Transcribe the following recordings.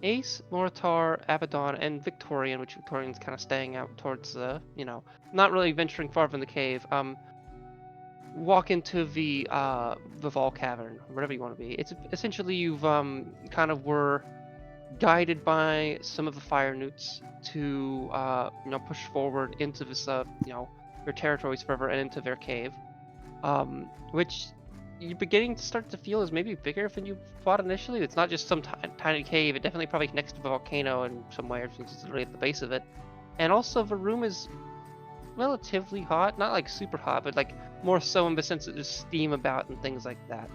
Ace, Moritar, Abaddon, and Victorian, which Victorian's kind of staying out towards not really venturing far from the cave. Walk into the Vol Cavern, whatever you want to be. It's essentially you've kind of were guided by some of the fire newts to push forward into this your territories forever and into their cave, which you're beginning to start to feel is maybe bigger than you thought initially. It's not just some tiny cave. It definitely probably connects to the volcano in some way, since it's literally at the base of it. And also the room is relatively hot, not like super hot, but like more so in the sense that there's steam about and things like that.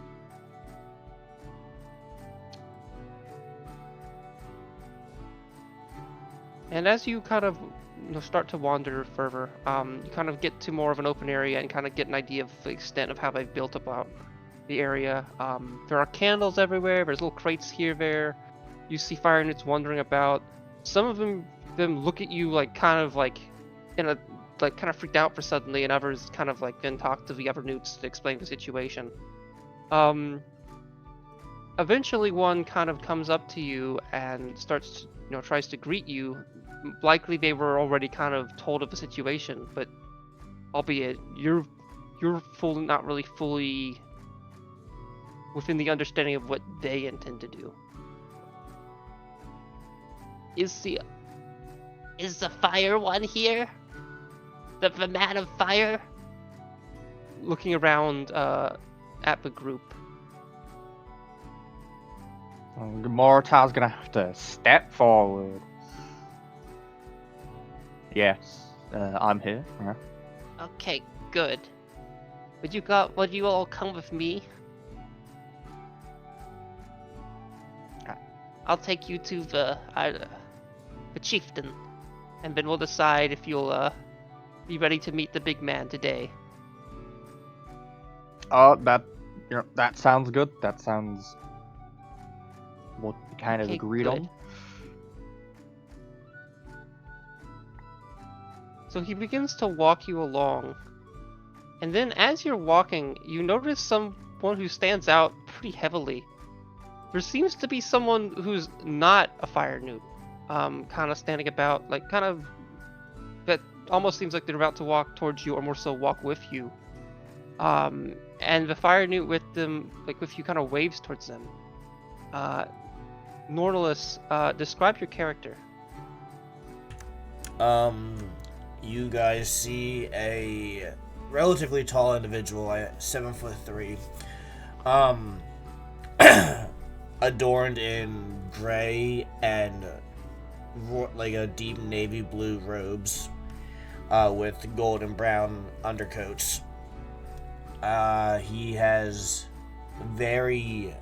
And as you kind of start to wander further, you kind of get to more of an open area and kind of get an idea of the extent of how they've built about the area. There are candles everywhere. There's little crates here, there. You see fire newts wandering about. Some of them look at you like kind of like in a kind of freaked out for suddenly, and others kind of like then talk to the other newts to explain the situation. Eventually, one kind of comes up to you and starts, tries to greet you. Likely they were already kind of told of the situation, but albeit you're not really fully within the understanding of what they intend to do. Is the fire one here? The man of fire? Looking around at the group. Moritar's gonna have to step forward. Yes, I'm here. Okay, good. Would you all come with me? I'll take you to the chieftain, and then we'll decide if you'll be ready to meet the big man today. That sounds good. That sounds what we kind of agreed good. on. So he begins to walk you along, and then as you're walking, you notice someone who stands out pretty heavily. There seems to be someone who's not a fire newt, kind of standing about, like kind of that almost seems like they're about to walk towards you, or more so walk with you. And the fire newt with them, like with you, kind of waves towards them. Nornalus, describe your character. You guys see a relatively tall individual, 7'3", adorned in gray and like a deep navy blue robes, with gold and brown undercoats. He has very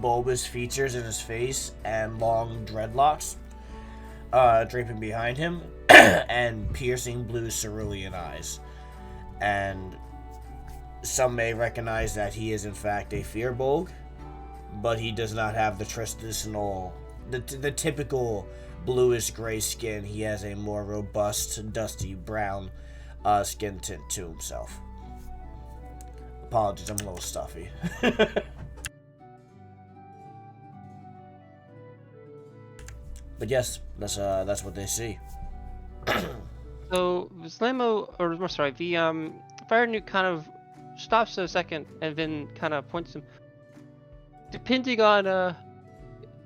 bulbous features in his face and long dreadlocks draping behind him, and piercing blue cerulean eyes. And some may recognize that he is in fact a Firbolg, but he does not have the traditional, the typical bluish gray skin. He has a more robust, dusty brown skin tint to himself. Apologies, I'm a little stuffy. But yes, that's what they see. So the fire newt kind of stops for a second and then kind of points him. Depending on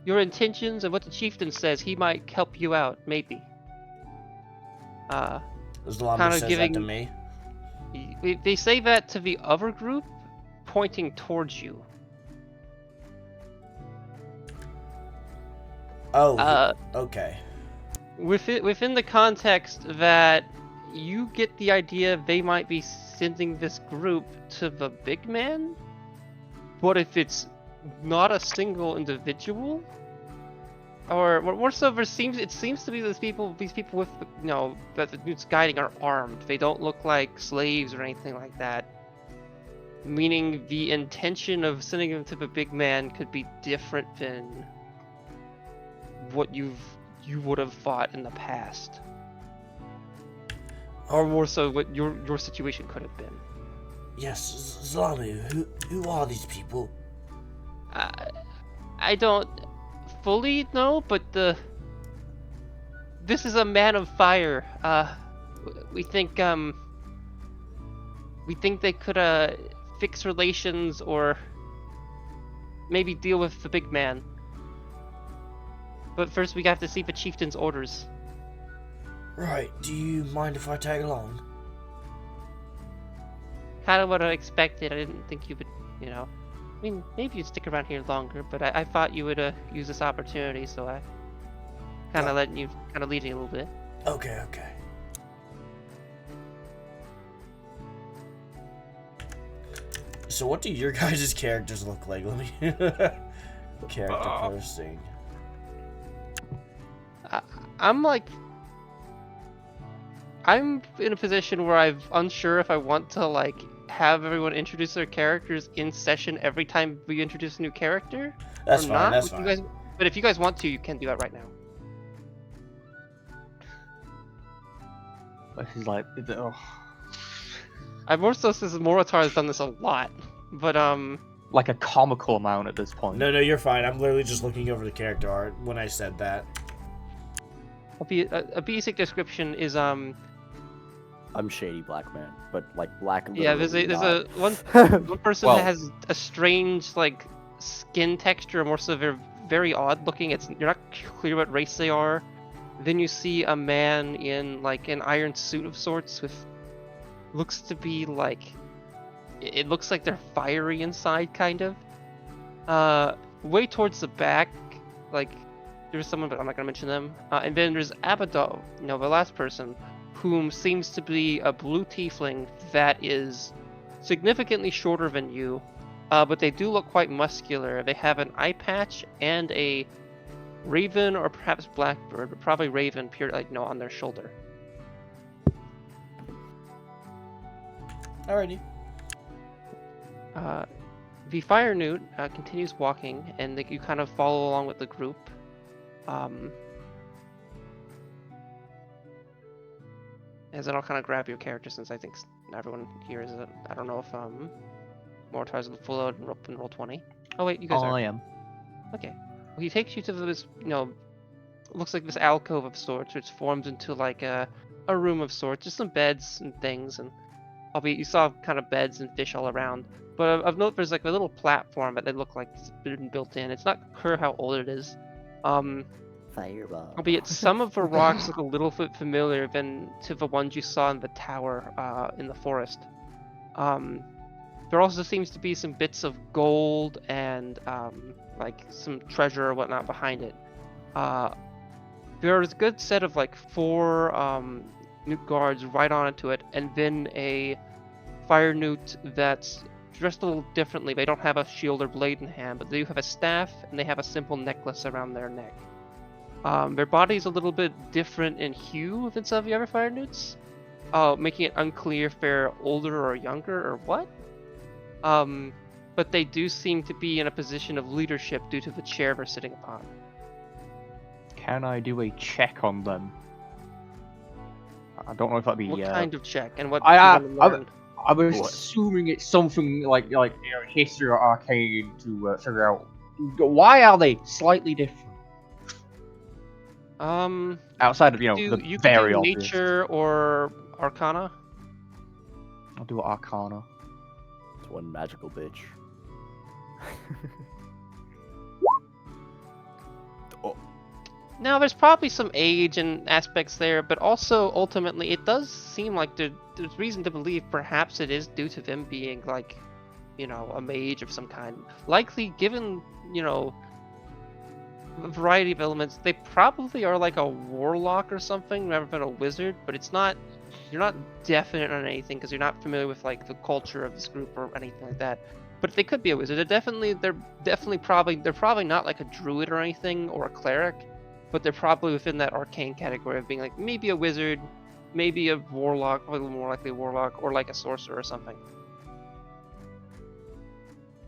your intentions and what the chieftain says, he might help you out, maybe. Zalama says that to me. They say that to the other group, pointing towards you. Oh, okay. Within the context that you get the idea they might be sending this group to the big man, what if it's not a single individual? Or more so, it seems to be these people with that the dude's guiding are armed. They don't look like slaves or anything like that. Meaning the intention of sending them to the big man could be different than what you would have thought in the past, or more so what your situation could have been. Yes, Zalami, who are these people? I don't fully know, but this is a man of fire. We think they could fix relations or maybe deal with the big man. But first we have to see the chieftain's orders. Right. Do you mind if I tag along? Kind of what I expected. I didn't think you would, you know. I mean, maybe you'd stick around here longer, but I thought you would use this opportunity, so I kind of letting you kind of leading a little bit. Okay, okay. So what do your guys' characters look like? Let me character posting. I'm in a position where I'm unsure if I want to like have everyone introduce their characters in session every time we introduce a new character. That's or fine. Not. That's If fine. you guys, but if you guys want to, you can do that right now. This is like, oh, I've more so since Morotar has done this a lot, but like a comical amount at this point. No, you're fine. I'm literally just looking over the character art when I said that. a basic description is I'm shady black man, but like black. yeah. literally There's not. one person Well- that has a strange like skin texture, more so very odd looking. You're not clear what race they are. Then you see a man in like an iron suit of sorts with looks to be like it looks like they're fiery inside kind of. Way towards the back, like there's someone, but I'm not gonna mention them. And then there's Abaddon, the last person, whom seems to be a blue tiefling that is significantly shorter than you, but they do look quite muscular. They have an eye patch and a raven or perhaps blackbird, but probably raven, on their shoulder. Alrighty. The fire newt continues walking, and you kind of follow along with the group. As then I'll kind of grab your character since I think everyone here is. I don't know if Mortar's full load and roll 20. Oh wait, you guys are. I am. Okay. Well, he takes you to this, looks like this alcove of sorts, which forms into like a room of sorts, just some beds and things, and albeit you saw kind of beds and fish all around. But of note, there's like a little platform that they look like it's been built in. It's not clear how old it is. Fireball. Albeit some of the rocks look a little bit familiar than to the ones you saw in the tower in the forest. There also seems to be some bits of gold and like some treasure or whatnot behind it. There's a good set of like 4 newt guards right onto it, and then a fire newt that's dressed a little differently. They don't have a shield or blade in hand, but they do have a staff and they have a simple necklace around their neck. Their body's a little bit different in hue than some of the other fire newts, making it unclear if they're older or younger or what. But they do seem to be in a position of leadership due to the chair they're sitting upon. Can I do a check on them? I don't know if that'd be. What kind of check and what? I you wanna learn? I was What? assuming it's something like history or arcane to figure out why are they slightly different outside of you the can very do obvious. nature or arcana. I'll do arcana. It's one magical bitch. Oh, Now, there's probably some age and aspects there, but also ultimately it does seem like there's reason to believe perhaps it is due to them being like, a mage of some kind. Likely, given, a variety of elements, they probably are like a warlock or something rather than a wizard, but you're not definite on anything because you're not familiar with like the culture of this group or anything like that. But they could be a wizard. They're probably not like a druid or anything or a cleric, but they're probably within that arcane category of being like maybe a wizard, maybe a warlock, probably more likely a warlock, or like a sorcerer or something.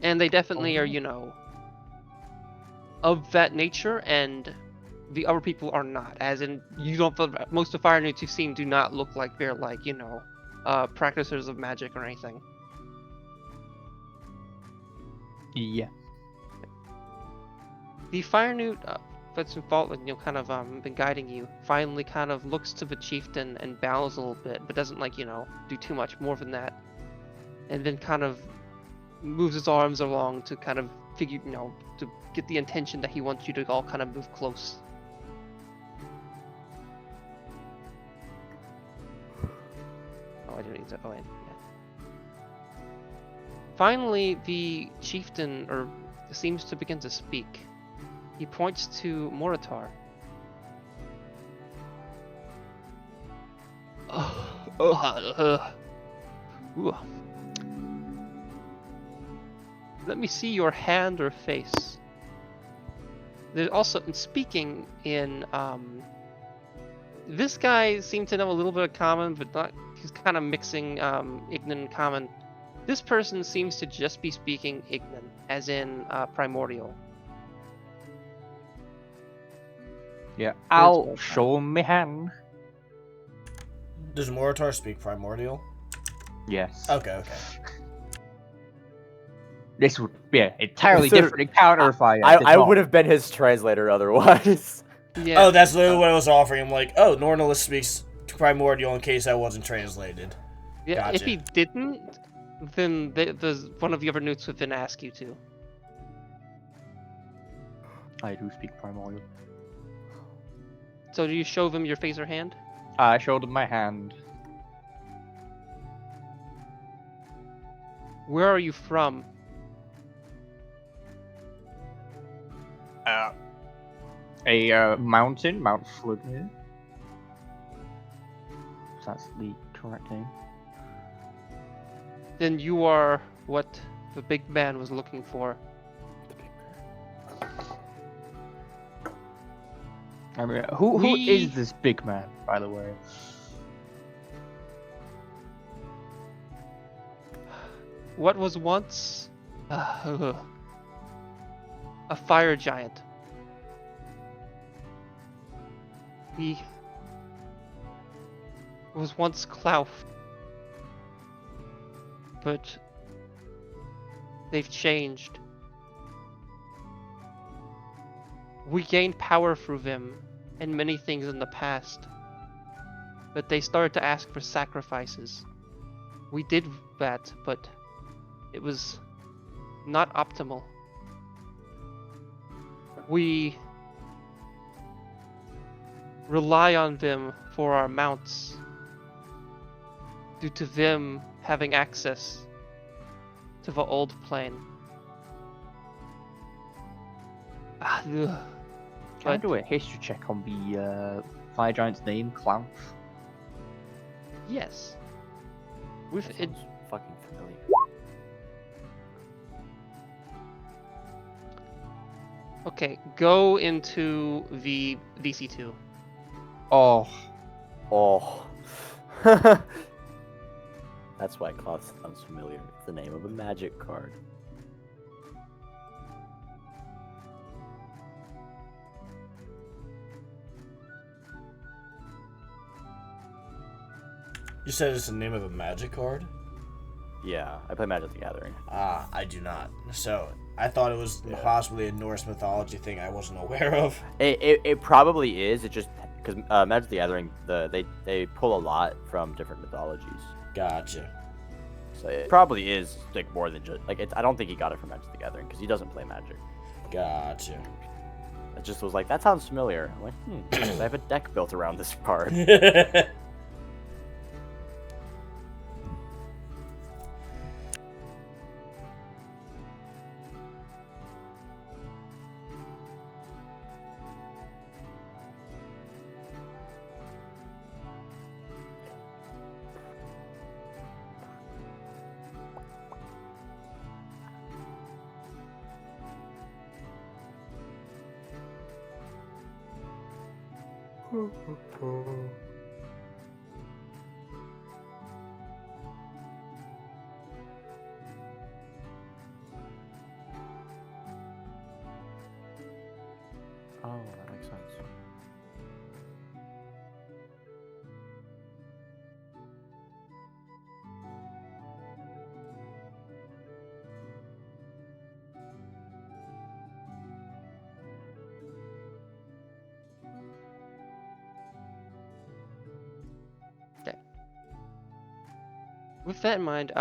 And they definitely are, of that nature, and the other people are not. As in, most of the fire newts you've seen do not look like they're like, practicers of magic or anything. Yeah. The fire newt that's been kind of been guiding you, finally kind of looks to the chieftain and bows a little bit, but doesn't do too much more than that, and then kind of moves his arms along to kind of figure, to get the intention that he wants you to all kind of move close. Oh, I didn't need to. Oh, yeah. Finally, the chieftain seems to begin to speak. He points to Moritar. Let me see your hand or face. There's also, in speaking in, this guy seemed to know a little bit of common, but not, he's kind of mixing Ignan and common. This person seems to just be speaking Ignan, as in primordial. Yeah, I'll show him my hand. Does Moritar speak primordial? Yes. Okay. This would be an entirely So, different encounter if I I would have been his translator otherwise. Yeah. Oh, that's literally what I was offering. I'm like, oh, Nornalis speaks primordial in case that wasn't translated. Yeah, Gotcha. if he didn't, then there's one of the other newts would then ask you to. I do speak primordial. So do you show them your face or hand? I showed him my hand. Where are you from? A mountain, Mount Flugmir. That's the correct name. Then you are what the big man was looking for. I mean, who is this big man, by the way? What was once a fire giant. He was once Klauf, but they've changed. We gained power through them and many things in the past, but they started to ask for sacrifices. We did that, but it was not optimal. We rely on them for our mounts due to them having access to the old plane. Can I do a history check on the fire giant's name, Clown? Yes. With it, Sounds fucking familiar. okay, go into the DC2. Oh, Oh. That's why cloth sounds familiar. It's the name of a magic card. You said it's the name of a magic card? Yeah, I play Magic the Gathering. Ah, I do not. So, I thought it was possibly a Norse mythology thing I wasn't aware of. It probably is. It just because Magic the Gathering, they pull a lot from different mythologies. Gotcha. So it probably is like more than just like I don't think he got it from Magic the Gathering because he doesn't play Magic. Gotcha. It just was like that sounds familiar. I'm like, I have a deck built around this card. Oh, that makes sense. With that in mind,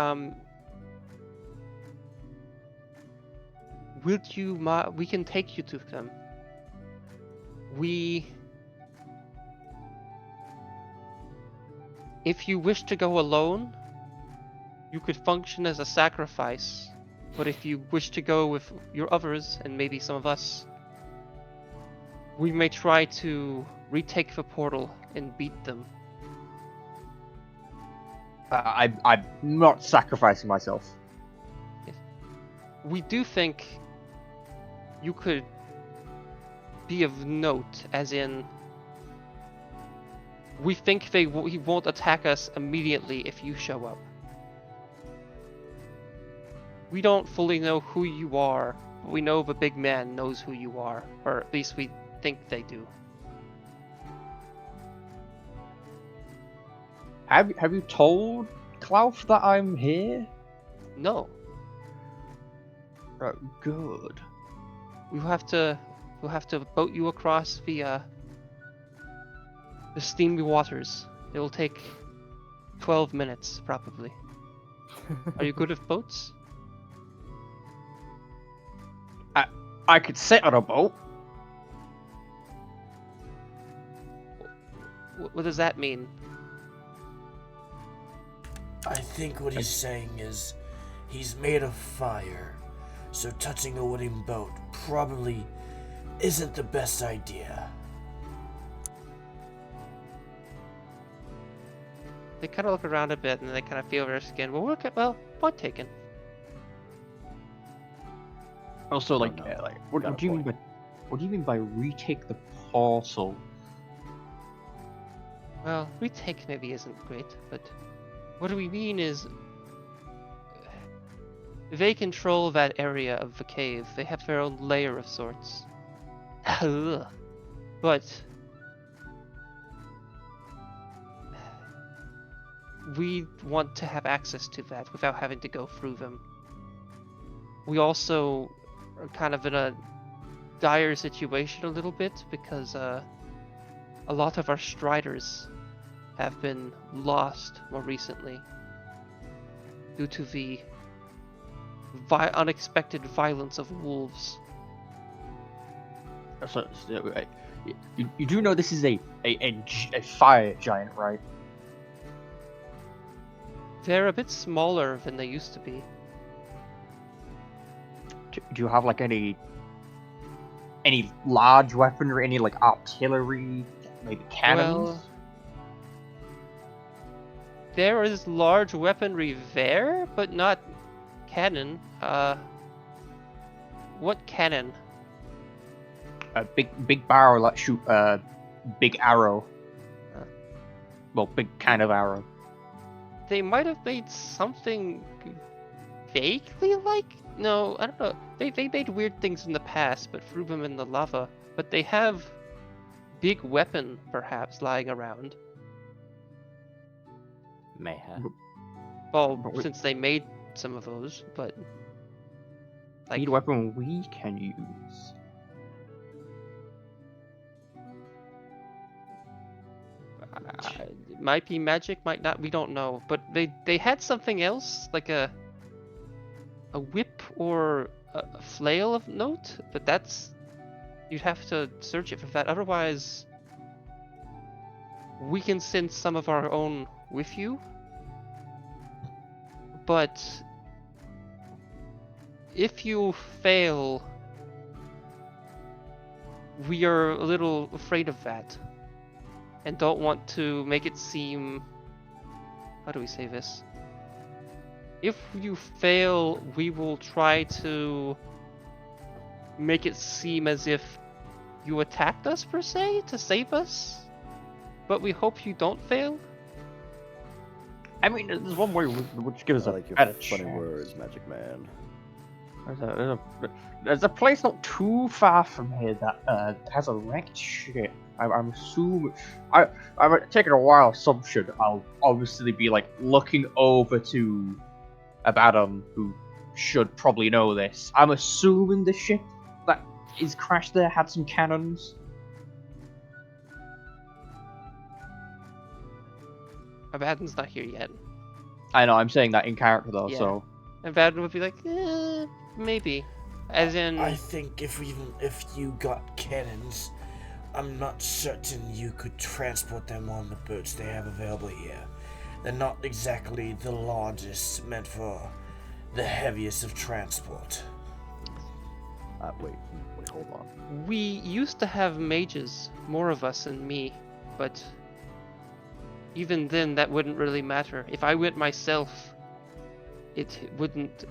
we can take you to them. If you wish to go alone, you could function as a sacrifice. But if you wish to go with your others, and maybe some of us, we may try to retake the portal and beat them. I'm not sacrificing myself. We do think you could be of note, as in, we think he won't attack us immediately if you show up. We don't fully know who you are, but we know the big man knows who you are, or at least we think they do. Have you told Klaus that I'm here? No. Good. We'll have to boat you across the steamy waters. It will take 12 minutes, probably. Are you good with boats? I could sit on a boat. What does that mean? I think what he's saying is he's made of fire, so touching a wooden boat probably isn't the best idea. They kind of look around a bit and they kind of feel their skin. Well, point taken. Also, no. what do you mean by retake the portal? Well, retake maybe isn't great, but what we mean is they control that area of the cave. They have their own layer of sorts. But we want to have access to that without having to go through them. We also are kind of in a dire situation a little bit because a lot of our striders have been lost more recently due to the unexpected violence of wolves. So, you do know this is a fire giant, right? They're a bit smaller than they used to be. Do you have like any large weaponry, any like artillery, maybe cannons? Well, there is large weaponry there, but not cannon. What cannon? A big barrel that shoot big arrow. Well, big kind of arrow. They might have made something vaguely like. No, I don't know. They made weird things in the past, but threw them in the lava. But they have big weapon, perhaps, lying around. May have. Well, But since they made some of those, but like Need a weapon we can use. it might be magic, might not. We don't know. But they had something else, like a whip or a flail of note. But that's you'd have to search it for that. Otherwise, we can send some of our own with you. But if you fail, we are a little afraid of that. And don't want to make it seem... How do we say this? If you fail, we will try to make it seem as if you attacked us, per se, to save us. But we hope you don't fail. I mean, there's one way which gives I us like a your better funny chance. words, Magic Man. There's a place not too far from here that has a wrecked ship. I'm assuming I'm taking a wild assumption. I'll obviously be like looking over to Abaddon, who should probably know this. I'm assuming the ship that is crashed there had some cannons. Abaddon's not here yet. I know, I'm saying that in character though, Yeah. so... And Vadden would be like, maybe. As in, I think if you got cannons, I'm not certain you could transport them on the boats they have available here. They're not exactly the largest, meant for the heaviest of transport. Wait, hold on. we used to have mages, more of us than me, but even then that wouldn't really matter. If I went myself, it wouldn't...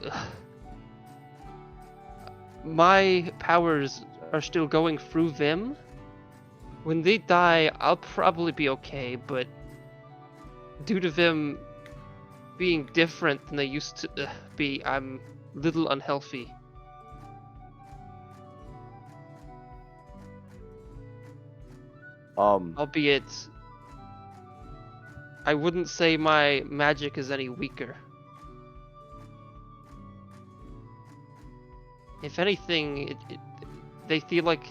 My powers are still going through them. When they die, I'll probably be okay, but due to them being different than they used to be, I'm a little unhealthy. Albeit, I wouldn't say my magic is any weaker. If anything, they feel like...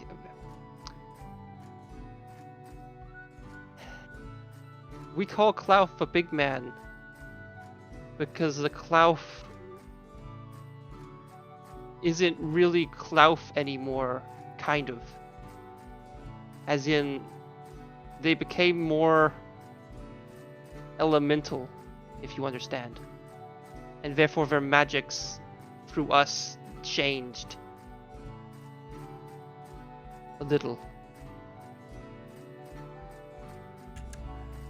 We call Klauf a big man because the Klauf isn't really Klauf anymore, kind of. As in, they became more elemental, if you understand. And therefore their magics, through us, changed. A little.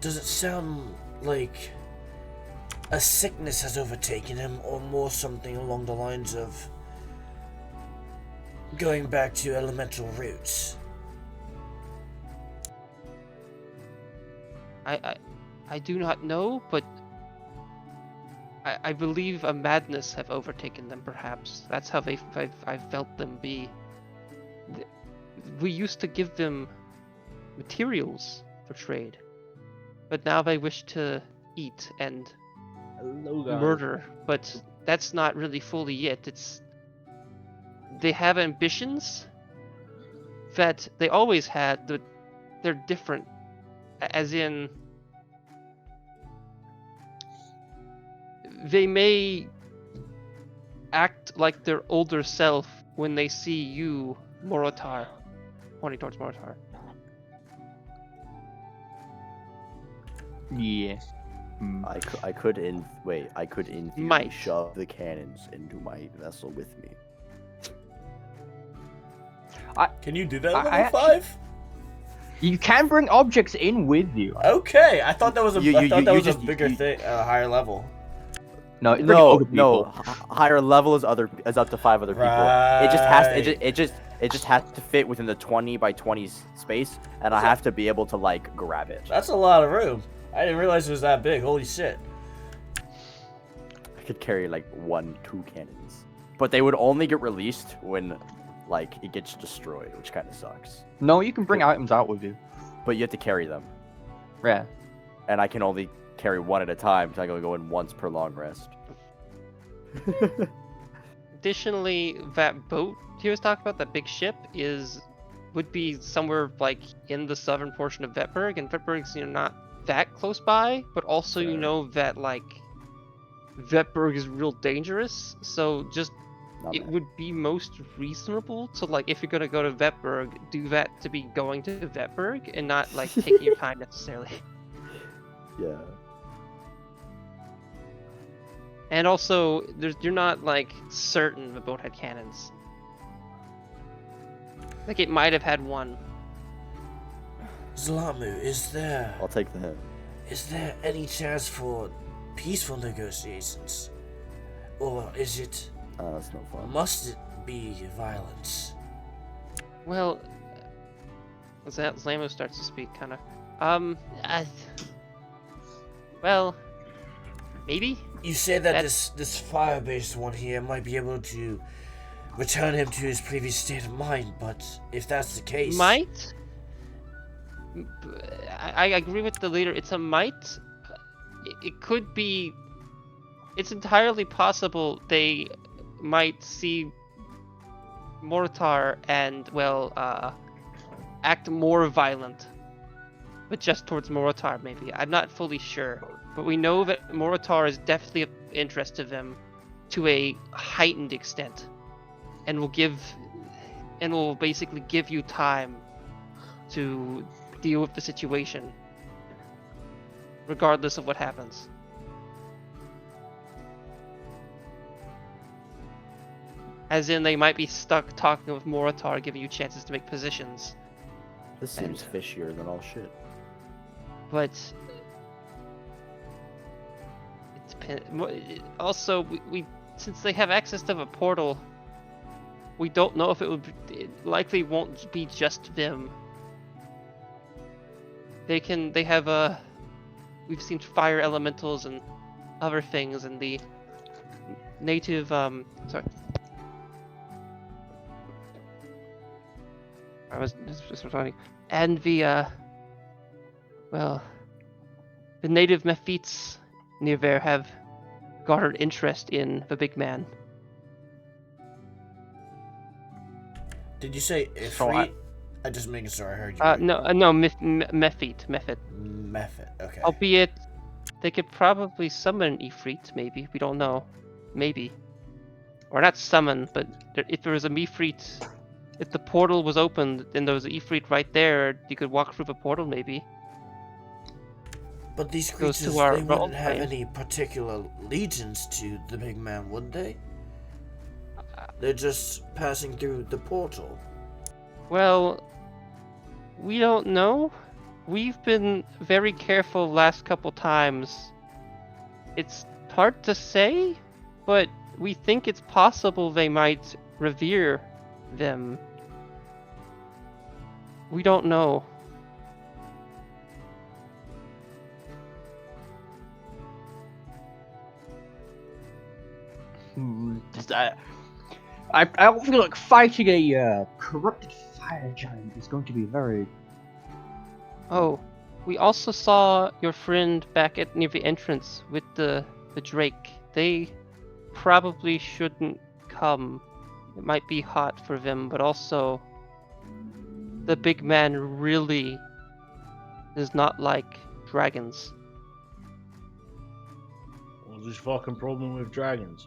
Does it sound like a sickness has overtaken him, or more something along the lines of going back to elemental roots? I do not know, but I believe a madness have overtaken them, perhaps. That's how I've felt them be. We used to give them materials for trade, but now they wish to eat and murder, but that's not really fully it. They have ambitions that they always had, but they're different. As in, they may act like their older self when they see you, Morotar, pointing towards Morotar. Yeah. I could in theory Might. shove the cannons into my vessel with me. Can you do that I at level 5? You can bring objects in with you. Okay, I thought that was a You bigger thing, higher level. No, you bring other No, people. higher level is up to 5 other people. It just has it just has to fit within the 20 by 20 space, and I have to be able to like grab it. That's a lot of room. I didn't realize it was that big. Holy shit. I could carry like 2 cannons, but they would only get released when like it gets destroyed, which kind of sucks. No, you can bring items out with you. But you have to carry them, Yeah. and I can only carry 1 at a time, so I can go in once per long rest. Additionally, that boat he was talking about, that big ship, would be somewhere like in the southern portion of Vetberg, and Vetberg's not that close by, but also Fair. you know that like Vetberg is real dangerous, so just Not it bad. would be most reasonable to, like, if you're gonna go to Vetberg, do that to be going to Vetberg and not like taking your time necessarily. Yeah. And also, you're not like certain the boat had cannons. Like it might have had one. Zlamu, I'll take the hint. is there any chance for peaceful negotiations? Or is it, That's no fun. must it be violence? Well, Zlamo starts to speak, kind of. Well, maybe. You say that That's- this fire-based one here might be able to return him to his previous state of mind, but if that's the case... Might. I agree with the leader. It's a might. It could be. It's entirely possible they might see Mortar and act more violent but just towards Morotar maybe. I'm not fully sure, but we know that Morotar is definitely of interest to them to a heightened extent, and will basically give you time to deal with the situation, regardless of what happens. As in, they might be stuck talking with Morotar, giving you chances to make positions. This seems fishier than all shit. But it depends. Also, we since they have access to the portal, we don't know if it likely won't be just them. They have we've seen fire elementals and other things, and the native sorry. I was just talking. And the native Mephites near there have garnered interest in the big man. Did you say So Ifrit? I just making sure I heard you. Right. No, Mephite. Method. Okay. Albeit, they could probably summon Ifrit, maybe. We don't know. Maybe. Or not summon, but if there was a Mephrite, if the portal was opened and there was an Ifrit right there, you could walk through the portal, maybe. But these Goes to creatures, our they wouldn't have role-playing. any particular allegiance to the big man, would they? They're just passing through the portal. Well, we don't know. We've been very careful last couple times. It's hard to say, but we think it's possible they might revere them. We don't know. I don't feel like fighting a corrupted fire giant is going to be very. Oh, we also saw your friend back at near the entrance with the drake. They probably shouldn't come. It might be hot for them, but also the big man really does not like dragons. What's his fucking problem with dragons?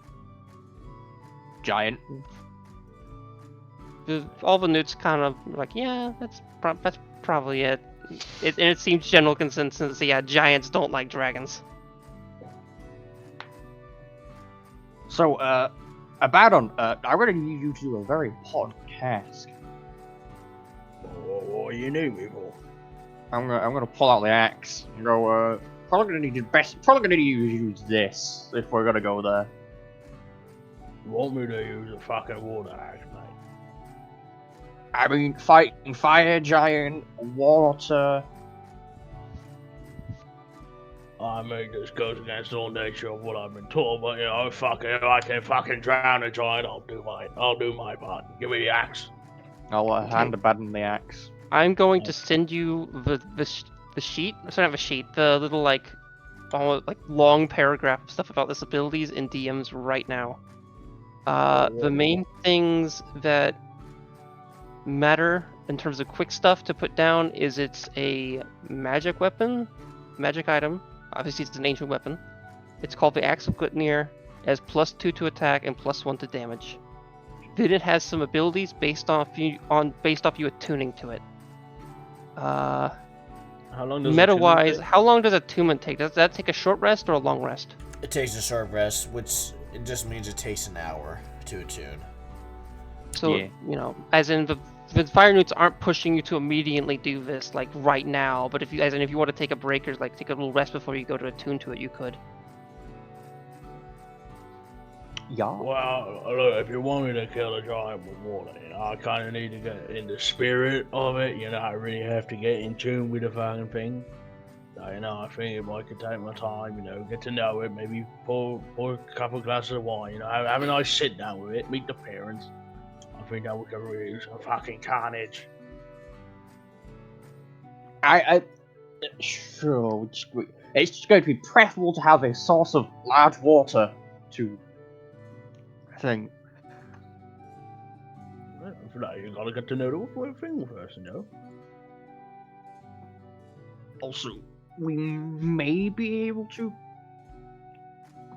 Giant. All the newts kind of like, yeah, that's probably it. And it seems general consensus, yeah, giants don't like dragons. So, Abaddon, I really need you to do a very important task. What do you need me for? I'm gonna pull out the axe and go. Probably gonna need to Probably gonna need to use this if we're gonna go there. You want me to use a fucking water axe, mate? I mean, fighting fire giant, water. I mean, this goes against all nature of what I've been taught, but you know, fucking, if I can fucking drown a giant, I'll do my part. Give me the axe. I'll hand Abaddon the axe. I'm going to send you the sheet. Sorry, not the sheet. The little like long paragraph of stuff about this abilities in DMs right now. The main things that matter in terms of quick stuff to put down is it's a magic weapon, magic item. Obviously, it's an ancient weapon. It's called the Axe of Glitnir. It has +2 to attack and +1 to damage. Then it has some abilities based off you attuning to it. How long does Meta-wise, how long does attunement take? Does that take a short rest or a long rest? It takes a short rest, which it just means it takes an hour to attune. So, Yeah. you know, as in the fire newts aren't pushing you to immediately do this like right now, but if you want to take a break or like take a little rest before you go to attune to it, you could. Yeah. Well, look, if you want me to kill a giant with water, you know, I kind of need to get in the spirit of it. You know, I really have to get in tune with the fucking thing. So, you know, I think if I could take my time, you know, get to know it, maybe pour a couple glasses of wine, you know, have a nice sit down with it, meet the parents. I think that we could really use some fucking carnage. Sure. It's going to be preferable to have a source of large water to. I think. Well, for that, you gotta get to know the thing first, you know. Also, we may be able to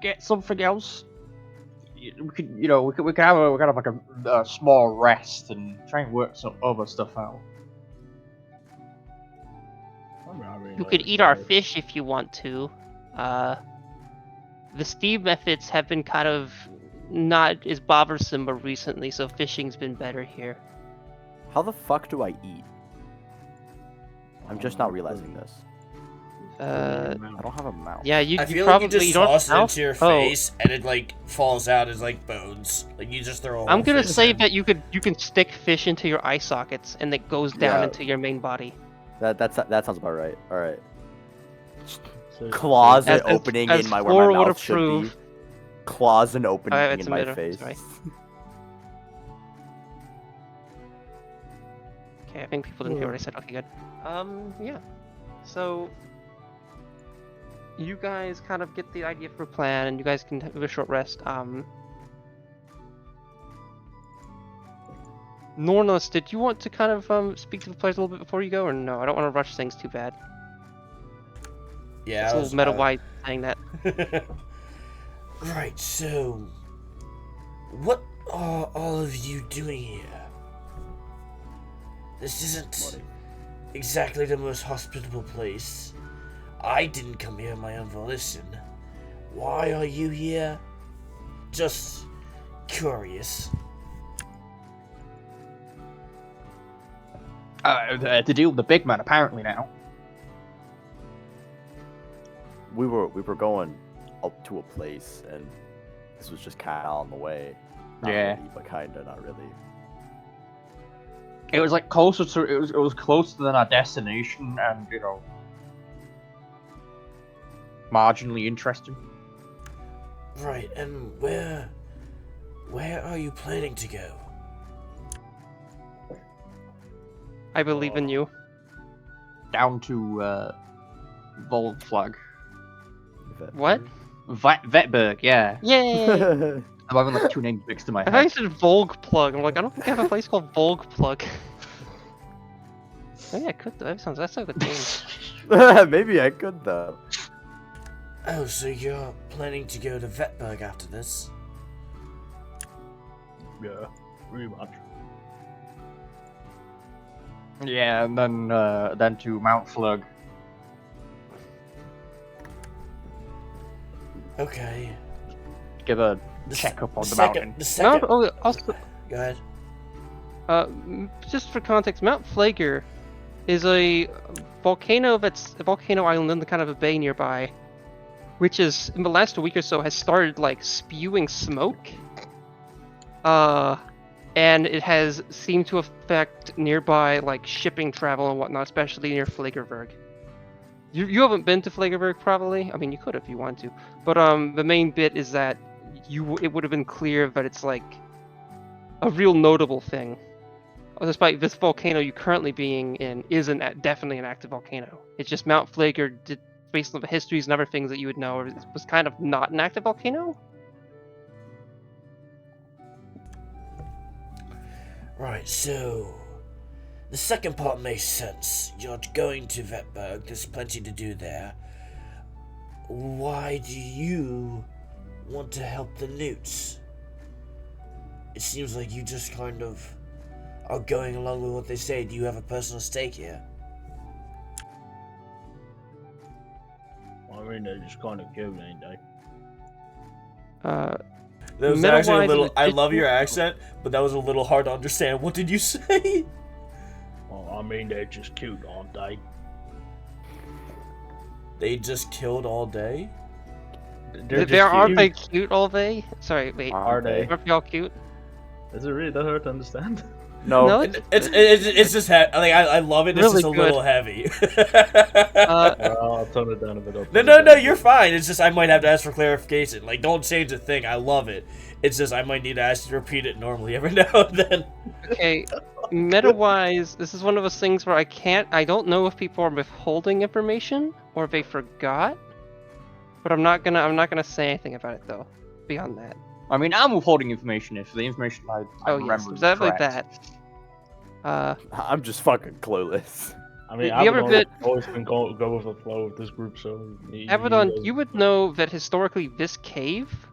get something else. We could, we could have like a small rest and try and work some other stuff out. You could eat our fish if you want to. The steam methods have been kind of not as bothersome more recently, so fishing's been better here. How the fuck do I eat? I'm just not realizing this. I don't have a mouth. Yeah, you I feel probably like you just don't toss it know? into your face and it like falls out as like bones. Like you just throw. I'm gonna fish say in. that you can stick fish into your eye sockets and it goes down Yeah. into your main body. That sounds about right. All right. So- Closet As- opening as in my Flora where my would mouth should be. approve. Claws opening it's in a my middle, face. sorry. Okay, I think people didn't hear what I said. Okay, good. Yeah. So you guys kind of get the idea for a plan, and you guys can have a short rest. Nornus, did you want to kind of speak to the players a little bit before you go, or no? I don't want to rush things too bad. Yeah, It's a little meta wide saying that. Right, so what are all of you doing here? This isn't exactly the most hospitable place. I didn't come here of my own volition. Why are you here? Just curious. To deal with the big man, apparently now. We were going up to a place, and this was just kind of on the way. Not Yeah. really, but kinda, not really. It was like closer to it was closer than our destination, and marginally interesting. Right, and where are you planning to go? I believe in you. Down to Vold Flag. What? Vetberg, yeah. Yay! I'm having like two names mixed in my I thought you head. said Volg Plug. I'm like, I don't think I have a place called Volg Plug. Oh yeah, I could though. That's like a game. Maybe I could though. Oh, so you're planning to go to Vetberg after this? Yeah, pretty much. Yeah, and then to Mount Flug. Okay. Give a The check up on the second, mountain. The second. Also, Go ahead. just for context, Mount Flager is a volcano that's a volcano island in the kind of a bay nearby, which is in the last week or so has started like spewing smoke. And it has seemed to affect nearby like shipping travel and whatnot, especially near Flagerberg. You haven't been to Flagerberg probably. I mean, you could if you want to, but the main bit is that it would have been clear that it's like a real notable thing. Despite this volcano you currently being in isn't definitely an active volcano. It's just Mount Flager, based on the histories and other things that you would know, was kind of not an active volcano. Right, so the second part makes sense. You're going to Vetberg, there's plenty to do there. Why do you want to help the Newts? It seems like you just kind of are going along with what they say. Do you have a personal stake here? I mean, they're just kind of cute, ain't they? That was Meta-wise, actually a little. it I did- love your accent, but that was a little hard to understand. What did you say? Well, I mean, they're just cute, aren't they? They just killed all day? Aren't they cute all day? Sorry, wait. Are they? Aren't they all cute? Is it really that hard to understand? No. No, It's just like I love it. It's Really just a good. little heavy. Well, I'll tone it down a bit. No, you're fine. It's just I might have to ask for clarification. Like, don't change a thing. I love it. It's just I might need to ask you to repeat it normally every now and then. Okay, meta-wise, this is one of those things where I don't know if people are withholding information or if they forgot. But I'm not gonna say anything about it though. Beyond that. I mean, I'm withholding information if the information I Oh remember yes, is exactly correct. that. I'm just fucking clueless. I mean, The other bit- Abaddon's always been go with the flow of this group, so... Abaddon, you would know that historically this cave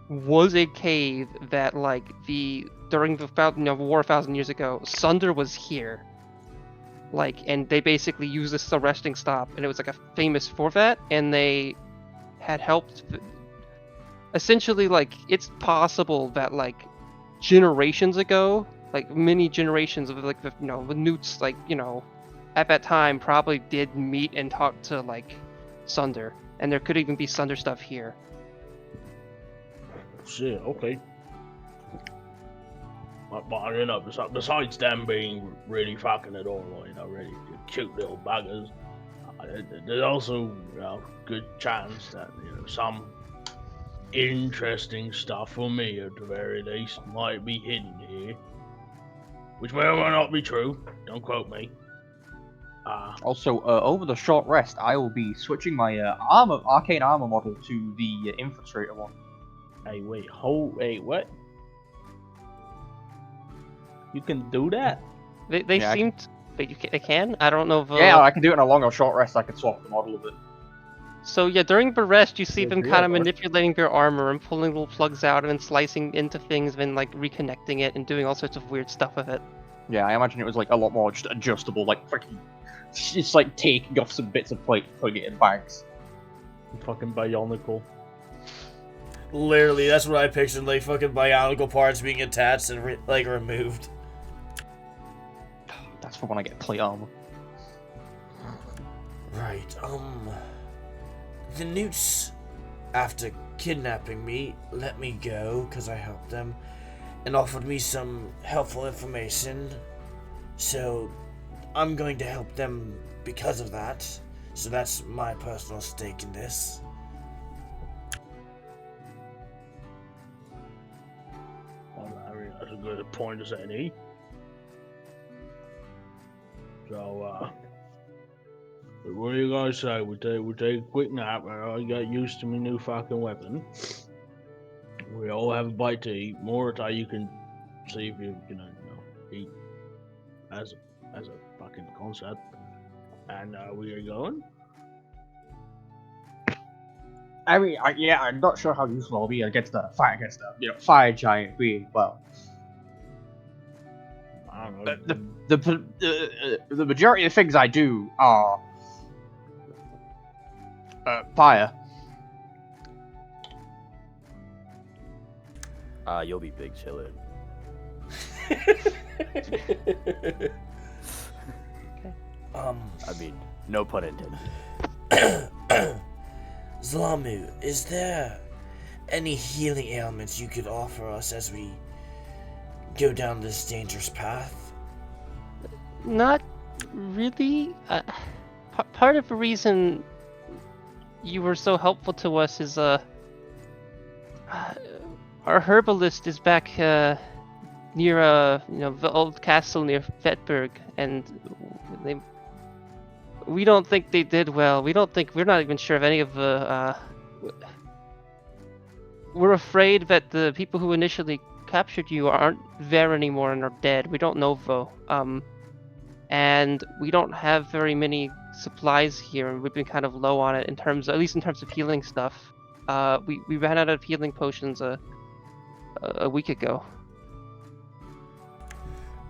was a cave that, like, during the War 1,000 years ago, Sunder was here. Like, and they basically used this as a resting stop, and it was, like, a famous for that, and they had helped... Essentially, like, it's possible that, like, generations ago, like, many generations of, like, the Newts, like, at that time probably did meet and talk to, like, Sunder. And there could even be Sunder stuff here. Shit, okay. But besides them being really fucking adorable, really cute little buggers, there's also, good chance that, some interesting stuff for me, at the very least, might be hidden here. Which may or may not be true. Don't quote me. Also, over the short rest, I will be switching my arcane armor model to the infiltrator one. Hey, wait, what? You can do that? They Yeah, seemed... They can? I don't know if... Yeah, I can do it in a long or short rest. I can swap the model of it. So yeah, during the rest, you see Yeah, them yeah, kind of but- manipulating their armor and pulling little plugs out and then slicing into things and then like reconnecting it and doing all sorts of weird stuff with it. Yeah, I imagine it was like a lot more just adjustable, like freaking. It's like taking off some bits of plate, putting it in bags. Fucking bionicle. Literally, that's what I pictured, like fucking bionicle parts being attached and removed. That's for when I get plate armor. Right, the Newts, after kidnapping me, let me go because I helped them and offered me some helpful information. So I'm going to help them because of that. So that's my personal stake in this. Well, I mean, that's a good point as any. So, what do you guys say? We take a quick nap, and I get used to my new fucking weapon. We all have a bite to eat. Moritai, you can see if you eat as a fucking concept. And we are going. I mean, I'm not sure how useful I'll be against the fire giant being. Well, I don't know. the majority of things I do are fire. You'll be big chillin'. I mean, no pun intended. Zlamu, is there any healing ailments you could offer us as we go down this dangerous path? Not really. Part of the reason you were so helpful to us is our herbalist is back near the old castle near Vetberg, and we don't think they did well. We're not even sure of any of the. We're afraid that the people who initially captured you aren't there anymore and are dead. We don't know though. And we don't have very many supplies here, and we've been kind of low on it at least in terms of healing stuff. We ran out of healing potions a week ago.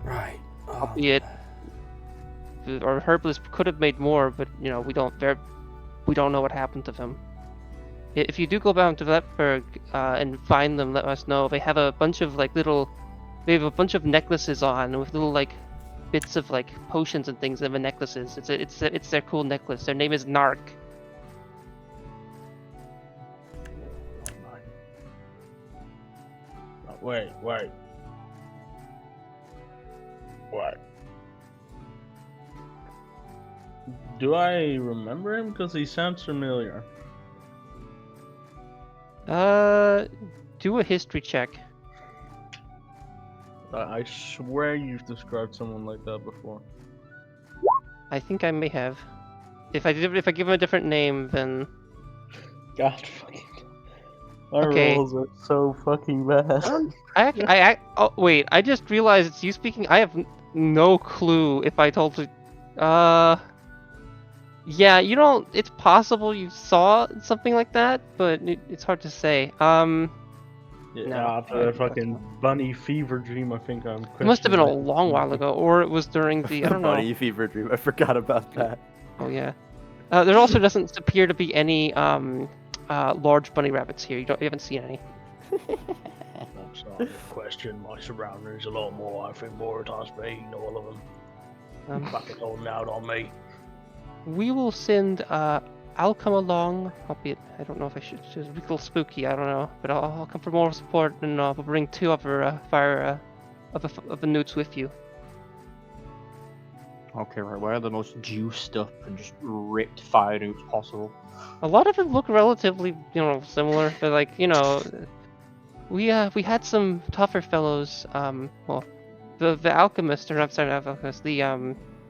Right. Albeit, our herbalist could have made more, but we don't know what happened to them. If you do go down to Vetberg and find them, let us know. They have a bunch of necklaces on with little bits of potions and things in the necklaces. It's their cool necklace. Their name is Narc. Wait. What? Do I remember him? Because he sounds familiar. Do a history check. I swear you've described someone like that before. I think I may have. If I give him a different name, then God fucking. My Okay. rolls are so fucking bad. oh wait, I just realized it's you speaking. I have no clue if I told you. Yeah, you don't. It's possible you saw something like that, but it's hard to say. Yeah, No, after I that don't fucking know. bunny fever dream, I think I'm It must have been a questioning long while ago, or it was during the. I The don't know. bunny fever dream. I forgot about that. Oh yeah. There also doesn't appear to be any large bunny rabbits here. You haven't seen any. I'm starting to question my surroundings a lot more. I think Moritar's been eating all of them. Um, Fucking holding out on me. we will send. I'll come along. Albeit, I don't know if I should. It's a little spooky. I don't know, but I'll come for more support, and we'll bring 2 other of the newts with you. Okay, right. Where are the most juiced up and just ripped fire newts possible? A lot of them look relatively, similar, but like, we had some tougher fellows. Well, the alchemist, or I'm sorry, not alchemist.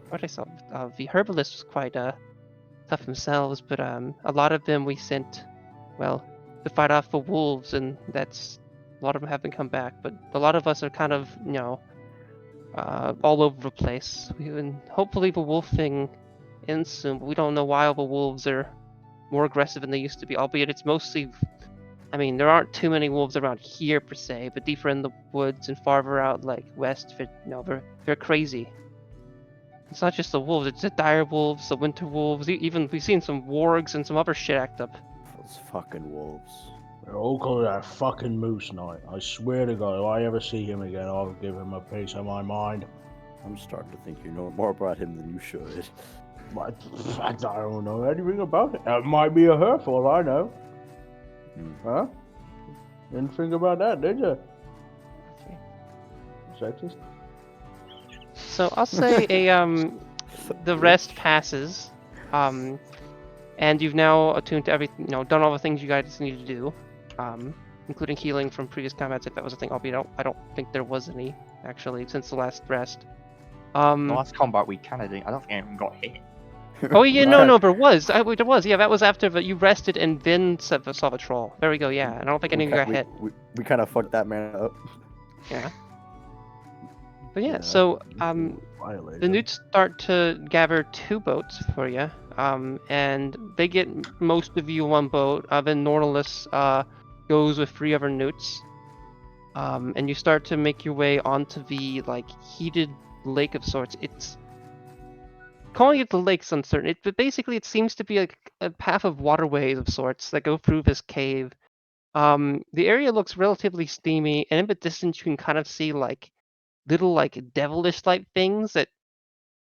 What I saw, the herbalist was quite tough themselves, but a lot of them we sent, well, to fight off the wolves, and that's a lot of them haven't come back. But a lot of us are kind of, all over the place. And hopefully the wolf thing ends soon, but we don't know why all the wolves are more aggressive than they used to be, albeit it's mostly. I mean, there aren't too many wolves around here per se, but deeper in the woods and farther out, like west, they're crazy. It's not just the wolves; it's the dire wolves, the winter wolves. Even we've seen some wargs and some other shit act up. Those fucking wolves. They're all called that fucking Moose Knight. I swear to God, if I ever see him again, I'll give him a piece of my mind. I'm starting to think you know more about him than you should. But I don't know anything about it. It might be a her for all I know. Huh? Didn't think about that, did you? Okay. Sexist? So I'll say the rest passes, and you've now attuned to everything. Done all the things you guys need to do, including healing from previous combats if that was a thing. Albeit I don't think there was any actually since the last rest. The last combat we kind of didn't. I don't think anyone got hit. Oh yeah, no, there was. There was. Yeah, that was after you rested and then saw the troll. There we go. Yeah, and I don't think any of you got hit. We kind of fucked that man up. Yeah. But yeah, so the newts start to gather 2 boats for you, and they get most of you on boat. Then Nornalis goes with 3 other newts, and you start to make your way onto the heated lake of sorts. It's calling it the lake's uncertain, but basically it seems to be a path of waterways of sorts that go through this cave. The area looks relatively steamy, and in the distance you can kind of see little devilish type things that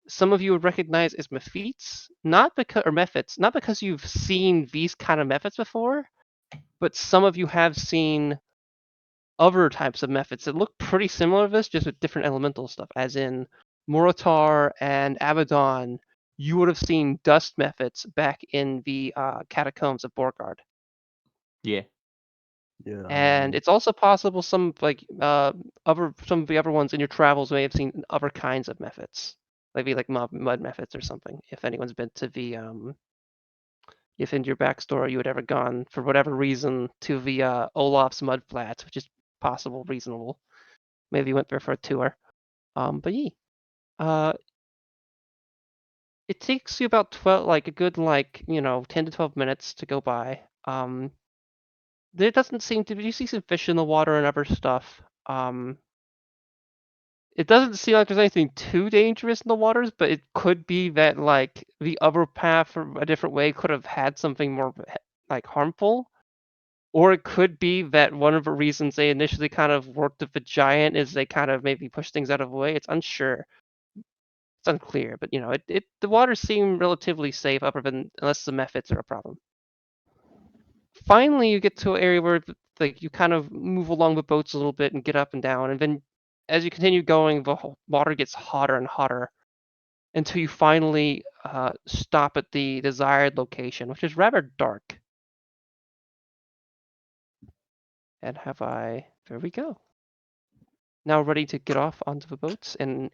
some of you would recognize as mephits, not because you've seen these kind of methods before, but some of you have seen other types of methods that look pretty similar to this, just with different elemental stuff, as in Moritar and Abaddon. You would have seen dust methods back in the catacombs of Borgard. Yeah. Yeah. And it's also possible some some of the other ones in your travels may have seen other kinds of methods, maybe like mud methods or something. If anyone's been to the if in your backstory you had ever gone for whatever reason to the Olaf's mud flats, which is possible, reasonable. Maybe you went there for a tour. But yeah, it takes you about 12, a good 10 to 12 minutes to go by. There doesn't seem to be. You see some fish in the water and other stuff. It doesn't seem like there's anything too dangerous in the waters, but it could be that the other path or a different way could have had something more harmful, or it could be that one of the reasons they initially kind of worked with the giant is they kind of maybe push things out of the way. It's unsure. It's unclear, but the waters seem relatively safe, unless the methods are a problem. Finally, you get to an area where you kind of move along the boats a little bit and get up and down, and then as you continue going, the water gets hotter and hotter until you finally stop at the desired location, which is rather dark. And there we go. Now ready to get off onto the boats and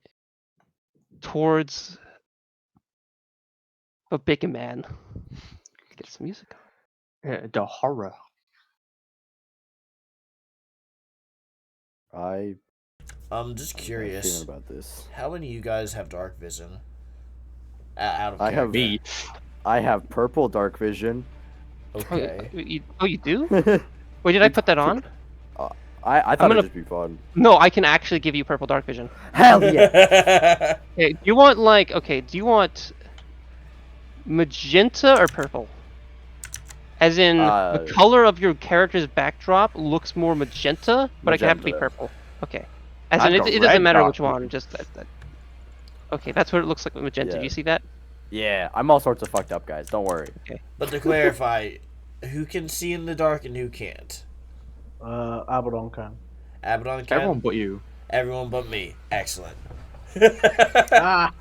towards the big man. Get some music on. The horror. I'm just I'm curious. about this. How many of you guys have dark vision? Out of I have character. I have purple dark vision. Okay. You do? Wait, did I put that on? I thought gonna- it'd just be fun. No, I can actually give you purple dark vision. Hell yeah! Okay, do you want like do you want magenta or purple? As in the color of your character's backdrop looks more magenta, but it can have to be Magenta. purple. Okay. As I've in it got doesn't red matter dark which one, just that. Okay, that's what it looks like with magenta. Yeah. Do you see that? Yeah, I'm all sorts of fucked up, guys. Don't worry. But to clarify, who can see in the dark and who can't? Abaddon can. Abaddon can? Everyone but you. Everyone but me. Excellent. Ah.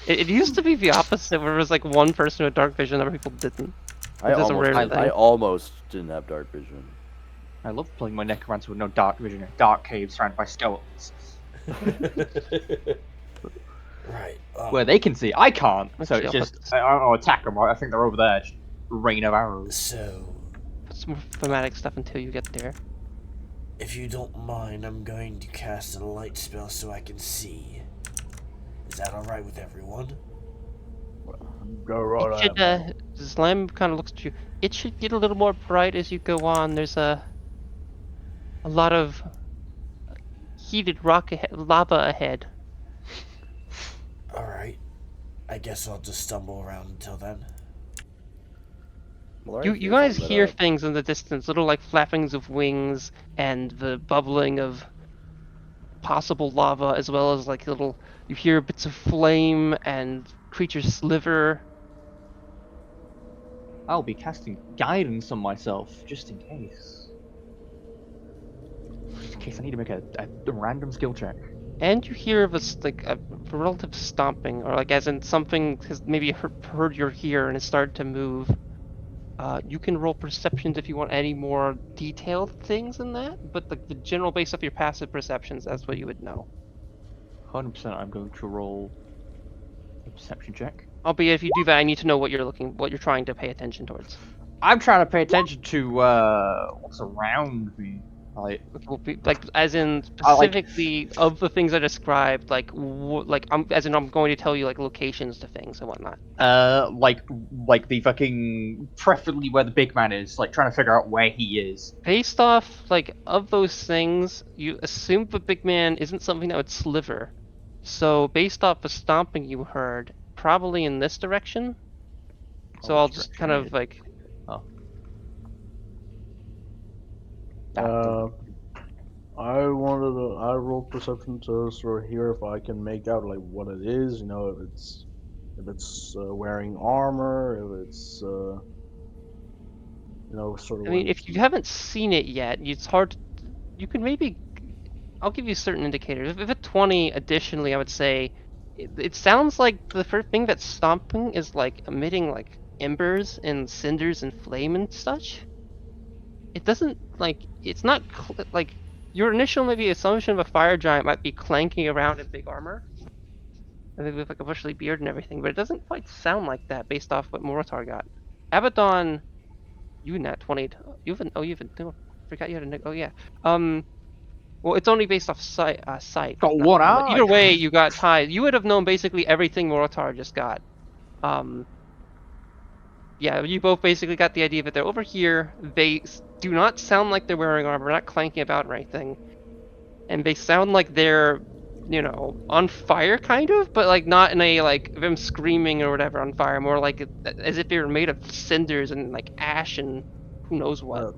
It used to be the opposite, where it was like one person with dark vision, other people didn't. I It's just a almost, rare thing. I almost didn't have dark vision. I love playing my necromancer with no dark vision in a dark cave surrounded by skeletons. Right. Where they can see, I can't. So Actually, it's I'll just, put this- I don't know, attack them. I think they're over there. Just rain of arrows. So, Put some more thematic stuff until you get there. if you don't mind, I'm going to cast a light spell so I can see. Is that alright with everyone? Go right It should, ahead. Slime kind of looks at you. It should get a little more bright as you go on. There's a lot of heated lava ahead. Alright. I guess I'll just stumble around until then. You guys hear things in the distance, little like flappings of wings and the bubbling of possible lava, as well as like little. You hear bits of flame and creatures sliver. I'll be casting guidance on myself, just in case. Just in case I need to make a random skill check. And you hear of a relative stomping, or like as in something has maybe heard you're here and has started to move. You can roll perceptions if you want any more detailed things than that, but the general base of your passive perceptions, that's what you would know. 100% I'm going to roll a perception check. Albeit if you do that, I need to know what you're trying to pay attention towards. I'm trying to pay attention to what's around me. Like as in specifically of the things I described, as in I'm going to tell you like locations to things and whatnot. Like the fucking preferably where the big man is, like trying to figure out where he is. Based off like of those things, you assume the big man isn't something that would sliver. So based off the stomping you heard, probably in this direction. So I'll just kind of like. I rolled perception to sort of hear if I can make out like what it is. You know, if it's wearing armor, if it's sort of. I mean, if you haven't seen it yet, it's hard. You can maybe. I'll give you certain indicators. If a 20, additionally, I would say, it sounds like the first thing that's stomping is like emitting like embers and cinders and flame and such. It doesn't like. It's not like. Your initial maybe assumption of a fire giant might be clanking around in big armor. And with like a bushy beard and everything, but it doesn't quite sound like that based off what Morotar got. Abaddon, you nat 20. You haven't forgot you had a oh yeah. Well, it's only based off sight. Got one eye. Either way, you got tied. You would have known basically everything Morotar just got. Yeah, you both basically got the idea that they're over here. They do not sound like they're wearing armor, not clanking about or anything. And they sound like they're, on fire kind of, but like not in a like them screaming or whatever on fire, more like as if they were made of cinders and like ash and who knows what.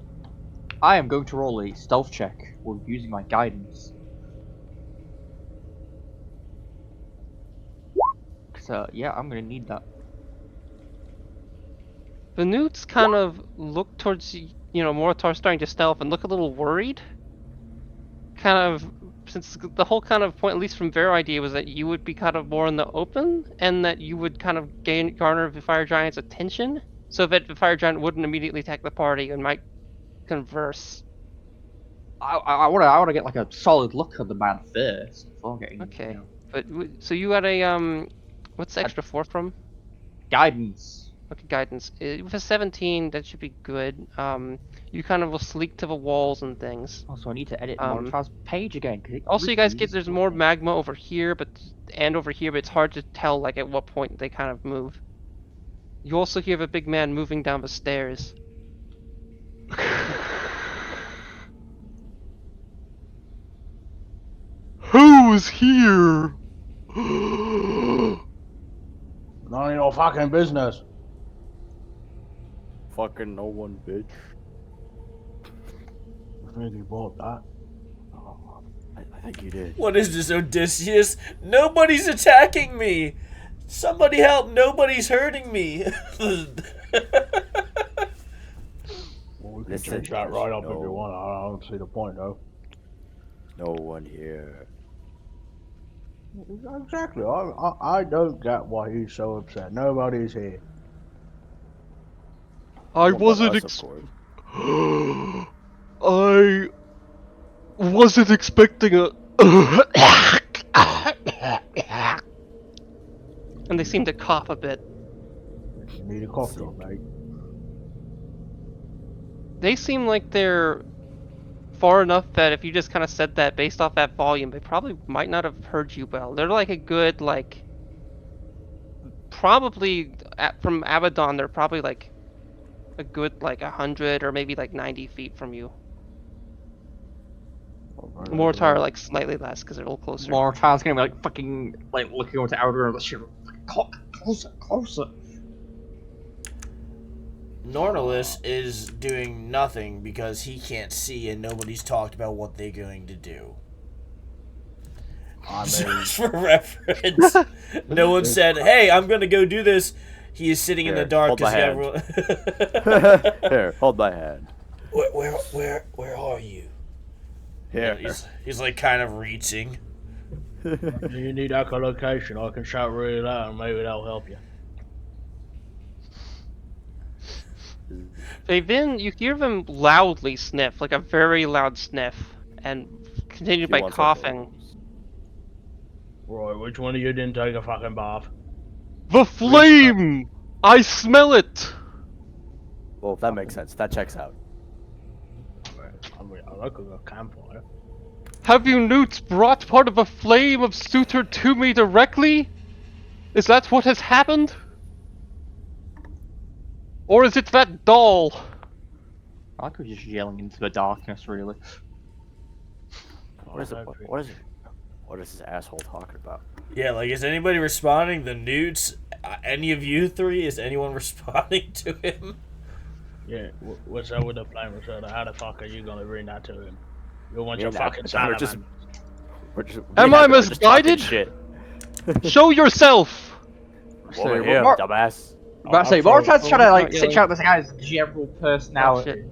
I am going to roll a stealth check while using my guidance. So yeah, I'm gonna need that. The newts kind of look towards, Morotar starting to stealth and look a little worried. Kind of, since the whole kind of point, at least from their idea, was that you would be kind of more in the open and that you would kind of garner the fire giant's attention, so that the fire giant wouldn't immediately attack the party and might converse. I want to get like a solid look at the man first before getting. Okay, but so you got a what's the extra 4 from? Guidance. Okay, guidance. With a 17, that should be good. You kind of will sleek to the walls and things. Also, I need to edit Um, Monitor's page again. 'Cause it Also, you guys get refuses there's to more open. magma over here, and over here, but it's hard to tell like at what point they kind of move. You also hear the big man moving down the stairs. Who's here? None of your fucking business. Fucking no one, bitch. I think you bought that. I think you did. What is this, Odysseus? Nobody's attacking me! Somebody help, nobody's hurting me! Well, we can Listen, change that right up if no. you want. I don't see the point, though. No one here. Exactly. I don't get why he's so upset. Nobody's here. I Well, but wasn't us, of course. I wasn't expecting a and they seem to cough a bit. You need a cough drop, mate. They seem like they're far enough that if you just kind of said that based off that volume, they probably might not have heard you well. They're like a good, like, probably, from Abaddon, they're probably like a good, like, 100 or maybe like 90 feet from you. Mortar, like, slightly less because they're a little closer. Monitor's gonna be like fucking like looking over to outer and shit. Closer, closer. Nornalis is doing nothing because he can't see and nobody's talked about what they're going to do. I mean, Just for reference, no one said, "Hey, I'm going to go do this." He is sitting in the Here, dark hold my because hand. Here, hold my hand. Where are you? Here. He's like kind of reaching. do you need echolocation? I can shout really loud and maybe that'll help you. You hear them loudly sniff, like a very loud sniff, and continue by You want coughing. Right, which one of you didn't take a fucking bath? The flame! I smell it! Well, that makes sense. That checks out. I mean, I like a campfire. Have you newts brought part of the flame of Suitor to me directly? Is that what has happened? Or is it that doll? I like just yelling into the darkness, really. What is this asshole talking about? Yeah, like, is anybody responding? The newts? Any of you three? Is anyone responding to him? Yeah, what's up with the flame researcher? How the fuck are you gonna bring that to him? You want You your know, fucking we're salad, just- man. Am I misguided? Shit. Show yourself! Over So, here, Mar- dumbass. But I say, I'm sorry. Monitor's trying to like not stitch yelling. out this guy's general personality.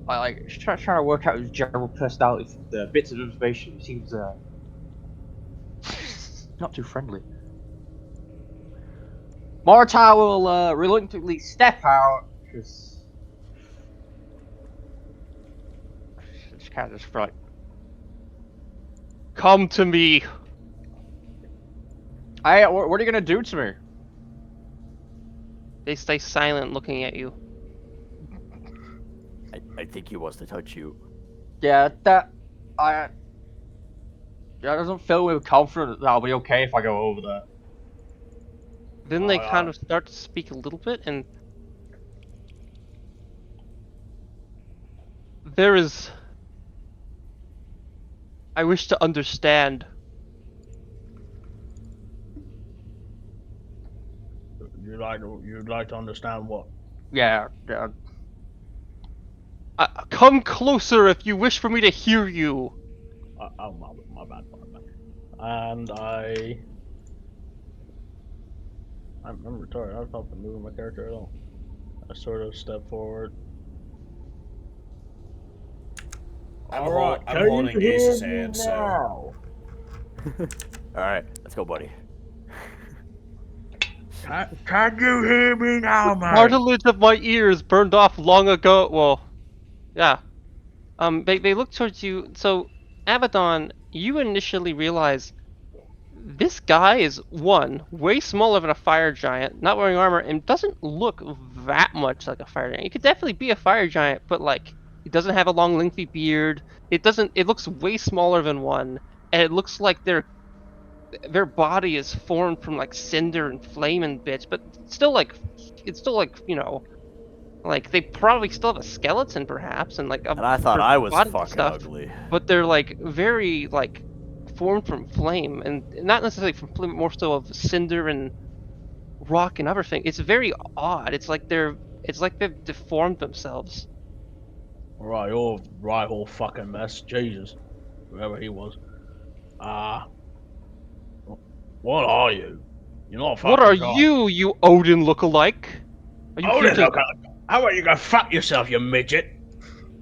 Like she's trying to work out his general personality from the bits of information. He seems not too friendly. Monitor will reluctantly step out because she's kind of just like, Come to me. "Hey, what are you gonna do to me?" They stay silent looking at you. I think he wants to touch you. Yeah, that doesn't fill me with confidence that I'll be okay if I go over there. Then they Oh, kind yeah. of start to speak a little bit, and there is... I wish to understand. You'd like to understand what? Yeah. Come closer if you wish for me to hear you. Oh, my bad. And I'm retarded. I don't know if I'm moving my character at all. I sort of step forward. I'm Alright, holding Ace's hand, so... now? Alright, let's go, buddy. Can you hear me now, man? Cartilage of my ears burned off long ago. Well, yeah. They look towards you. So, Abaddon, you initially realize This guy is, one, way smaller than a fire giant, not wearing armor, and doesn't look that much like a fire giant. He could definitely be a fire giant, but like, he doesn't have a long lengthy beard. It looks way smaller than one, and it looks like their body is formed from like cinder and flame and bits, but still like, it's still like, like they probably still have a skeleton perhaps, and like And I thought their I was body fucking stuff, ugly. but they're like very like formed from flame, and not necessarily from flame, more so of cinder and rock and everything. It's very odd. It's like they've deformed themselves. Right, you're right, whole fucking mess. Jesus. Whoever he was. What are you? You're not a fucking What are guy. you Odin lookalike? Are you Oh, here to- look, how about you go fuck yourself, you midget?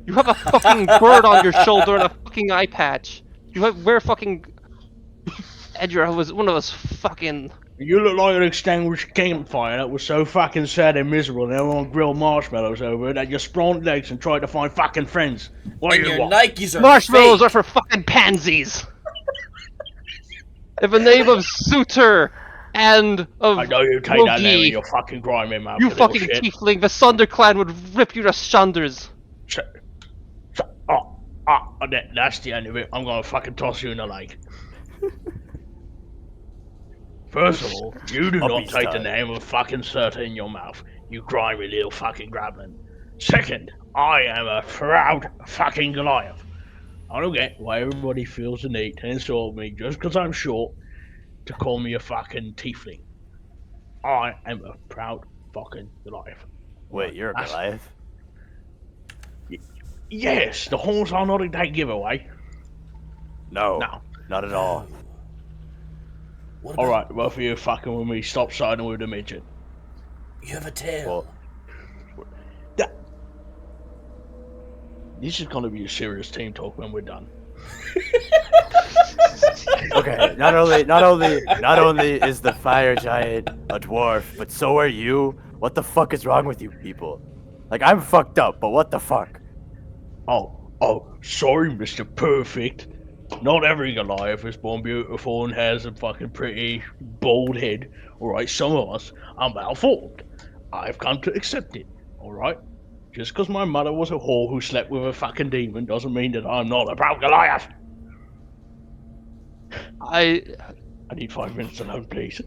You have a fucking bird on your shoulder and a fucking eye patch. Wear fucking. Edgar was one of those fucking. You look like an extinguished campfire that was so fucking sad and miserable and everyone grilled marshmallows over it that you sprawned legs and tried to find fucking friends. What And do you your want? Nikes are Marshmallows fake. are for fucking pansies. In the name of Suitor and of I know you take that name in Logi, your fucking grimy mouth, you little fucking shit. tiefling, the Sunderclan would rip you to sunders. That's the end of it. I'm gonna fucking toss you in the lake. First of all, you do not Puppy's take the time. name of fucking Surta in your mouth, you grimy little fucking gremlin. Second, I am a proud fucking Goliath. I don't get why everybody feels the need to insult me just because I'm short to call me a fucking tiefling. I am a proud fucking Goliath. Wait, you're a That's- Goliath? Yes, the horns are not a dead giveaway. No, No. not at all. What about Alright, both of you fucking with me, stop siding with the midget. you have a tail? Well, This is gonna be a serious team talk when we're done. okay, not only is the fire giant a dwarf, but so are you. What the fuck is wrong with you people? Like, I'm fucked up, but what the fuck? Oh, sorry, Mr. Perfect. Not every Goliath is born beautiful and has a fucking pretty bald head. Alright, some of us are malformed. I've come to accept it, alright? Just because my mother was a whore who slept with a fucking demon doesn't mean that I'm not a proud Goliath. I need 5 minutes alone, please.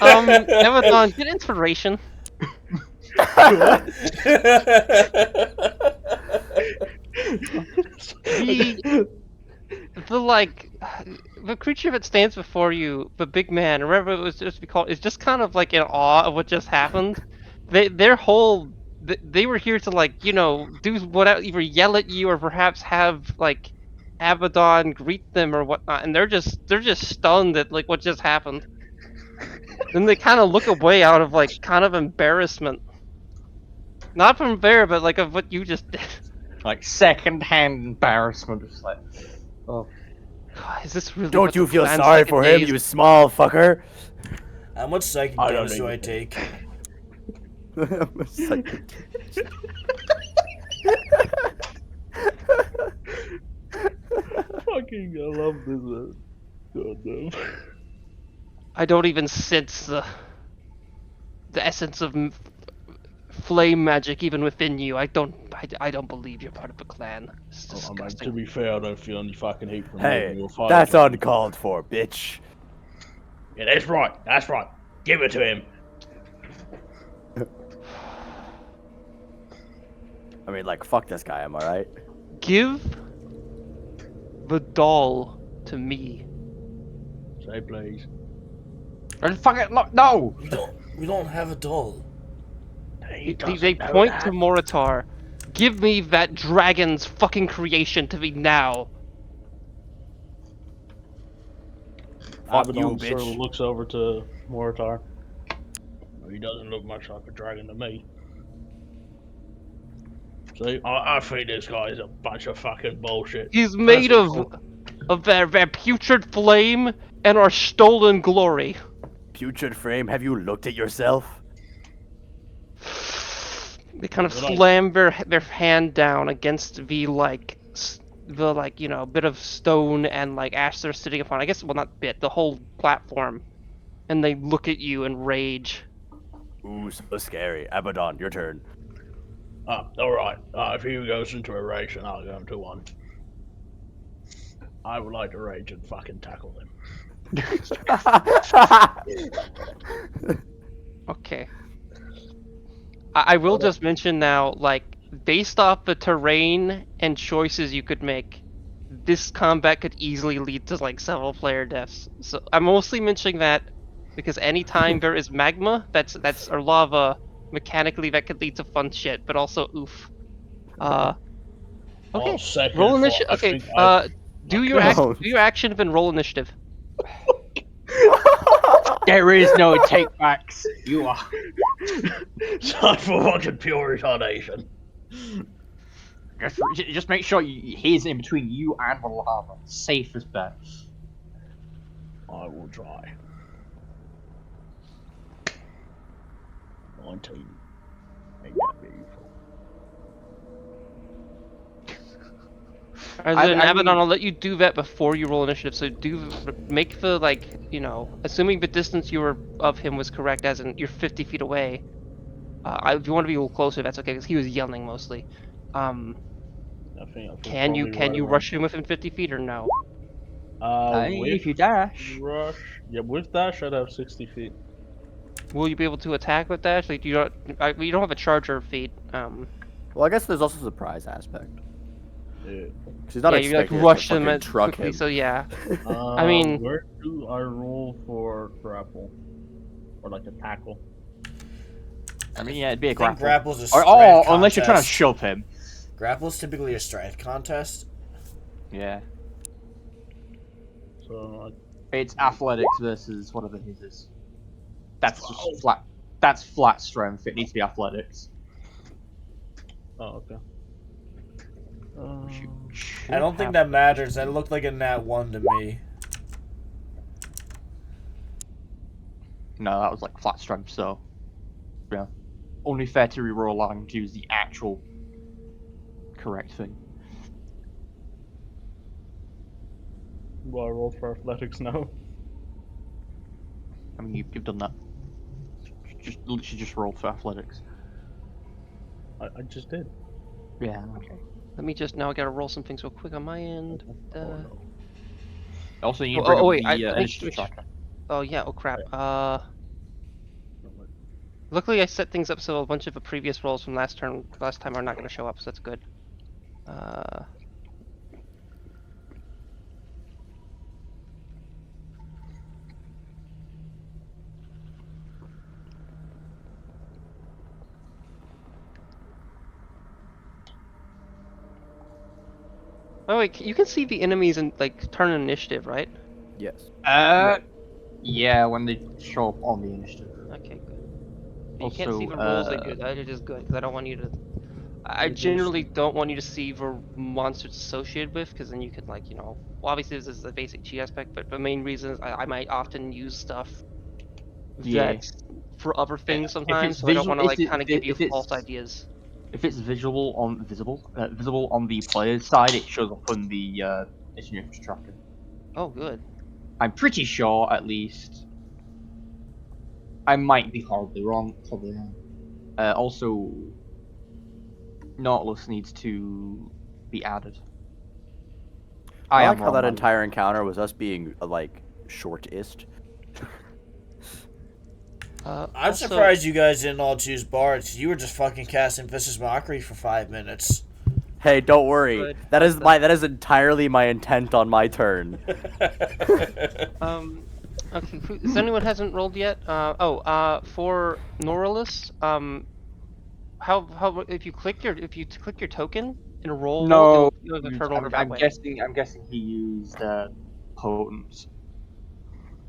Abaddon, get inspiration. The like the creature that stands before you, the big man, or whatever it was supposed to be called, is just kind of like in awe of what just happened. They were here to like, do whatever, either yell at you or perhaps have like Abaddon greet them or whatnot, and they're just stunned at like what just happened. Then they kind of look away out of like kind of embarrassment. Not from there, but like of what you just did. Like second-hand embarrassment. It's like, oh, God, is this really? Don't what you the feel plan sorry second for him, days- you small fucker? How much psychic I don't damage do I even- take? Fucking, I love this. Goddamn. I don't even sense the essence of flame magic even within you. I don't believe you're part of a clan. It's To disgusting. be fair, I don't feel any fucking hate from Hey, your father. that's uncalled for, bitch. Yeah, that's right. Give it to him. I mean, like, fuck this guy, am I right? Give the doll to me. Say please. and fuck it, no! We don't have a doll. They point to Moritar. Give me that dragon's fucking creation to me now. Fuck Abaddon you, sort of bitch. looks over to Moritar. He doesn't look much like a dragon to me. See, I think this guy is a bunch of fucking bullshit. He's made First of their putrid flame and our stolen glory. Putrid frame, have you looked at yourself? They kind of They're like- slam their hand down against the bit of stone and like ash they're sitting upon. I guess well not bit, the whole platform, and they look at you in rage. Ooh, so scary. Abaddon, your turn. Alright. If he goes into a rage, then I'll go into one. I would like to rage and fucking tackle him. Okay. I will just mention now, like, based off the terrain and choices you could make, this combat could easily lead to like several player deaths. So I'm mostly mentioning that because anytime there is magma, or lava, mechanically that could lead to fun shit, but also oof. Okay. I'll second Roll for- initiative. I Okay. think I- Do Okay. your action and then roll initiative. There is no take backs. You are. Time for fucking pure retardation. Just make sure he's in between you and the lava. Safest bet. I will try. 19. Ain't that beautiful. As I an Abaddon, mean- I'll let you do that before you roll initiative. So make the assuming the distance you were of him was correct, as in you're 50 feet away. If you want to be a little closer, that's okay, because he was yelling mostly. I think Can you probably right rush him within 50 feet or no? around- If you dash. rush, yeah, with dash I'd have 60 feet. Will you be able to attack with that? Like you don't have a charger feat. Well, I guess there's also the surprise aspect. Yeah. 'Cause he's not Yeah, you like expecting us to rush them fucking at truck quickly. him. So yeah. I mean- where do I roll for grapple or like a tackle? I mean, yeah, it'd be a I think grapple. grapple's a Or, strength unless you're trying to contest. shove him. Grapple's typically a strength contest. Yeah. So It's athletics versus whatever his is. That's Wow. just flat. That's flat strength. It needs to be athletics. okay. I don't think that matters. That looked like a nat 1 to me. No, that was like flat strength. So, yeah, only fair to reroll and choose the actual correct thing. Will I roll for athletics now? I mean, you've done that. Just literally just roll for athletics. I just did. Yeah. Okay. Let me just I gotta roll some things real quick on my end. Oh, no. Also, you need Oh, to bring oh, up wait, the I think initiative which- tracker. Oh yeah. Oh crap. Luckily I set things up so a bunch of the previous rolls from last time are not gonna show up, so that's good. Oh wait, you can see the enemies and like turn initiative, right? Yes. Yeah, when they show up on the initiative. Okay, good. You can't see the Also, rolls they do. That is good because I don't want you to. I It is- generally don't want you to see the monsters associated with, because then you could well, obviously this is the basic cheat aspect, but the main reason is I might often use stuff Yeah. that's for other things If sometimes, it's so I don't want to visual- kind of give you if it's- false ideas. If it's visible on the player's side, it shows up on the initiative tracker. Oh, good. I'm pretty sure, at least. I might be horribly wrong, probably am. Also, Nautilus needs to be added. I am like how wrong that on entire encounter was us being like shortist. I'm Also- surprised you guys didn't all choose bards. You were just fucking casting Vicious Mockery for 5 minutes. Hey, don't worry. Good. That is entirely my intent on my turn. Okay. Does anyone hasn't rolled yet? For Nautilus, how if you click your token in a roll, No, you'll have a turn order that I'm way. guessing he used potent.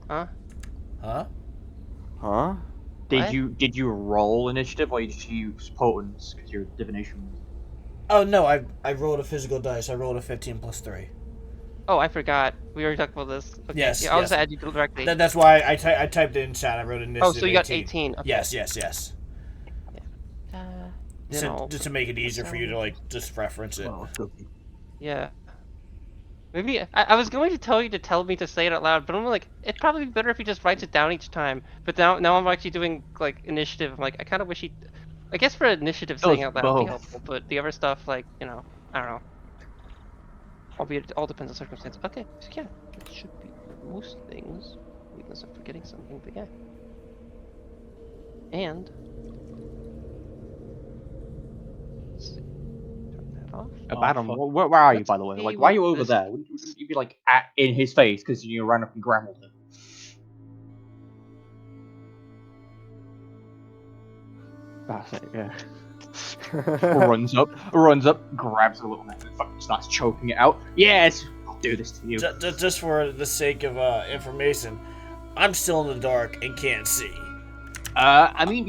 Huh? Huh? Huh? What? Did you roll initiative or you just use potence because you're divination? Oh no, I rolled a physical dice. I rolled a 15 plus 3. Oh, I forgot. We already talked about this. Okay. Yes, Yeah, I'll yes. just add you directly. That's why I typed it in chat. I wrote initiative. Oh, so you got 18. Okay. Yes. Uh, you know. Just to make it easier for you to like just reference it. Well, cookie. Yeah. Maybe I was going to tell you to tell me to say it out loud, but I'm like, it'd probably be better if he just writes it down each time. But now I'm actually doing like initiative. I'm like, I kind of wish he. I guess for initiative saying out loud would be both. helpful, but the other stuff, like, you know, I don't know. Albeit it all depends on circumstance. Okay, so yeah, it should be most things. Weakness of forgetting something, but yeah. And let's see. Turn that off. Abaddon, fuck. where are you, Let's by the way? see Like, why are you what over this there? Wouldn't you be like in his face because you ran up and grappled him? That's it, yeah. runs up, grabs a little knife, and fucking starts choking it out. Yes, I'll do this to you. Just for the sake of information, I'm still in the dark and can't see. I mean,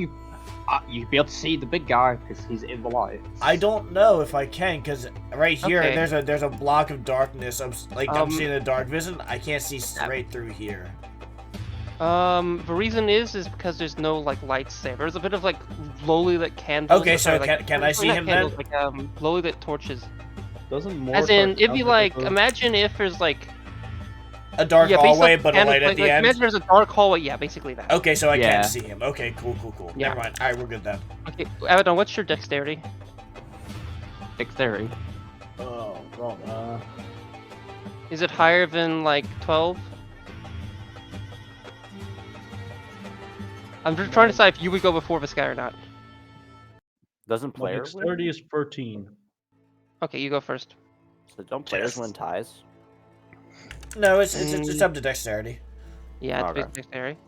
you'd be able to see the big guy because he's in the light. I don't know if I can, because right here Okay. there's a block of darkness. I'm seeing a dark vision. I can't see straight through here. The reason is because there's no like lights there. There's a bit of like lowly lit candles. Okay, or so sorry, like, can I see not him candles, then? Like lowly lit torches. Doesn't more As in, if sound you like, a- imagine if there's like A dark yeah, based hallway, off but a candles, light at like, the like, end. imagine there's a dark hallway. Yeah, basically that. Okay, so I Yeah. can see him. Okay, cool. Yeah. Never mind. All right, we're good then. Okay, Abaddon, what's your dexterity? Dexterity. Oh, God. Is it higher than like 12? I'm just trying to decide if you would go before this guy or not. Doesn't My players win? dexterity is 13. Okay, you go first. So don't players win ties? No, it's up to dexterity. Yeah, it's Okay. based dexterity.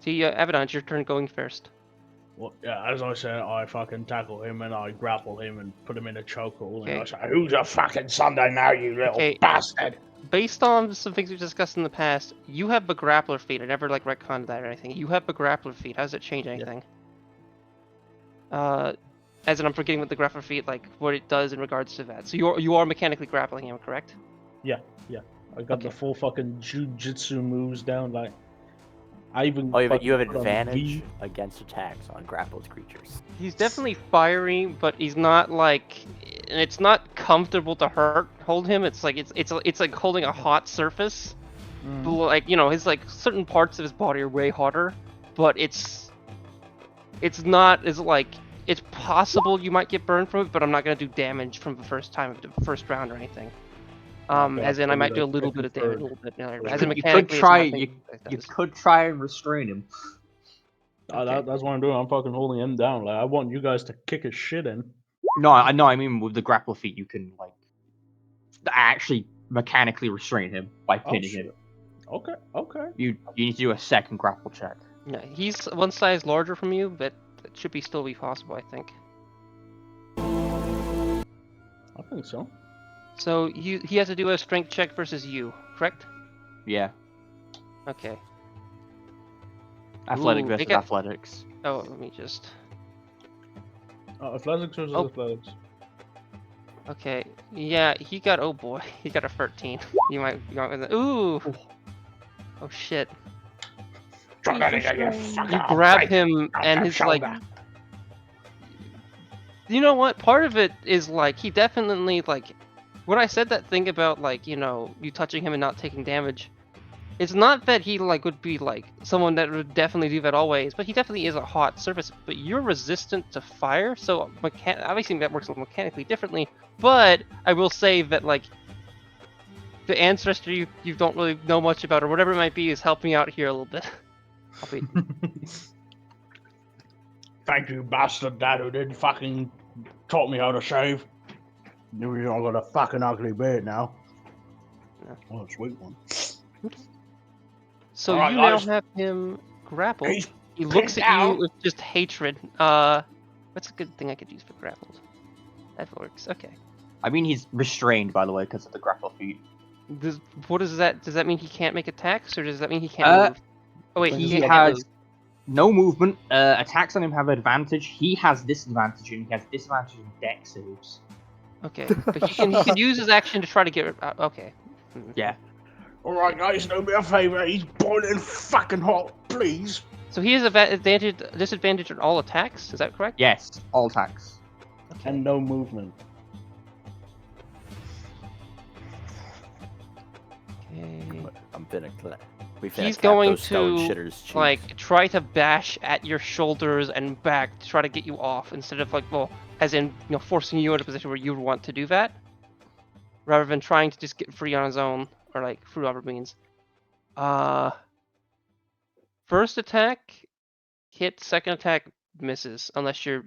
See, Abaddon, it's your turn going first. Well, yeah, as I said, I fucking tackle him and I grapple him and put him in a chokehold. Okay. And I say, "Who's a fucking Sunday now, you little Okay. bastard?" Based on some things we've discussed in the past, you have the grappler feat. I never like retconned that or anything. You have the grappler feat. How does it change anything? As in, I'm forgetting what the grappler feat, like what it does in regards to that. So you are mechanically grappling him, correct? I got the Okay. full fucking jujitsu moves down. Like, I even. Oh, you have fucking put on advantage V. against attacks on grappled creatures. He's definitely fiery, but he's not like, and it's not comfortable to hold him. It's like it's like holding a hot surface. Mm. But, like, you know, his like certain parts of his body are way hotter, but it's not as like, it's possible you might get burned from it, but I'm not gonna do damage from the first time of the first round or anything. Okay, As in, I I'll might do do a that little bit of second, damage, a third. little bit. You know, You as in could mechanically, try- it's nothing that You does. could try and restrain him. Okay. That's what I'm doing. I'm fucking holding him down. Like, I want you guys to kick his shit in. No, I know. I mean, with the grapple feat, you can like actually mechanically restrain him by pinning him. shit. Okay. You need to do a second grapple check. Yeah, he's one size larger from you, but it should still be possible, I think. I think so. So he has to do a strength check versus you, correct? Yeah, Okay. athletic Ooh, versus they got- athletics. Oh, let me just. Athletics versus Oh. athletics. Okay. Yeah, he got. Oh boy, he got a 13. You might. Ooh. Oh shit. You grab him and his like. You know what? Part of it is like he definitely like. When I said that thing about like, you know, you touching him and not taking damage, it's not that he like would be like someone that would definitely do that always, but he definitely is a hot surface. But you're resistant to fire, so obviously that works mechanically differently. But I will say that like the ancestor you don't really know much about or whatever it might be is helping out here a little bit. Thank you, bastard dad, who didn't fucking taught me how to shave. Knew you all got a fucking ugly beard now. Yeah. Oh, sweet one. So Alright, you now guys. have him grappled. He's He looks at down. you with just hatred. What's a good thing I could use for grappled? That works. Okay. I mean, he's restrained, by the way, because of the grapple feat. What is that? Does that mean he can't make attacks, or does that mean he can't move? Oh wait, He can't has move. no movement. Attacks on him have advantage. He has disadvantage, and he has disadvantage in dex saves. Okay, but he can use his action to try to get. Okay. Yeah. Alright, guys, do me a favour. He's boiling fucking hot, please. So he has disadvantage on all attacks. Is that correct? Yes, all attacks. Okay. And no movement. Okay. I'm finna we finna He's clap going those stone to shitters cheeks. like try to bash at your shoulders and back to try to get you off instead of like, well, as in, forcing you in a position where you would want to do that, rather than trying to just get free on his own or like through other means. First attack hit, second attack misses unless you're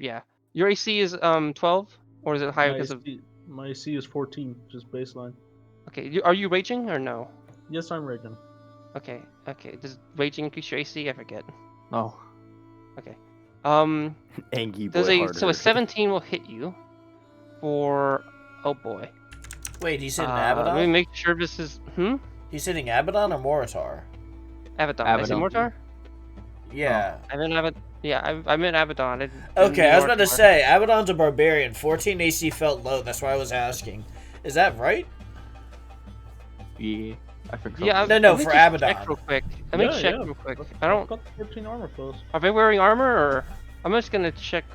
Your AC is 12 or is it higher because of? My AC is 14, just baseline. Okay, are you raging or no? Yes, I'm raging. Okay. Does raging increase your AC? I forget. No. Okay. Angie Does boy so a 17 will hit you for, oh boy. Wait, he's hitting Let me Abaddon? make sure this is He's hitting Abaddon or Moritar? Abaddon. I say Abaddon. Mortar? Yeah. I meant Abaddon. Yeah, I meant Abaddon. I didn't Okay, I was mean about to Mortar. say, Abaddon's a barbarian. 14 AC felt low, that's why I was asking. Is that right? Yeah, I think so. Yeah, No, let me for just Abaddon. check real quick. Let me check real quick. I I've don't. got 14 armor fills. Are they wearing armor or? I'm just gonna check.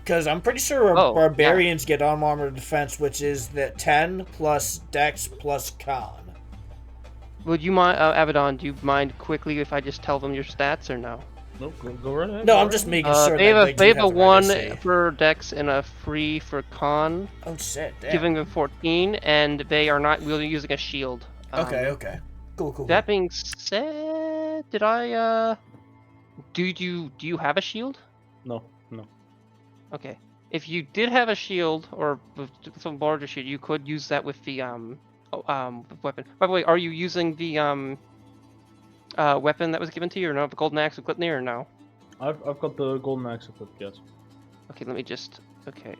Because I'm pretty sure Oh, barbarians get armor defense, which is the 10 plus dex plus con. Would you mind, Abaddon? Do you mind quickly if I just tell them your stats or no? Nope, go right ahead. No, go I'm right just ahead. making sure They that have a the 1 AC. for Dex and a 3 for Con, Oh shit, damn. giving them 14, and they are not really using a shield. Okay. Cool. That being said, did I do you have a shield? No. Okay. If you did have a shield or with some larger shield, you could use that with the weapon. By the way, are you using the weapon that was given to you, or no? The golden axe with Glitnir, or no? I've got the golden axe equipped, yes. Okay, let me just. Okay.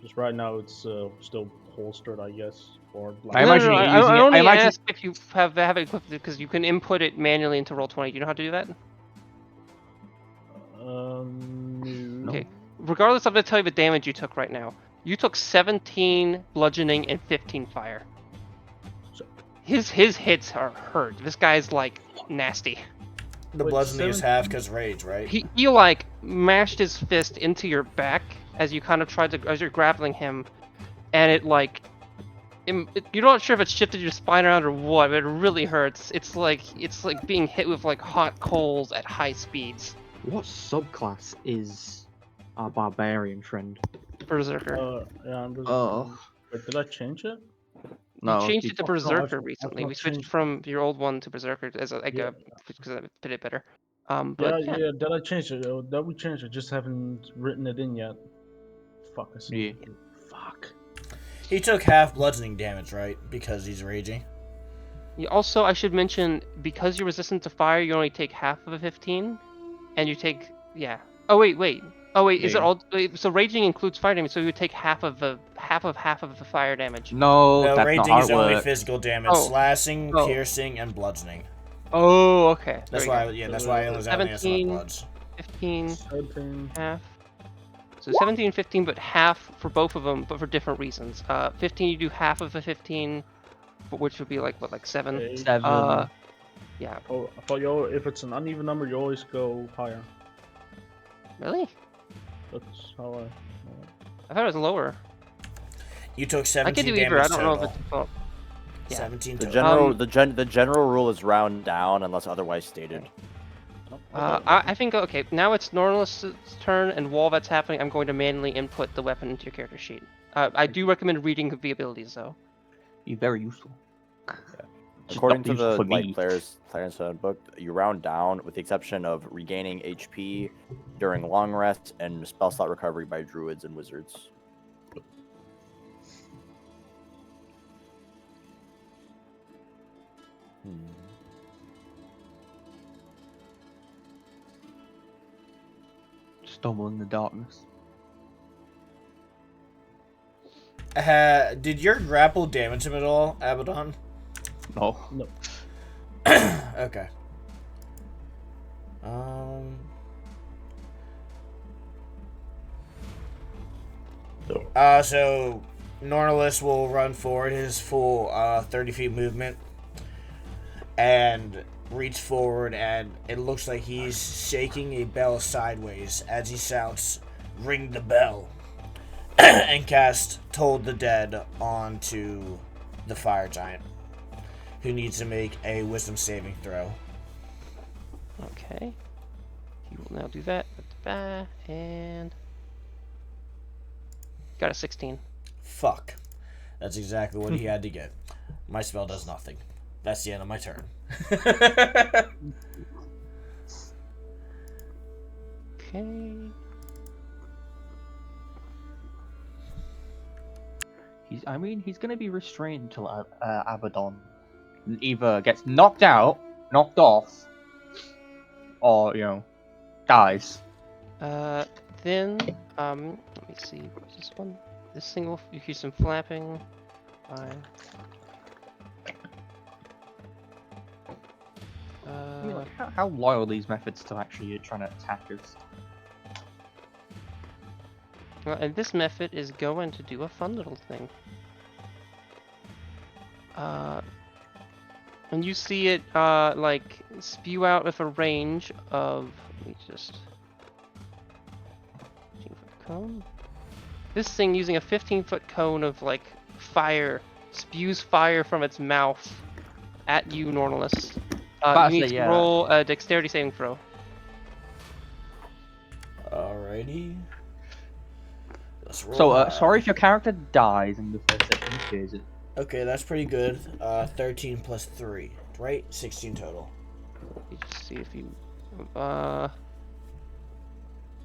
Just right now it's still holstered, I guess. Or I imagine no, you're I using it- I only imagine- asked if you have it equipped because you can input it manually into Roll20. Do you know how to do that? no. Okay. Regardless, I'm gonna tell you the damage you took right now. You took 17 bludgeoning and 15 fire. So- His hits are hurt. This guy's like nasty. The Wait, bludgeoning is 17? half because rage, right? He like mashed his fist into your back as you kind of tried to as you're grappling him, and it like you're not sure if it shifted your spine around or what, but it really hurts. It's like being hit with like hot coals at high speeds. What subclass is our barbarian friend? Berserker. Yeah, I'm just... Oh. Wait, did I change it? No. We changed he- it to no, Berserker I've recently. not We switched changed- from your old one to Berserker as a, like Yeah. because it fit it better. But Yeah, did I change it? Oh, that we changed it, just haven't written it in yet. Fuck, I see. Yeah. Fuck. He took half bludgeoning damage, right? Because he's raging. You also, I should mention, because you're resistant to fire, you only take half of a 15, and you take Oh wait. Is it Yeah. all? Wait, so raging includes fire damage, so you would take half of the fire damage. No, No, that's raging not is how it only works. physical damage, Oh. slashing, Oh. piercing, and bludgeoning. Oh, okay. That's There why, you go. that's why I only have 17. bloods. 15, 17. half. So 17, 15, but half for both of them, but for different reasons. 15, you do half of the 15, which would be like 7. Okay. 7. Yeah. Oh, I thought if it's an uneven number, you always go higher. Really? That's how I thought it was lower. You took I 17 could do either. damage I don't know if total. it's default. Yeah. 17 The total. general the general rule is round down unless otherwise stated. I think, okay, now it's Nornless's turn, and while that's happening, I'm going to manually input the weapon into your character sheet. I do recommend reading the abilities, though. Be very useful. Just According not to useful the for Light me. Player's book, you round down with the exception of regaining HP during long rest and spell slot recovery by druids and wizards. Stumble in the darkness. Did your grapple damage him at all, Abaddon? No. Okay. So Nornless will run forward his full 30 feet movement, and reach forward, and it looks like he's shaking a bell sideways as he shouts, "Ring the bell," and cast Toll the Dead onto the fire giant, who needs to make a wisdom saving throw. Okay. He will now do that. And got a 16. Fuck. That's exactly what he had to get. My spell does nothing. That's the end of my turn. Okay. He's gonna be restrained until Abaddon either gets knocked out, knocked off, or dies. Then, let me see. What's this one? This single, you hear some flapping. Fine. How loyal are these methods to actually trying to attack us? Well, and this method is going to do a fun little thing. And you see it, like, spew out with a range of, let me just, 15-foot cone? This thing, using a 15-foot cone of, like, fire, spews fire from its mouth at you, Nornless. You need to roll a dexterity saving throw. Alrighty. Let's roll. So, sorry if your character dies in the first second phase. Okay, that's pretty good. 13 plus 3, right? 16 total. Let me just see if you...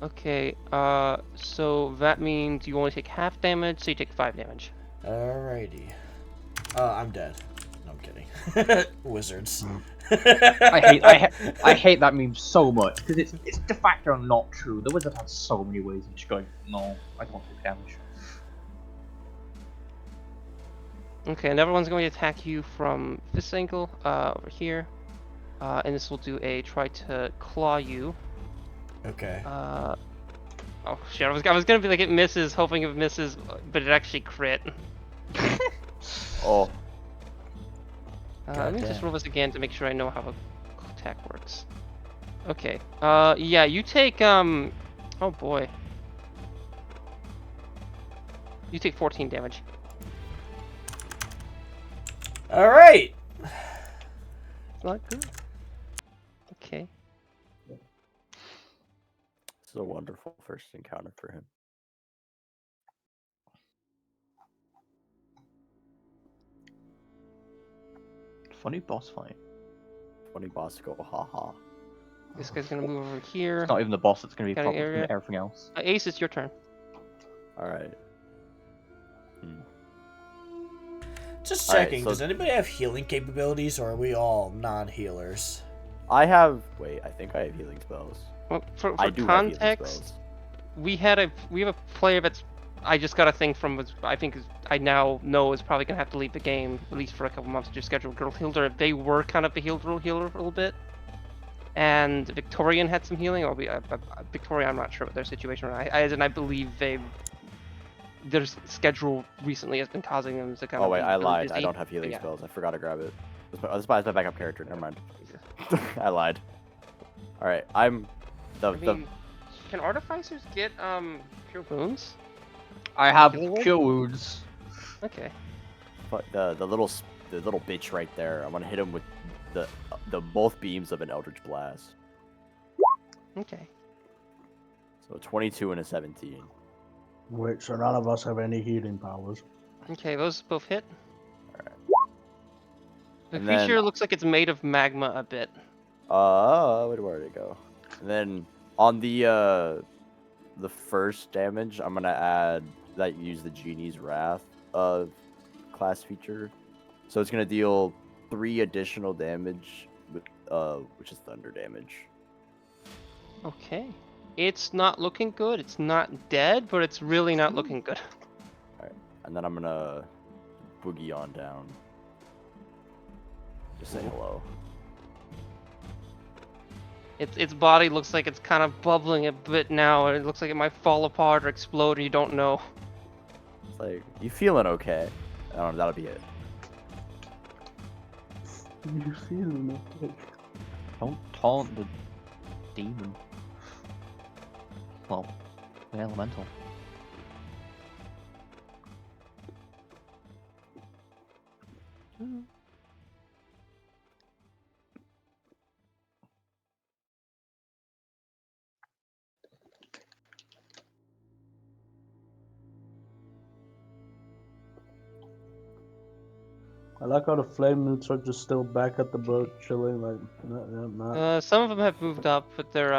Okay, so that means you only take half damage, so you take 5 damage. Alrighty. I'm dead. No, I'm kidding. Wizards. I hate that meme so much because it's de facto not true. The wizard has so many ways of just going, no, I don't take damage. Okay, and everyone's going to attack you from this angle, over here. And this will do a try to claw you. Okay. Oh shit, I was gonna be like it misses, hoping it misses, but it actually crit. Oh. Let me just roll this again to make sure I know how the attack works. Okay. Yeah, you take, oh boy. You take 14 damage. Alright! Not good. Okay. This is a wonderful first encounter for him. Funny boss fight. Funny boss go, haha. This guy's gonna move over here. It's not even the boss that's going to be Got an problem, it's gonna area. be everything else. Ace, it's your turn. Alright. Just Alright, checking, so- does anybody have healing capabilities, or are we all non-healers? I have. Wait, I think I have healing spells. Well, for I do have healing context, spells. we have a player that's, I just got a thing from, I think I now know is probably gonna have to leave the game at least for a couple months to schedule Girl Healer. They were kind of a healer for a little bit, and Victorian had some healing. Victoria, I'm not sure what their situation was. I believe their schedule recently has been causing them to kind of. Oh wait, be I really lied. I busy. don't have healing Yeah. spells. I forgot to grab it. This is my backup character. Never mind. I lied. All right, I'm I mean, can artificers get cure wounds? I have Healing word? cure wounds. Okay. the little bitch right there. I'm gonna hit him with the both beams of an Eldritch Blast. Okay. So 22 and a 17. Wait, so none of us have any healing powers. Okay, those both hit. Alright. The And then- creature looks like it's made of magma a bit. Where did it go? And then on the first damage, I'm gonna add that use the Genie's Wrath class feature. So it's gonna deal 3 additional damage with which is thunder damage. Okay. It's not looking good. It's not dead, but it's really not looking good. And then I'm gonna boogie on down. Just say hello. Its body looks like it's kind of bubbling a bit now, and it looks like it might fall apart or explode, and you don't know. It's like, you feeling okay? I don't know, that'll be it. You feeling okay? Don't taunt the demon. Well, the elemental. I like how the flame newts are just still back at the boat, chilling, like, not. Some of them have moved up, but they're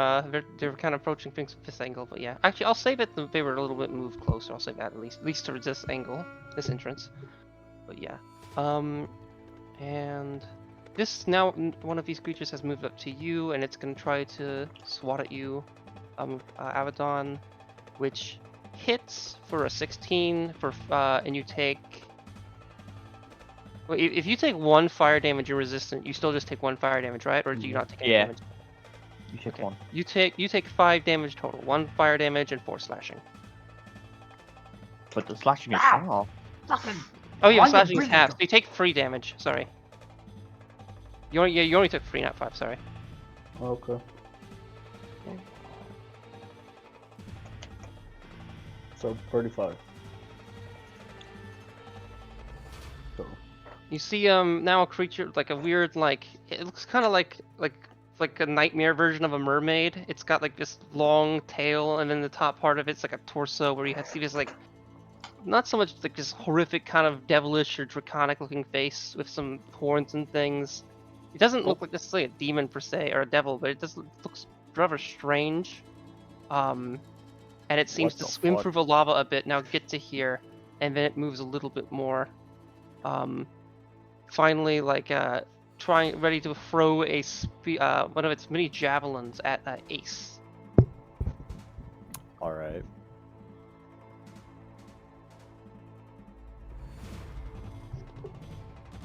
kind of approaching things with this angle. But yeah, actually, I'll say that they were a little bit moved closer. I'll say that at least towards this angle, this entrance. But yeah, and this now one of these creatures has moved up to you, and it's gonna try to swat at you, Abaddon, which hits for a 16 for and you take. Well, if you take 1 fire damage, you're resistant. You still just take 1 fire damage, right? Or do you not take any damage? You take Okay. one. You take 5 damage total. 1 fire damage and 4 slashing. But the slashing is half. Oh yeah, Why you slashing is bring half. it? So you take 3 damage. Sorry. You only took 3, not 5. Sorry. Okay. So 35. So. You see now a creature like a weird it looks kind of like a nightmare version of a mermaid. It's got like this long tail, and then the top part of it's like a torso where you see this like not so much like this horrific kind of devilish or draconic looking face with some horns and things. It doesn't look like necessarily a demon per se or a devil, but it looks rather strange. And it seems What to the swim fuck? through the lava a bit, now get to here, and then it moves a little bit more. Finally, ready to throw one of its mini javelins at Ace. All right.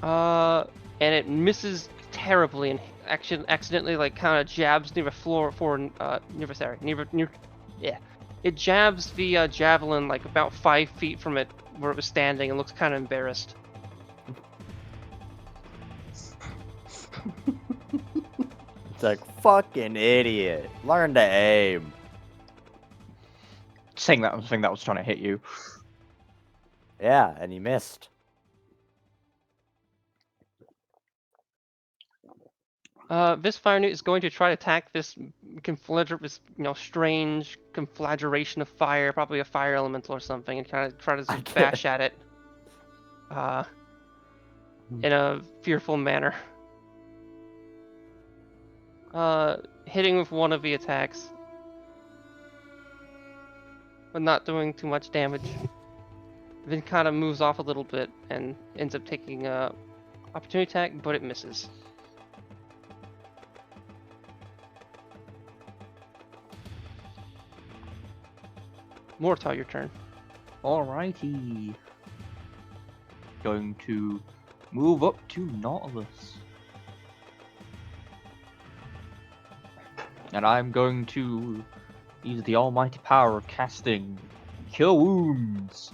And it misses terribly and accidentally kind of jabs near the floor it jabs the javelin like about 5 feet from it where it was standing and looks kind of embarrassed. It's like, fucking idiot. Learn to aim. Saying that thing that was trying to hit you. Yeah, and he missed. This fire newt is going to try to attack this strange conflagration of fire, probably a fire elemental or something, and kind of try to bash at it in a fearful manner. Hitting with one of the attacks, but not doing too much damage. Then kind of moves off a little bit and ends up taking a opportunity attack, but it misses. Mortar, your turn. Alrighty. Going to move up to Nautilus. And I'm going to use the almighty power of casting Cure Wounds.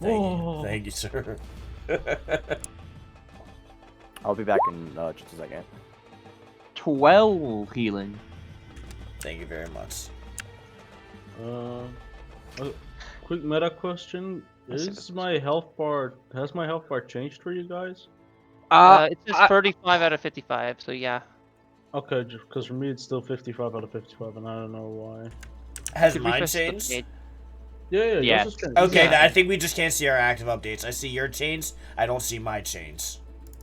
Thank you, sir. I'll be back in just a second. 12 healing. Thank you very much. A quick meta question: has my health bar changed for you guys? It says 35 out of 55, so yeah. Okay, because for me it's still 55 out of 55, and I don't know why. Has Could mine refresh the changed? page. Yeah. Yeah. Yours is changed. Okay, Yeah. I think we just can't see our active updates. I see your chains. I don't see my chains.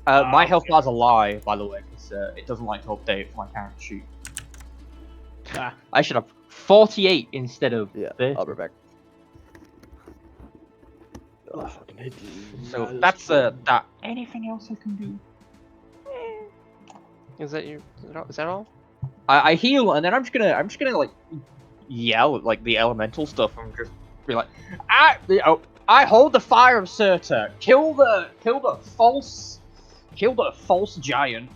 My health bar's a lie, by the way, because it doesn't like to update my character sheet. I should have 48 instead of Yeah, 30. I'll be back. I fucking hate you. So guys. that's that. Anything else I can do? Is that all? I heal, and then I'm just gonna like yell at like the elemental stuff and just be like, I hold the fire of Surtur. Kill the false giant.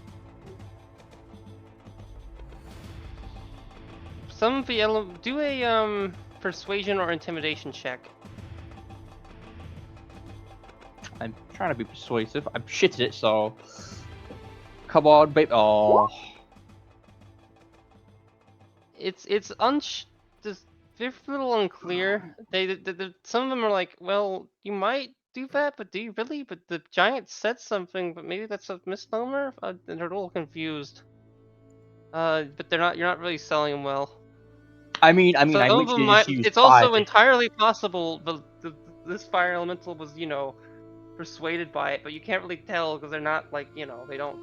Some of the do a persuasion or intimidation check. I'm trying to be persuasive. I'm shit at it, so come on, babe. Oh, it's just they're a little unclear. Some of them are like, well, you might do that, but do you really? But the giant said something, but maybe that's a misnomer. And they're a little confused. But they're not. You're not really selling them well. I mean, Some I of them literally might. just used It's also fire. entirely possible this fire elemental was, persuaded by it, but you can't really tell because they're not like, they don't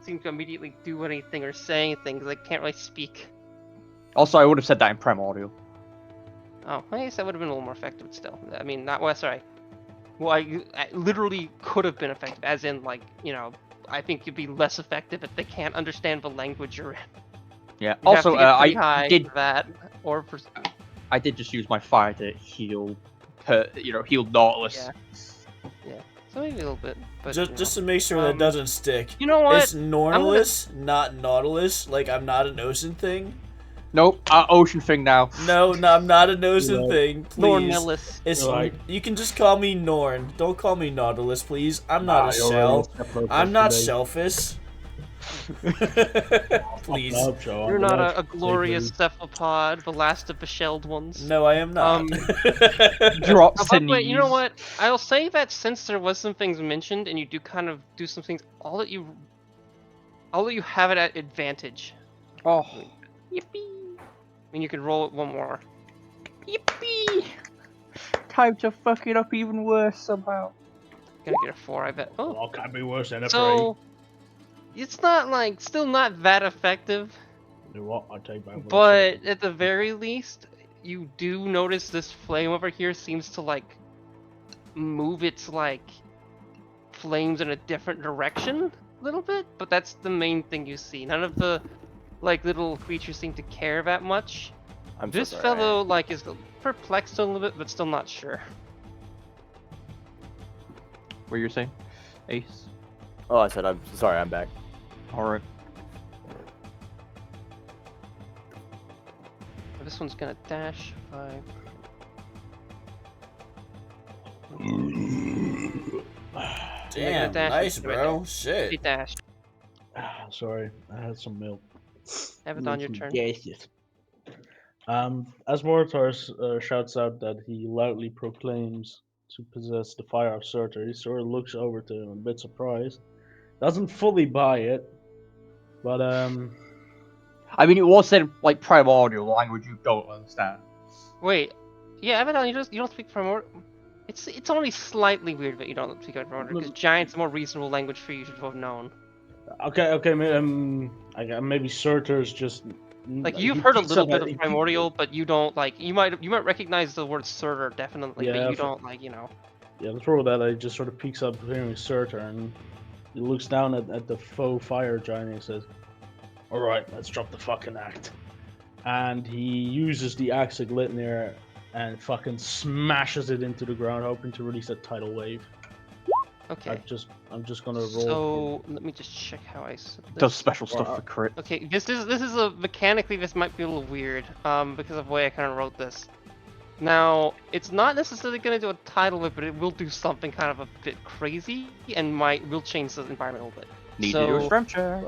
seem to immediately do anything or say anything because they can't really speak. Also, I would have said that in primordial. Oh, I guess that would have been a little more effective still. I mean, not well, sorry. Well, I literally could have been effective, as in, like, I think it'd be less effective if they can't understand the language you're in. Yeah. You have Also, to get pretty I high did for that, or for I did just use my fire to heal, heal Nautilus. yeah. So maybe a little bit, but Just to make sure that doesn't stick. You know what? It's Nautilus, not Nautilus. Like, I'm not an ocean thing. Nope, ocean thing now. No, I'm not an ocean thing. Please. Nornillis. It's Right. You can just call me Norn. Don't call me Nautilus, please. I'm not a shell. I'm not shellfish. Please. You're not a glorious cephalopod, the last of the shelled ones. No, I am not. Drops By to the way, you know knees. what? I'll say that since there was some things mentioned, and you do kind of do some things, I'll let you have it at advantage. Oh, Yippee! I mean, you can roll it one more. yippee! Time to fuck it up even worse somehow. Gonna get a 4, I bet. Oh, Well, can't be worse than a so it's not like still not that effective, 3. You know what? I take back what I but said. at the very least, you do notice this flame over here seems to like move its like flames in a different direction a little bit, but that's the main thing you see. None of the like little creatures seem to care that much. I'm so This sorry. fellow like is perplexed a little bit, but still not sure. What you saying, Ace? Oh, I said I'm sorry. I'm back. All right. This one's gonna dash 5. Damn, dash nice, into it. bro. He Shit. dashed. Sorry, I had some milk. Abaddon, your turn. Yes. As Moritar shouts out that he loudly proclaims to possess the fire of Surtur, he sort of looks over to him a bit surprised. Doesn't fully buy it, but I mean, it was said like primordial language you don't understand. Wait, yeah, Abaddon, you don't speak primordial. It's only slightly weird that you don't speak primordial because giant's a more reasonable language for you to have known. okay, maybe Surtur's just Like you've he heard a picks little up bit a- of primordial, but you don't like you might recognize the word Surtur definitely, Yeah, but you for- don't like Yeah, the throw that he just sort of peeks up hearing Surtur and he looks down at the faux fire giant and he says, "Alright, let's drop the fucking act." And he uses the axe of Glitnir and fucking smashes it into the ground, hoping to release a tidal wave. Okay. I'm just gonna roll. So let me just check how I set this. Does special stuff for crit. Okay, this is a mechanically this might be a little weird, because of the way I kind of wrote this. Now, it's not necessarily going to do a tidal wave, but it will do something kind of a bit crazy, and will change the environment a little bit. Need so, to do a strength check.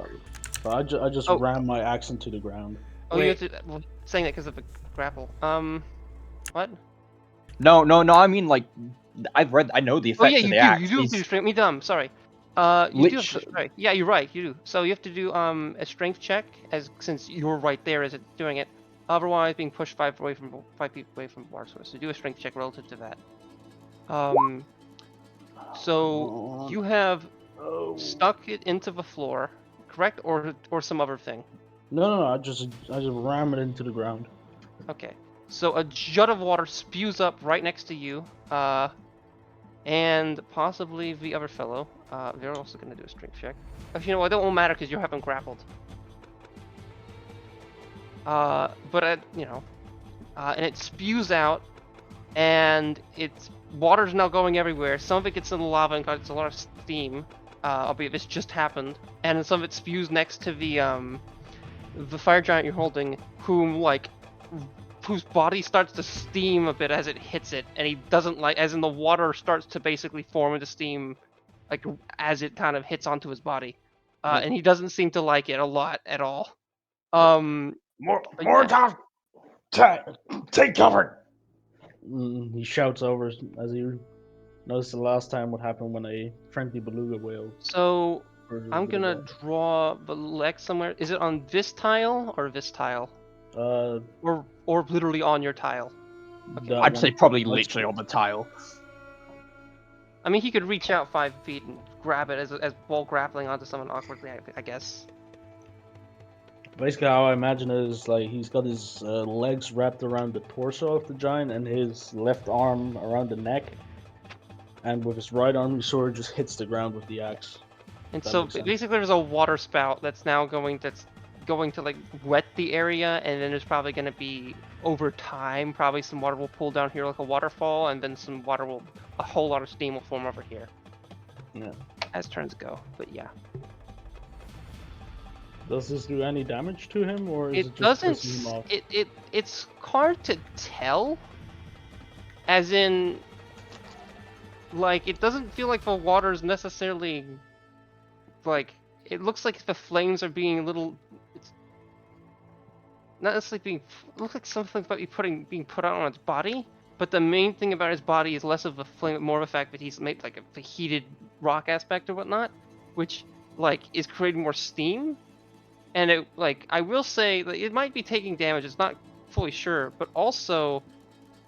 I just Oh. ram my axe into the ground. Oh, you have to. Well, saying that because of the grapple. What? No. I mean, like, I know the Oh effect yeah, of you the do. axe. You do have to do strength. Me dumb. Sorry. You do have Lich- to strength. Yeah, you're right. You do. So you have to do a strength check since you're right there as it doing it. Otherwise, being pushed 5 feet away from water source. So do a strength check relative to that. So you have stuck it into the floor, correct, or some other thing? No, I just ram it into the ground. Okay. So a jet of water spews up right next to you, and possibly the other fellow. They're also going to do a strength check. Actually, you know what? It won't matter because you haven't grappled. But and it spews out, and water's now going everywhere. Some of it gets in the lava and causes a lot of steam, albeit this just happened. And some of it spews next to the fire giant you're holding, whose body starts to steam a bit as it hits it, and he doesn't as in the water starts to basically form into steam, like as it kind of hits onto his body, and he doesn't seem to like it a lot at all. But More yeah. time. Take cover. He shouts over as he noticed the last time what happened when a friendly beluga whale. So Versus I'm a bit of gonna water. draw the leg somewhere. Is it on this tile or this tile? Uh, Or literally on your tile? that I'd say one- probably that's- literally on the tile. I mean, he could reach out 5 feet and grab it as while grappling onto someone awkwardly, I guess. Basically, how I imagine it is like he's got his legs wrapped around the torso of the giant and his left arm around the neck, and with his right arm, he sort of just hits the ground with the axe. And That so makes sense. basically, there's a water spout that's now going to like wet the area, and then there's probably going to be over time, probably some water will pull down here like a waterfall, and then a whole lot of steam will form over here. Yeah. As turns go, but yeah. Does this do any damage to him, or is it It just doesn't. pissing him off? It's hard to tell. As in, like, it doesn't feel like the water is necessarily like. It looks like the flames are being a little. It's not necessarily being. It looks like something's about being put out on its body. But the main thing about his body is less of a flame, more of a fact that he's made like a heated rock aspect or whatnot, which like is creating more steam. And it, like, I will say that it might be taking damage, it's not fully sure, but also,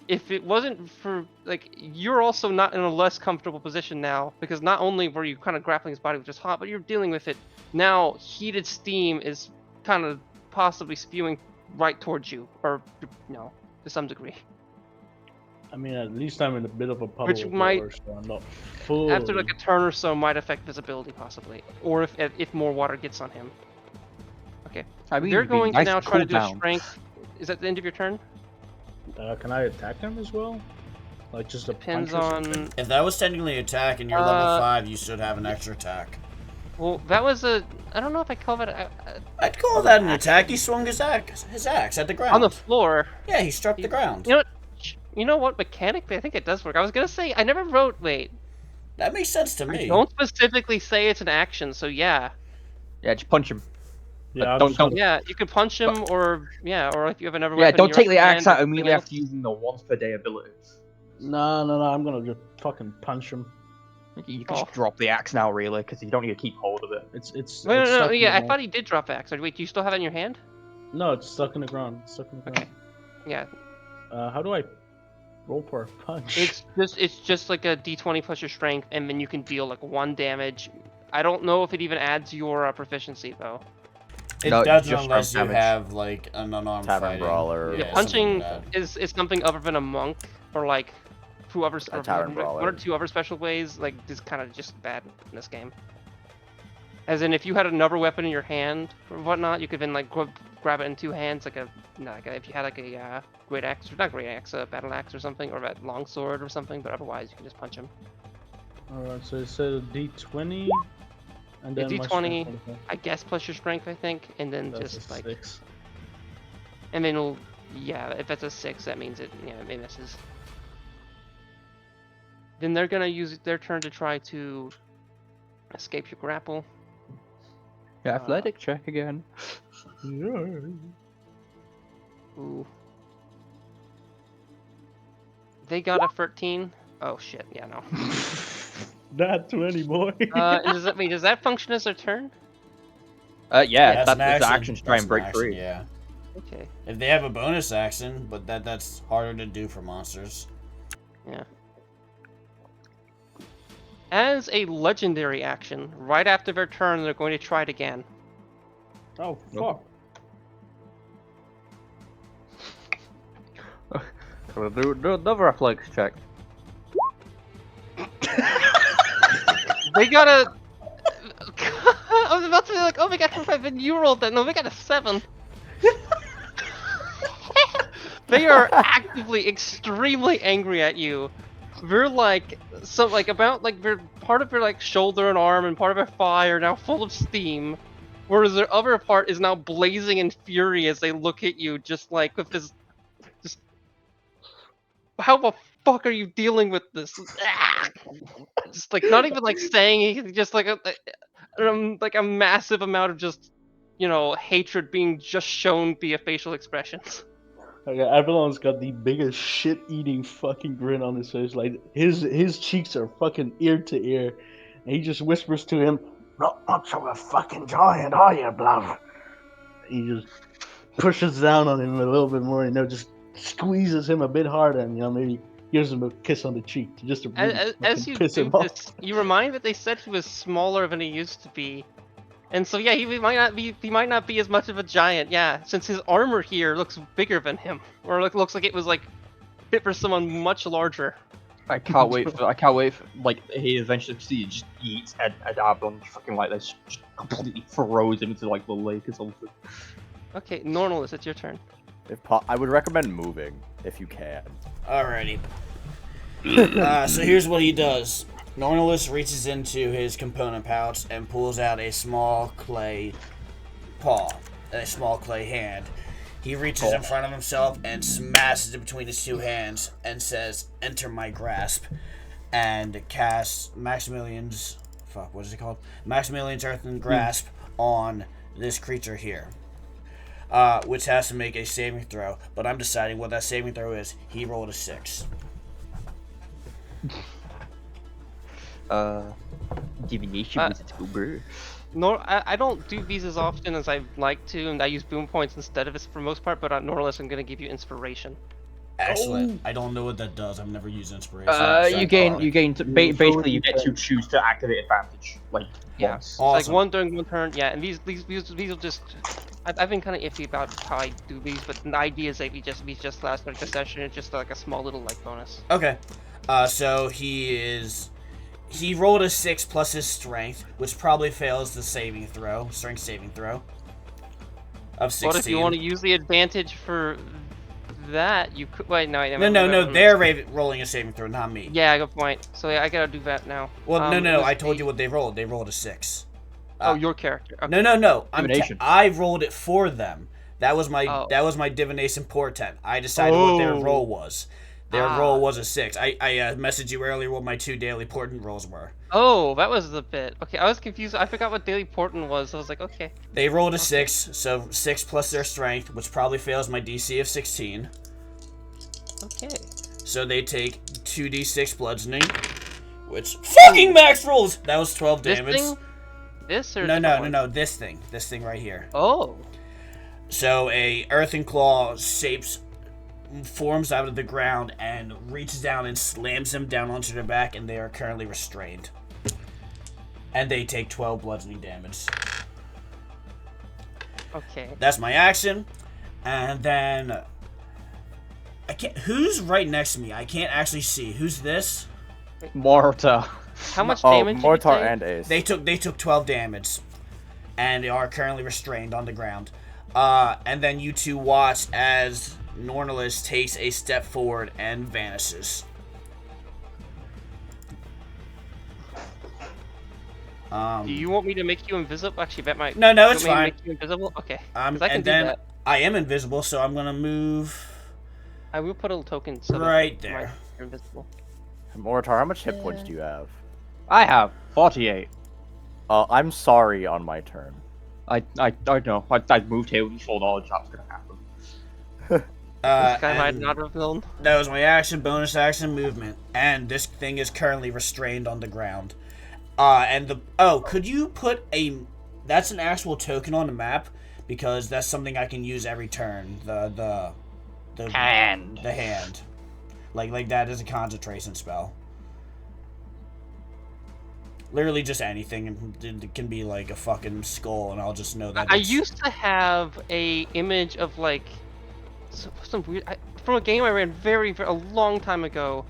if it wasn't for, like, you're also not in a less comfortable position now, because not only were you kind of grappling his body, which is hot, but you're dealing with it. Now, heated steam is kind of possibly spewing right towards you, or, to some degree. I mean, at least I'm in a bit of a puddle Which of might- water, so I'm not fully. After, like, a turn or so, might affect visibility, possibly. Or if more water gets on him. I mean, They're it'd be going to nice now try to do a cool down. strength. Is that the end of your turn? Can I attack him as well? Like just a Depends punch or something? on. If that was technically attack and you're level 5, you should have an yeah. extra attack. Well, that was a. I don't know if I call that I'd call that an attack. He swung his axe at the ground. on the floor. Yeah, he struck the ground. You know what? You know what? Mechanically, I think it does work. I was gonna say I never wrote. Wait, That makes sense to me. don't specifically say it's an action. So yeah, Yeah, just punch him. Yeah, I'm don't- just don't- gonna- yeah, you could punch him, or or if you have another. Yeah, weapon don't in take your the axe hand out or immediately something after using the once per day ability. No, I'm gonna just fucking punch him. You can just drop the axe now, really, because you don't need to keep hold of it. It's else. Wait, it's no, stuck in yeah, the I ground. thought he did drop axe. Wait, do you still have it in your hand? No, it's stuck in the ground. It's stuck in the ground. Yeah, How do I roll for a punch? it's just like a D20 plus your strength, and then you can deal like 1 damage. I don't know if it even adds your proficiency though. It No, doesn't just unless you strength damage. have like an unarmed Tavern fighting. brawler. Yeah, Yeah, punching something like that. is something other than a monk or like 2 other A tavern one or brawler. 2 other special ways. Like is kind of just bad in this game. As in, if you had another weapon in your hand or whatnot, you could then like grab it in 2 hands, like if you had like a great axe, or not great axe, a battle axe or something, or a long sword or something. But otherwise, you can just punch him. Alright, so it said a D20, and A then my D20, strength modifier. I guess plus your strength, I think, and then That's just a like, 6. and then it'll, yeah, if that's a 6, that means it misses. Then they're gonna use their turn to try to escape your grapple. Yeah, athletic check again. Ooh. They got a 13. Oh shit, yeah, no. That 20, boy. Does that function as their turn? Yeah, That's that's an the action to try That's and an break action, free. Yeah. Okay. If they have a bonus action, but that's harder to do for monsters. Yeah. As a legendary action, right after their turn, they're going to try it again. Oh, fuck. Do another athletics check. They got a. I was about to be like, oh, they got a 5, and you rolled that. No, they got a 7. They are actively extremely angry at you. They're like, their part of their like shoulder and arm and part of their thigh are now full of steam, whereas their other part is now blazing in fury as they look at you, just like with this, just. How the fuck are you dealing with this? Just like not even like saying anything, just like a massive amount of just hatred being just shown via facial expressions. Okay, Avalon's got the biggest shit-eating fucking grin on his face. Like his cheeks are fucking ear to ear, and he just whispers to him, "Not much of a fucking giant, are you, Bluff?" He just pushes down on him a little bit more, just squeezes him a bit harder, and maybe gives him a kiss on the cheek just to really As fucking you piss do him off. this, you remind that they said he was smaller than he used to be. And so yeah, he might not be as much of a giant, yeah, since his armor here looks bigger than him. Or looks like it was like fit for someone much larger. I can't wait for like he eventually just eats Ed Ablon, fucking like this, just completely throws him into like the lake or something. Okay, Nornalus, it's your turn. I would recommend moving if you can. Alrighty. So here's what he does. Nornalus reaches into his component pouch and pulls out a small clay paw, a small clay hand. He reaches in front of himself and smashes it between his two hands and says, "Enter my grasp," and casts Maximilian's Maximilian's Earthen Grasp on this creature here, which has to make a saving throw. But I'm deciding what that saving throw is. He rolled a 6. Divination Uh, was a tuber. I don't do these as often as I'd like to, and I use boom points instead of it for most part, but on Nornalus I'm going to give you inspiration. Excellent. I don't know what that does. I've never used inspiration. Basically you get to choose to activate advantage, like Yeah. once. It's Awesome. like one during one turn, yeah, and these will just... I've been kind of iffy about how I do these, but the idea is that we just last like the session, it's just like a small little like bonus. Okay. So he rolled a 6 plus his strength, which probably fails the strength saving throw of 16. But if you want to use the advantage for that, you could... Wait, no, No, they're rolling a saving throw, not me. Yeah, good point. So yeah, I gotta do that now. Well, it no, was I told a- you what they rolled. They rolled a 6. Oh, your character. Okay. No. Divination. I rolled it for them. That was my divination portent. I decided what their roll was. Their roll was a 6. I messaged you earlier what my 2 daily portent rolls were. Oh, that was the bit. Okay, I was confused. I forgot what daily portent was. I was like, okay. They rolled a 6, so 6 plus their strength, which probably fails my DC of 16. Okay. So they take 2d6 bludgeoning, which fucking max rolls. That was 12 This damage. thing? This or No. This thing right here. Oh. So a earthen claw forms out of the ground and reaches down and slams them down onto their back, and they are currently restrained. And they take 12 bludgeoning damage. Okay. That's my action. And then I can't. Who's right next to me? I can't actually see. Who's this? Mortar. How much Oh, damage did you Mortar take? and Ace. They took 12 damage, and they are currently restrained on the ground. And then you two watch as Nornalus takes a step forward and vanishes. Do you want me to make you invisible? Actually, that might... No, You it's want me to fine. make you invisible? Okay. 'Cause I can And do then that. I am invisible, so I'm gonna move I will put a little token so right that there. you're invisible. Mortar, how much hit points do you have? I have 48. I'm sorry on my turn. I don't know. I moved here with full knowledge that's gonna happen. This guy might And not have known. that was my action, bonus action, movement, and this thing is currently restrained on the ground. Could you put that's an actual token on the map, because that's something I can use every turn. The Hand. The hand. Like that is a concentration spell. Literally just anything. It can be like a fucking skull, and I'll just know that. I it's- used to have a image of like some weird from a game I ran a long time ago.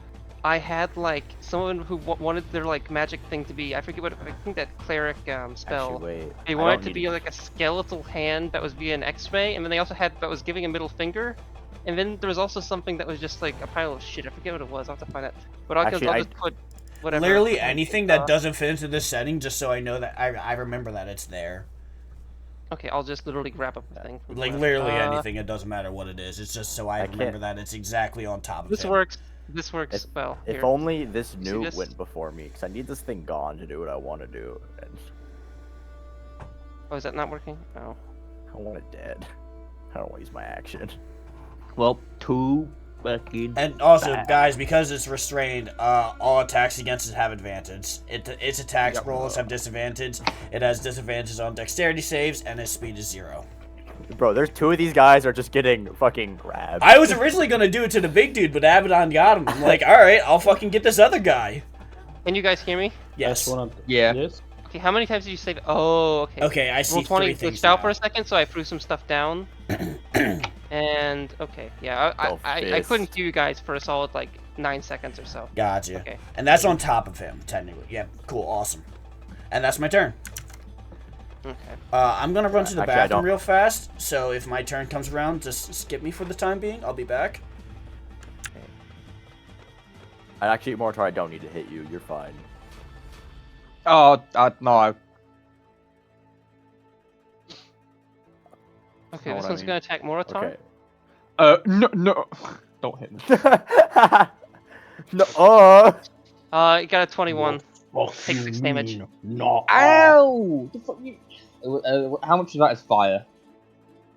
I had like someone who wanted their like magic thing to be, I forget what, I think that cleric spell. Actually, wait. They I wanted don't to need be like a skeletal hand that was via an X-ray, and then they also had that was giving a middle finger. And then there was also something that was just like a pile of shit. I forget what it was. I'll have to find it. But I'll just put whatever. Literally anything that doesn't fit into this setting, just so I know that I remember that it's there. Okay, I'll just literally grab up the thing. from Like where- literally anything, it doesn't matter what it is. It's just so I remember can't- that it's exactly on top of This it. works. This works well. If Here. only this See noob this? went before me, because I need this thing gone to do what I want to do. And Oh, is that not working? Oh. I want it dead. I don't want to use my action. Well, too fucking. And also, bad. guys, because it's restrained, all attacks against it have advantage. Its attacks Yep. rolls have disadvantage. It has disadvantages on dexterity saves, and its speed is 0. Bro, there's 2 of these guys are just getting fucking grabbed. I was originally gonna do it to the big dude, but Abaddon got him. I'm like, alright, I'll fucking get this other guy. Can you guys hear me? Yes. That's what I'm. Yeah. Yes. Okay, how many times did you save? Oh, okay. Okay, I see Roll 20 3 things glitched out for now. a second, so I threw some stuff down. And okay, yeah, Go I couldn't fist. hear you guys for a solid like 9 seconds or so. Gotcha. Okay. And that's on top of him, technically. Yeah, cool, awesome. And that's my turn. Okay. I'm gonna run to the Actually, I bathroom don't. real fast, so if my turn comes around, just skip me for the time being. I'll be back. I actually, Mortar, I don't need to hit you. You're fine. Oh, no. Okay, Know this what I one's mean. gonna attack Morotar. Okay. No. Don't hit me. No. You got a 21. Fuck Take you 6 damage. mean? No. Ow! The fuck you... how much of that is fire?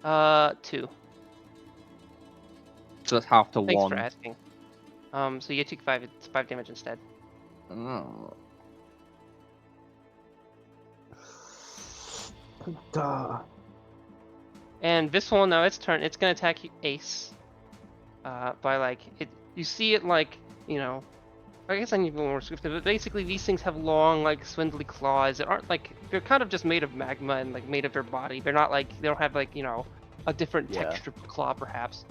2. So that's half to Thanks 1. for asking. So you take 5. It's 5 damage instead. Oh. Duh. And this one, now its turn. It's gonna attack you, Ace. By like it. You see it like, you know. I guess I need to be more descriptive, but basically these things have long, like, spindly claws that aren't like, they're kind of just made of magma and like made of their body. They're not like, they don't have like, you know, a different Yeah. texture of claw perhaps.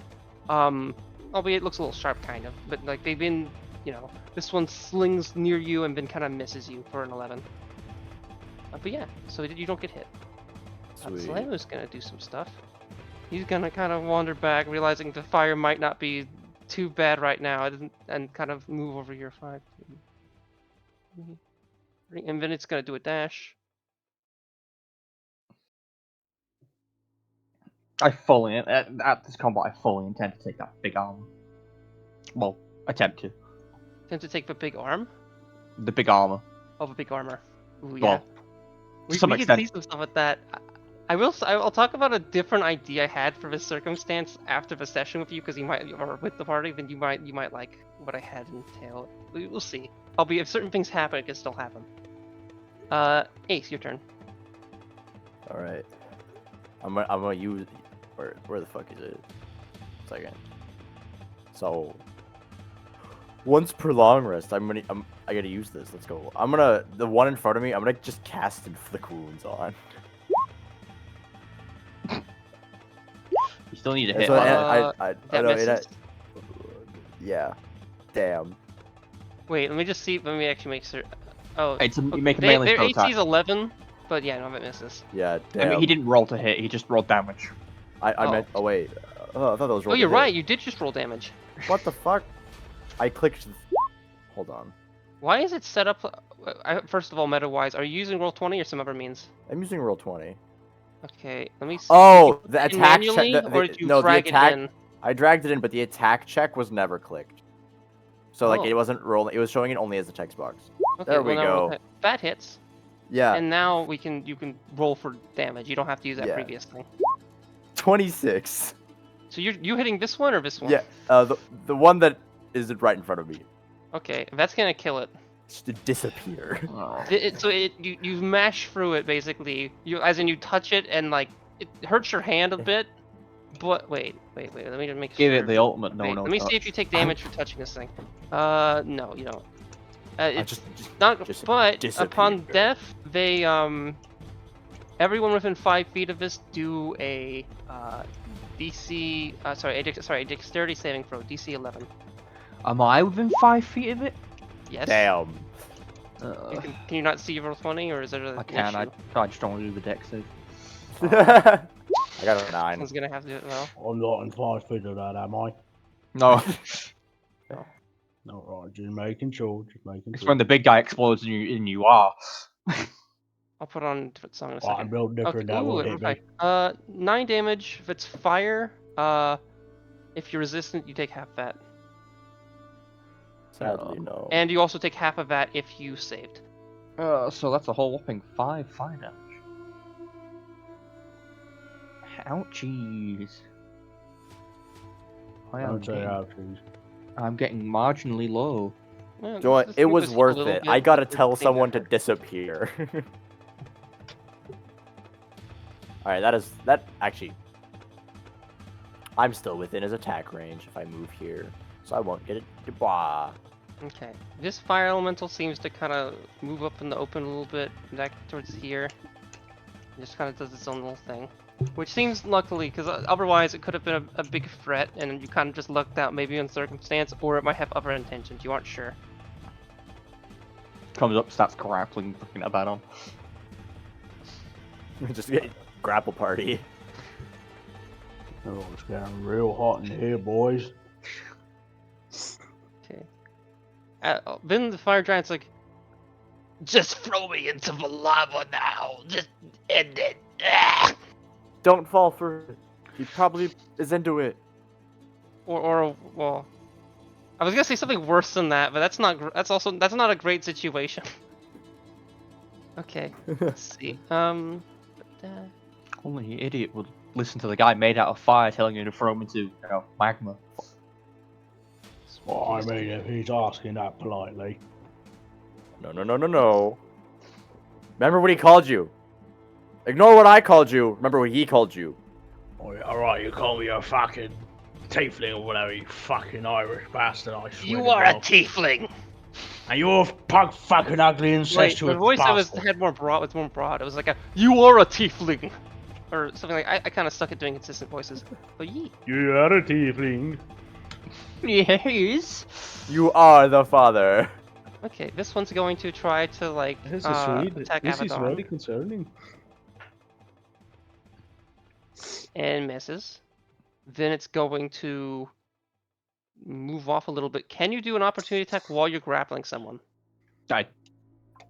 Albeit it looks a little sharp kind of, but like they've been, you know, this one slings near you and then kind of misses you for an 11. But yeah, so you don't get hit. Sweet. Slamo's gonna do some stuff. He's gonna kind of wander back, realizing the fire might not be too bad right now, and kind of move over here 5. And then it's gonna do a dash. At this combat, I fully intend to take that big armor. Well, attempt to. Tend to take the big arm The big armor. of a big armor. Ooh, yeah. Well, to we some can extent. see some stuff with that. I'll talk about a different idea I had for this circumstance after the session with you, because you might, or with the party, then you might like what I had entail. We'll see. Albeit if certain things happen, it can still happen. Ace, your turn. All right. I'm gonna use. Where the fuck is it? Second. So. Once per long rest, I gotta use this. Let's go. The one in front of me. I'm gonna just cast inflict wounds on. You still need to hit. So, armor. I That know, misses. yeah. Damn. Wait, let me just see. Let me actually make sure. Oh, You make a melee their spell AC attack. is 11, but yeah, no, that misses. Yeah. I Damn. mean, he didn't roll to hit. He just rolled damage. I meant. Oh wait. Oh, I thought that was. Oh, roll to you're hit. right. You did just roll damage. What the fuck? I clicked. Hold on. Why is it set up? First of all, meta-wise, are you using Roll20 or some other means? I'm using roll 20. Okay, let me see. Oh, Did the you put it in attack manually, check. or did you No, the drag attack. it in? I dragged it in, but the attack check was never clicked. So like Oh. it wasn't rolling. It was showing it only as a text box. Okay, There we well, now go. we'll hit- That hits, Yeah. and now you can roll for damage. You don't have to use that Yeah. previous thing. 26. So you hitting this one or this one? Yeah. The one that is right in front of me. Okay, that's gonna kill it. Just to disappear. Oh. You mash through it basically. As in you touch it and like it hurts your hand a bit. But wait. Let me just make Give sure. it the ultimate Wait, no. let me see if you take damage for touching this thing. No, you don't. It's not. just But upon disappear. death, they everyone within 5 feet of this do a DC. A dexterity saving throw. DC 11. Am I within 5 feet of it? Yes. Damn. Can you not see roll 20, or is it a I can. issue? I just don't want to do the dex save. I got a 9. Someone's gonna have to do it well. I'm not in 5 feet of that, am I? No, No, right. Just making sure. it's when the big guy explodes and you are. I'll put on a different song in a I'm second. real different. That ooh, will it hit me. revived. 9 damage if it's fire. If you're resistant, you take half that. Sadly, no. And you also take half of that if you saved. So that's a whole whopping 5 fire damage. Ouchies. Don't say ouchies. I'm getting marginally low. Well, You know what? just It move was this a worth little it. bit, I gotta we're tell getting someone to better. disappear. Alright, that actually. I'm still within his attack range if I move here, so I won't get it. Blah. Okay. This fire elemental seems to kind of move up in the open a little bit, back towards here. It just kind of does its own little thing. Which seems luckily, because otherwise it could have been a big threat, and you kind of just lucked out maybe in circumstance, or it might have other intentions. You aren't sure. Comes up, starts grappling fucking Abaddon. Just get grapple party. Oh, it's getting real hot in here, boys. Okay. Then the fire giant's like, just throw me into the lava now. Just end it. Ah! Don't fall for it. He probably is into it. Or well, I was gonna say something worse than that, but that's not. That's not a great situation. Okay. Let's see. Only an idiot would listen to the guy made out of fire telling you to throw him into, magma. Well, I mean, if he's asking that politely. No. Remember what he called you. Ignore what I called you. Remember what he called you. Oh, yeah, alright, you call me a fucking tiefling or whatever, you fucking Irish bastard, I swear You to are a God. tiefling. And you're a pug fucking ugly Wait, incestuous the voice bastard. had more broad. It's more broad. It was like a "You are a tiefling," or something like. I kind of suck at doing consistent voices. But yee. You are a tiefling. Yes. You are the father. Okay, this one's going to try to like attack Abaddon concerning. and misses. Then it's going to move off a little bit. Can you do an opportunity attack while you're grappling someone? I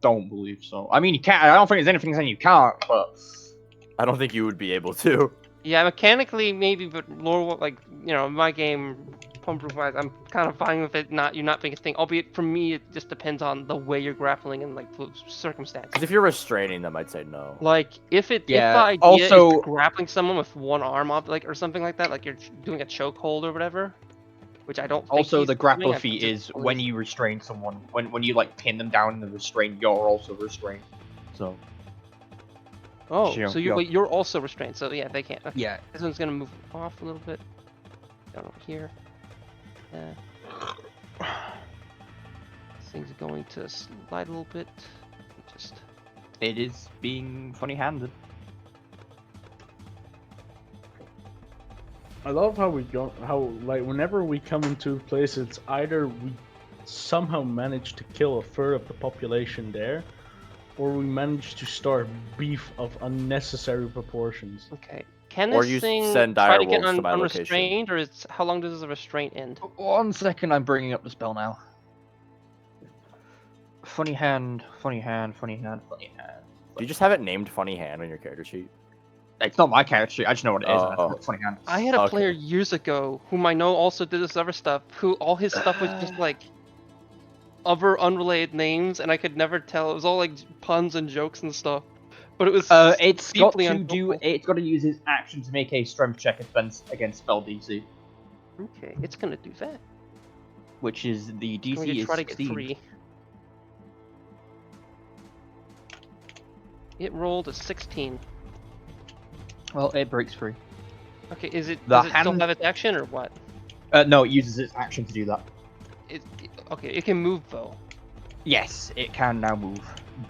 don't believe so. I mean, you can't. I don't think there's anything saying you can't, but I don't think you would be able to. Yeah, mechanically maybe, but lore, like in my game, homebrew wise, I'm kind of fine with it. You not being a thing. Albeit for me, it just depends on the way you're grappling and like the circumstance. Because if you're restraining them, I'd say no. Like if the Yeah, idea also- is grappling someone with one arm up, like or something like that, like you're doing a chokehold or whatever, which I don't. Think also he's the doing, grappler I feat just is believe- when you restrain someone. When you like pin them down in the restraint, you're also restrained. So Oh, Sure, so yeah. you're also restrained. So yeah, they can't. Okay. yeah, This one's gonna move off a little bit. Down over here. This thing's going to slide a little bit. Just it is being funny-handed. I love how like whenever we come into a place, it's either we somehow manage to kill a third of the population there, or we manage to start beef of unnecessary proportions. okay. Can Or this you thing send try to dire get wolves to my location. unrestrained, or is how long does the restraint end? 1 second, I'm bringing up the spell now. Funny hand, funny hand, funny hand, funny hand. Do you just have it named Funny Hand on your character sheet? It's not my character sheet, I just know what it is. And Oh. that's what funny hand. I had a Okay. player years ago whom I know also did this other stuff. Who all his stuff was just like other unrelated names, and I could never tell. It was all like puns and jokes and stuff. But it was It's got deeply to do. unhelpful. It's got to use its action to make a strength check against spell DC, Okay, it's gonna do that. which is the Can DC we is try to get 16. 3? It rolled a 16. Well, it breaks free. Okay, does it The still hand- have its action or what? No, it uses its action to do that. Okay, it can move though. Yes, it can now move,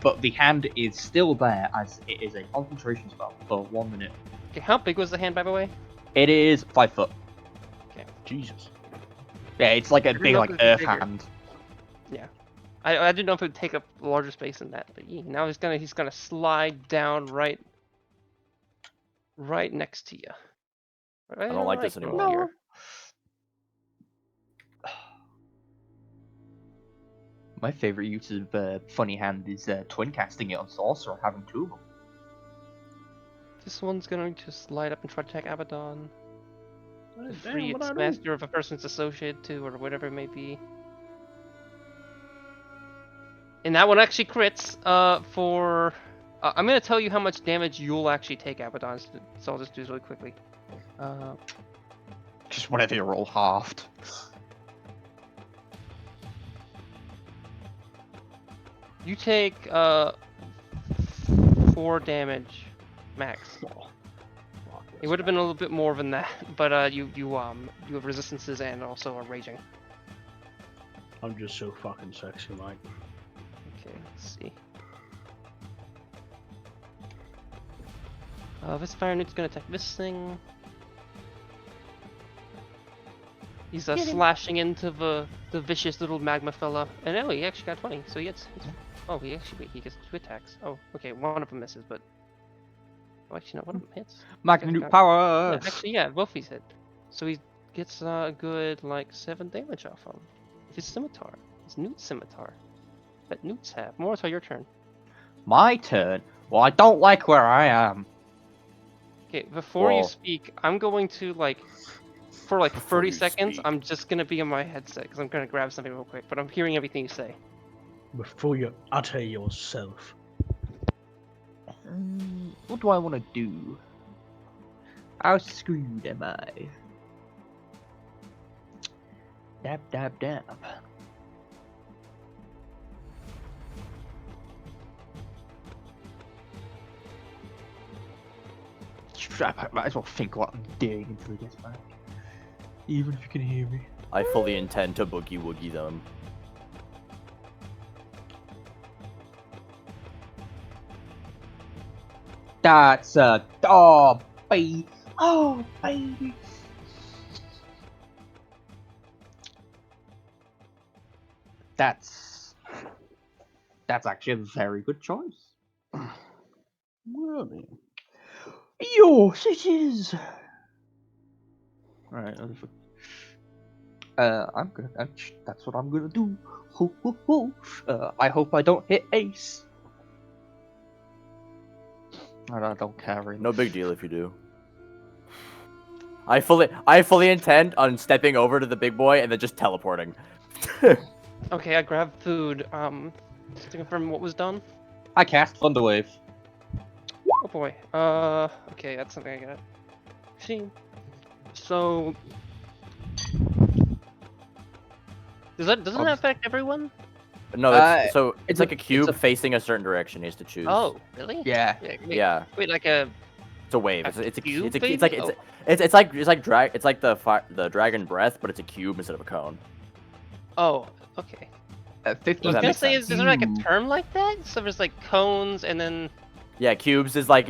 but the hand is still there as it is a concentration spell for 1 minute. Okay, how big was the hand by the way? It is 5 foot. Jesus. Yeah, it's like a didn't big know like it was earth bigger. hand. I didn't know if it would take up larger space than that, but yeah, now he's gonna slide down right next to you. I don't like this anymore. Here. My favorite use of funny hand is twin casting it on sorcerer, having 2 of them. This one's going to slide up and try to attack Abaddon. Damn, Free what its I do? master of a person it's associated to, or whatever it may be. And that one actually crits for I'm gonna tell you how much damage you'll actually take, Abaddon. So I'll just do this really quickly. Just whatever you roll halved. You take 4 damage max. It would have been a little bit more than that, but you have resistances and also are raging. I'm just so fucking sexy, mate. Okay, let's see. This fire nuke's gonna attack this thing. He's slashing into the vicious little magma fella, and oh, he actually got 20, so he gets. Oh, he gets 2 attacks. Oh, okay, one of them misses, but actually no, one of them hits. Magna nuke power. Yeah, actually, yeah, both these hit. So he gets a good like 7 damage off him. With his scimitar, his newt scimitar. That newts have. Mortal, your turn. My turn. Well, I don't like where I am. Okay, before you Well- speak, I'm going to for like Before 30 you seconds, speak. I'm just gonna be on my headset because I'm gonna grab something real quick. But I'm hearing everything you say. Before you utter yourself. What do I want to do? How screwed am I? Dab, dab, dab. I might as well think what I'm doing until he gets back. Even if you can hear me. I fully intend to boogie woogie them. That's oh baby, oh baby. That's actually a very good choice. Well, then. Yours it is. Alright, that's what I'm gonna do. Ho, ho, ho. I hope I don't hit ace. I don't care really. No big deal if you do. I fully intend on stepping over to the big boy and then just teleporting. Okay, I grabbed food. Just to confirm what was done. I cast Thunderwave. Oh boy. Okay, that's something I got. See. So. Doesn't that affect everyone? No, so it's like a it's cube a- facing a certain direction. He has to choose. Oh, really? Yeah. Wait, Yeah. Wait, like a. It's a wave. A It's a cube, it's baby? like Oh. it's like the dragon breath, but it's a cube instead of a cone. Oh, okay. 50 I was that gonna makes say, sense. is there like a term like that? So there's like cones and then. Yeah, cubes is like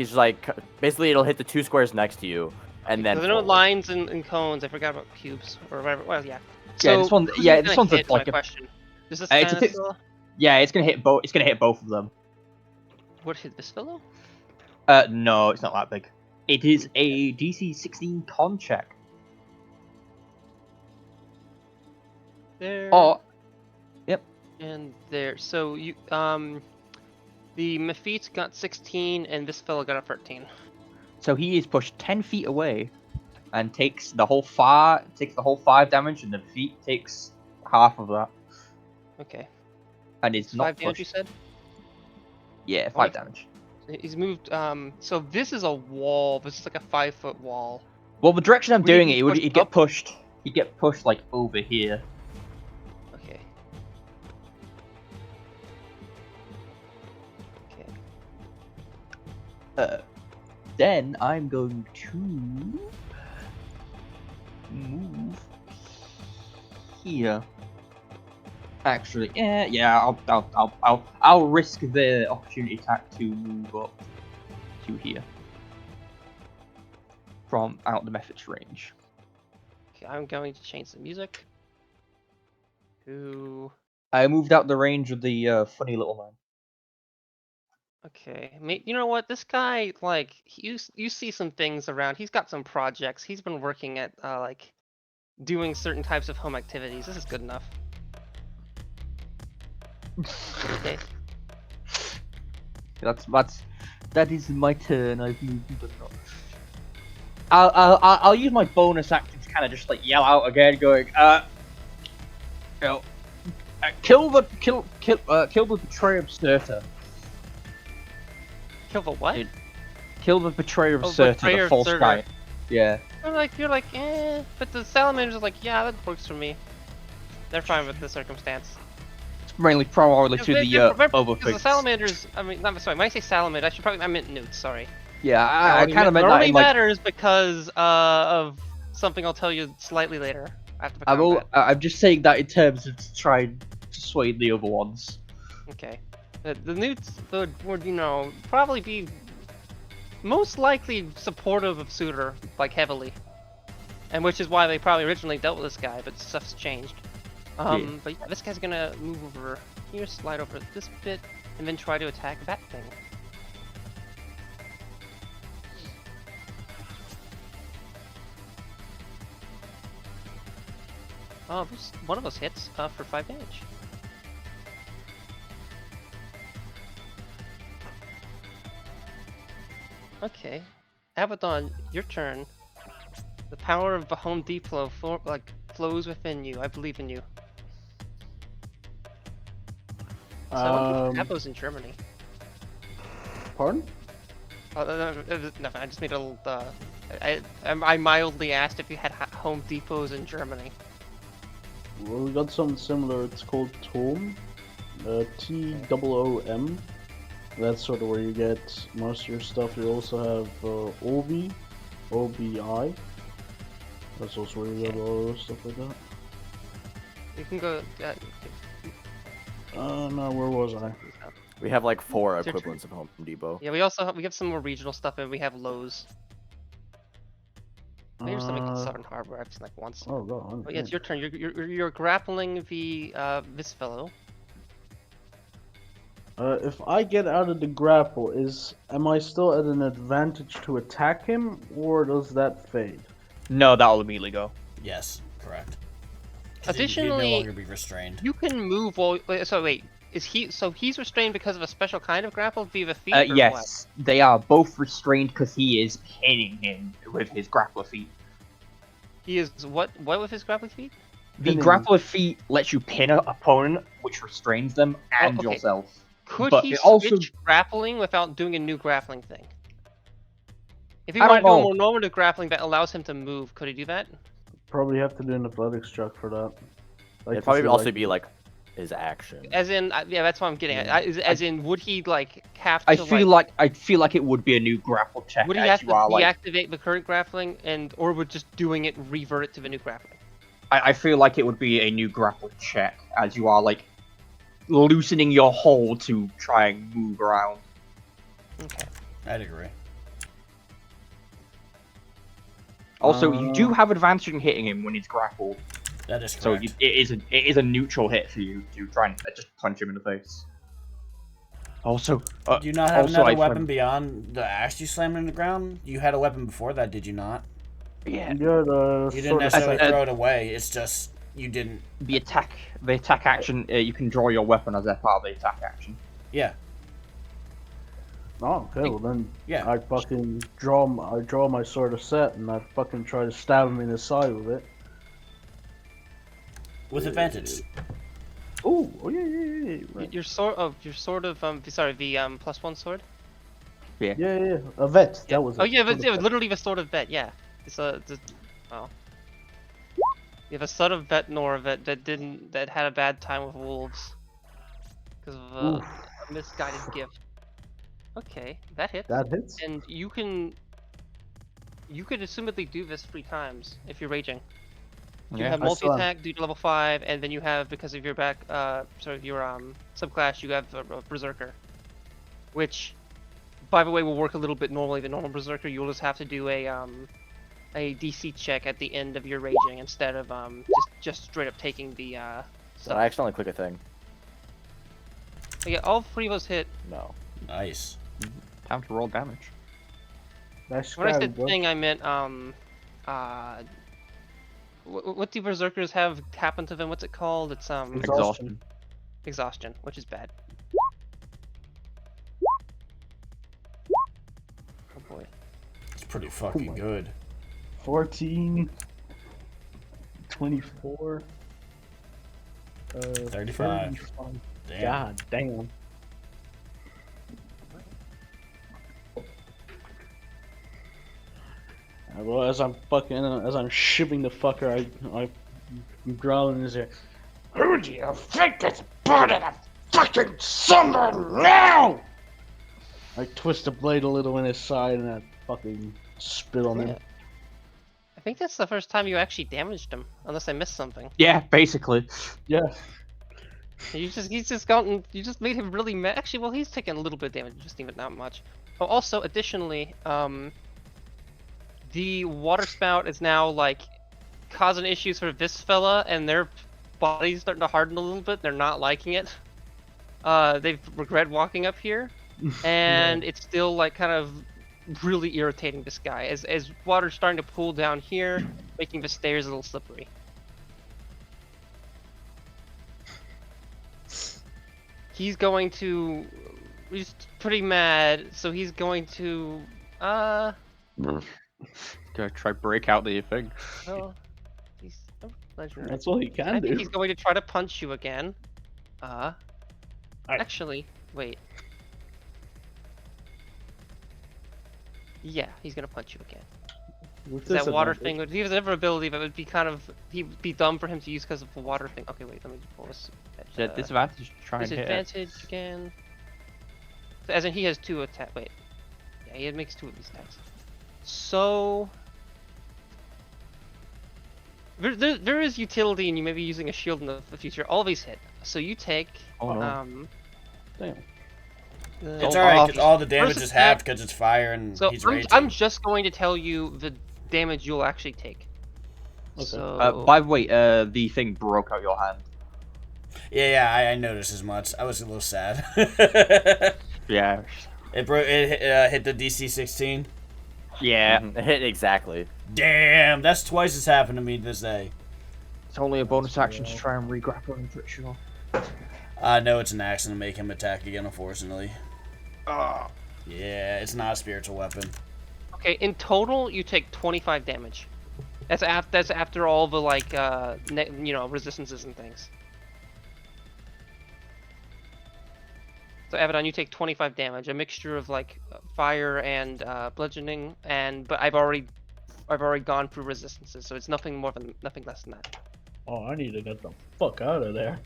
basically it'll hit the 2 squares next to you, and then. Because I know forward. lines and cones. I forgot about cubes or whatever. Well, yeah. Yeah, So, this one. who's Yeah, it this gonna one's hit, like my a. question. Is this It's a Thanos fif- fella? Yeah, it's gonna hit both. It's gonna hit both of them. What hit this fellow? No, it's not that big. It is a DC 16 con check. There. Oh, And there. So you the Mephite got 16 and this fellow got a 13. so he is pushed 10 feet away, and takes the whole 5 damage, and the feet takes half of that, Okay. and is It's not 5 damage, you pushed. said? Yeah, 5 Alright. damage. He's moved. So this is a wall. This is like a 5-foot wall. Well, the direction I'm Would he doing be it, pushed he'd get up? pushed. He'd get pushed like over here. Okay. Okay. Then I'm going to move here. Actually, yeah, I'll risk the opportunity attack to move up to here from out the method's range. Okay. I'm going to change the music. To. I moved out the range of the funny little man. Okay, you know what? This guy, like, you see some things around. He's got some projects. He's been working at, like, doing certain types of home activities. This is good enough. Okay. That is my turn. I've moved. I'll use my bonus action to kind of just like yell out again, going, you know, kill the betrayer of Sturta. Kill the what? It- Kill the betrayer of Oh, Surtur, Betrayer the of false Surtur. guy. Yeah. You're like, eh. But the salamanders are like, yeah, that works for me. They're fine with the circumstance. It's mainly primarily to the other Because the things. salamanders, I mean, not sorry. When I say salamander, I meant newts. Sorry. Yeah, I kind of It meant that only in like. matters because of something I'll tell you slightly later after the combat. I'm just saying that in terms of trying to sway the other ones. Okay. The newts would probably be most likely supportive of Suitor, like heavily. And which is why they probably originally dealt with this guy, but stuff's changed. But yeah, this guy's gonna move over here, slide over this bit, and then try to attack that thing. Oh, one of those hits for 5 damage. Okay, Abaddon, your turn. The power of the Home Depot flows within you. I believe in you. So I wonder if Capo's in Germany. Pardon? Oh, nothing. I just made a little. I mildly asked if you had Home Depots in Germany. Well, we got something similar. It's called Tom. T-O-O-M. That's sort of where you get most of your stuff. You also have OBI. O-B-I. That's also where you get all those stuff like that. You can go. No, where was I? We have like 4 It's your equivalents of Home Depot. Yeah, we also have some more regional stuff, and we have Lowe's. Maybe something called Southern Harbor. I've seen like once. Oh, God. But yeah, it's your turn. You're grappling the this fellow. If I get out of the grapple, am I still at an advantage to attack him, or does that fade? No, that'll immediately go. Yes, correct. 'Cause Additionally, he'd no longer be restrained. you can move while. So wait, he's restrained because of a special kind of grapple via the feet? Or Yes, they are both restrained because he is pinning him with his grappler feet. He is what? What with his grappling feet? The Pinning. grappler feet lets you pin an opponent, which restrains them and okay. yourself. Could But he it also- switch grappling without doing a new grappling thing? If he I wanted to don't do a know. more normative grappling that allows him to move, could he do that? Probably have to do an athletics check for that. It'd probably also be like his action. As in, yeah, that's what I'm getting at. As in, would he like have I to? feel like it would be a new grapple check. Would he as have you to are, like, deactivate the current grappling, or would just doing it revert it to the new grappling? I feel like it would be a new grapple check as you are like loosening your hold to try and move around. Okay. I'd agree. Also, you do have advantage in hitting him when he's grappled, That is so correct. it is a neutral hit for you to try and just punch him in the face. Also, Do you not have also, another I weapon find- beyond the axe you slammed in the ground? You had a weapon before that, did you not? Yeah, Yeah, the You didn't sort of necessarily I- throw it away. It's just you didn't. the attack action, you can draw your weapon as a part of the attack action. Yeah, Oh, okay, well then, yeah. I fucking draw my sword of set, and I fucking try to stab him in the side with it. With advantage. Oh yeah. Right. Your sword of the +1 sword. Yeah, a vet. That was. Oh it. yeah, but Sword of yeah, vet. literally the sword of vet. Yeah, well. You have a son of vet Norvet that had a bad time with wolves because of a misguided gift. Okay, that hits. That hits. And you could assumedly do this 3 times if you're raging. You have I still multi-attack due to level 5, and then you have, because of your subclass, you have Berserker, which, by the way, will work a little bit normally. The normal Berserker, you'll just have to do a DC check at the end of your raging instead of just straight up taking the Did stuff. I accidentally click a thing? So yeah, all 3 of those hit. No. Nice. Time to roll damage. Nice When I scary, said bro. thing, I meant what do Berserkers have happen to them? What's it called? It's Exhaustion. exhaustion, which is bad. Oh boy. It's pretty fucking my- good. 14, 24, 35. Damn. God damn. Well, as I'm shipping the fucker, I'm growling in his ear. Who do you think is burning a fucking summer now? I twist the blade a little in his side and I fucking spit on him. Yeah. I think that's the first time you actually damaged him, unless I missed something. Yeah, basically. Yeah. You just made him really mad. Actually, well, he's taking a little bit of damage, just even not much. Oh, also, additionally, the water spout is now like causing issues for this fella, and their body's starting to harden a little bit. They're not liking it. They've regret walking up here, and it's still like kind of really irritating this guy as water's starting to pool down here, making the stairs a little slippery. He's pretty mad, so he's going to Gonna try break out the thing. well, he's a legendary. That's all he can I do. think he's going to try to punch you again. Actually, wait. Yeah, he's gonna punch you again. With That water disadvantage. thing, if he has ever ability, that would be he'd be dumb for him to use because of the water thing. Okay, wait, let me pull this. Yeah, disadvantage to try and hit it. Disadvantage again. So, as in, he has 2 attack. Wait. Yeah, he makes 2 of these attacks. So. There is utility in you maybe using a shield in the future. All of these hit. So you take. Oh, no. Damn. It's alright, because all the damage Versus is halved because it's fire and So he's I'm raging. just going to tell you the damage you'll actually take. Okay. So. By the way, the thing broke out your hand. Yeah, I noticed as much. I was a little sad. Yeah. It hit the DC 16. Yeah. It hit exactly. Damn, that's twice as happened to me this day. It's only a bonus action to try and re-grapple him, pretty sure. I know it's an accident to make him attack again, unfortunately. Ah. Yeah, it's not a spiritual weapon. Okay, in total, you take 25 damage. That's after all the like, resistances and things. So Abaddon, you take 25 damage, a mixture of like fire and bludgeoning, but I've already gone through resistances, so it's nothing less than that. Oh, I need to get the fuck out of there.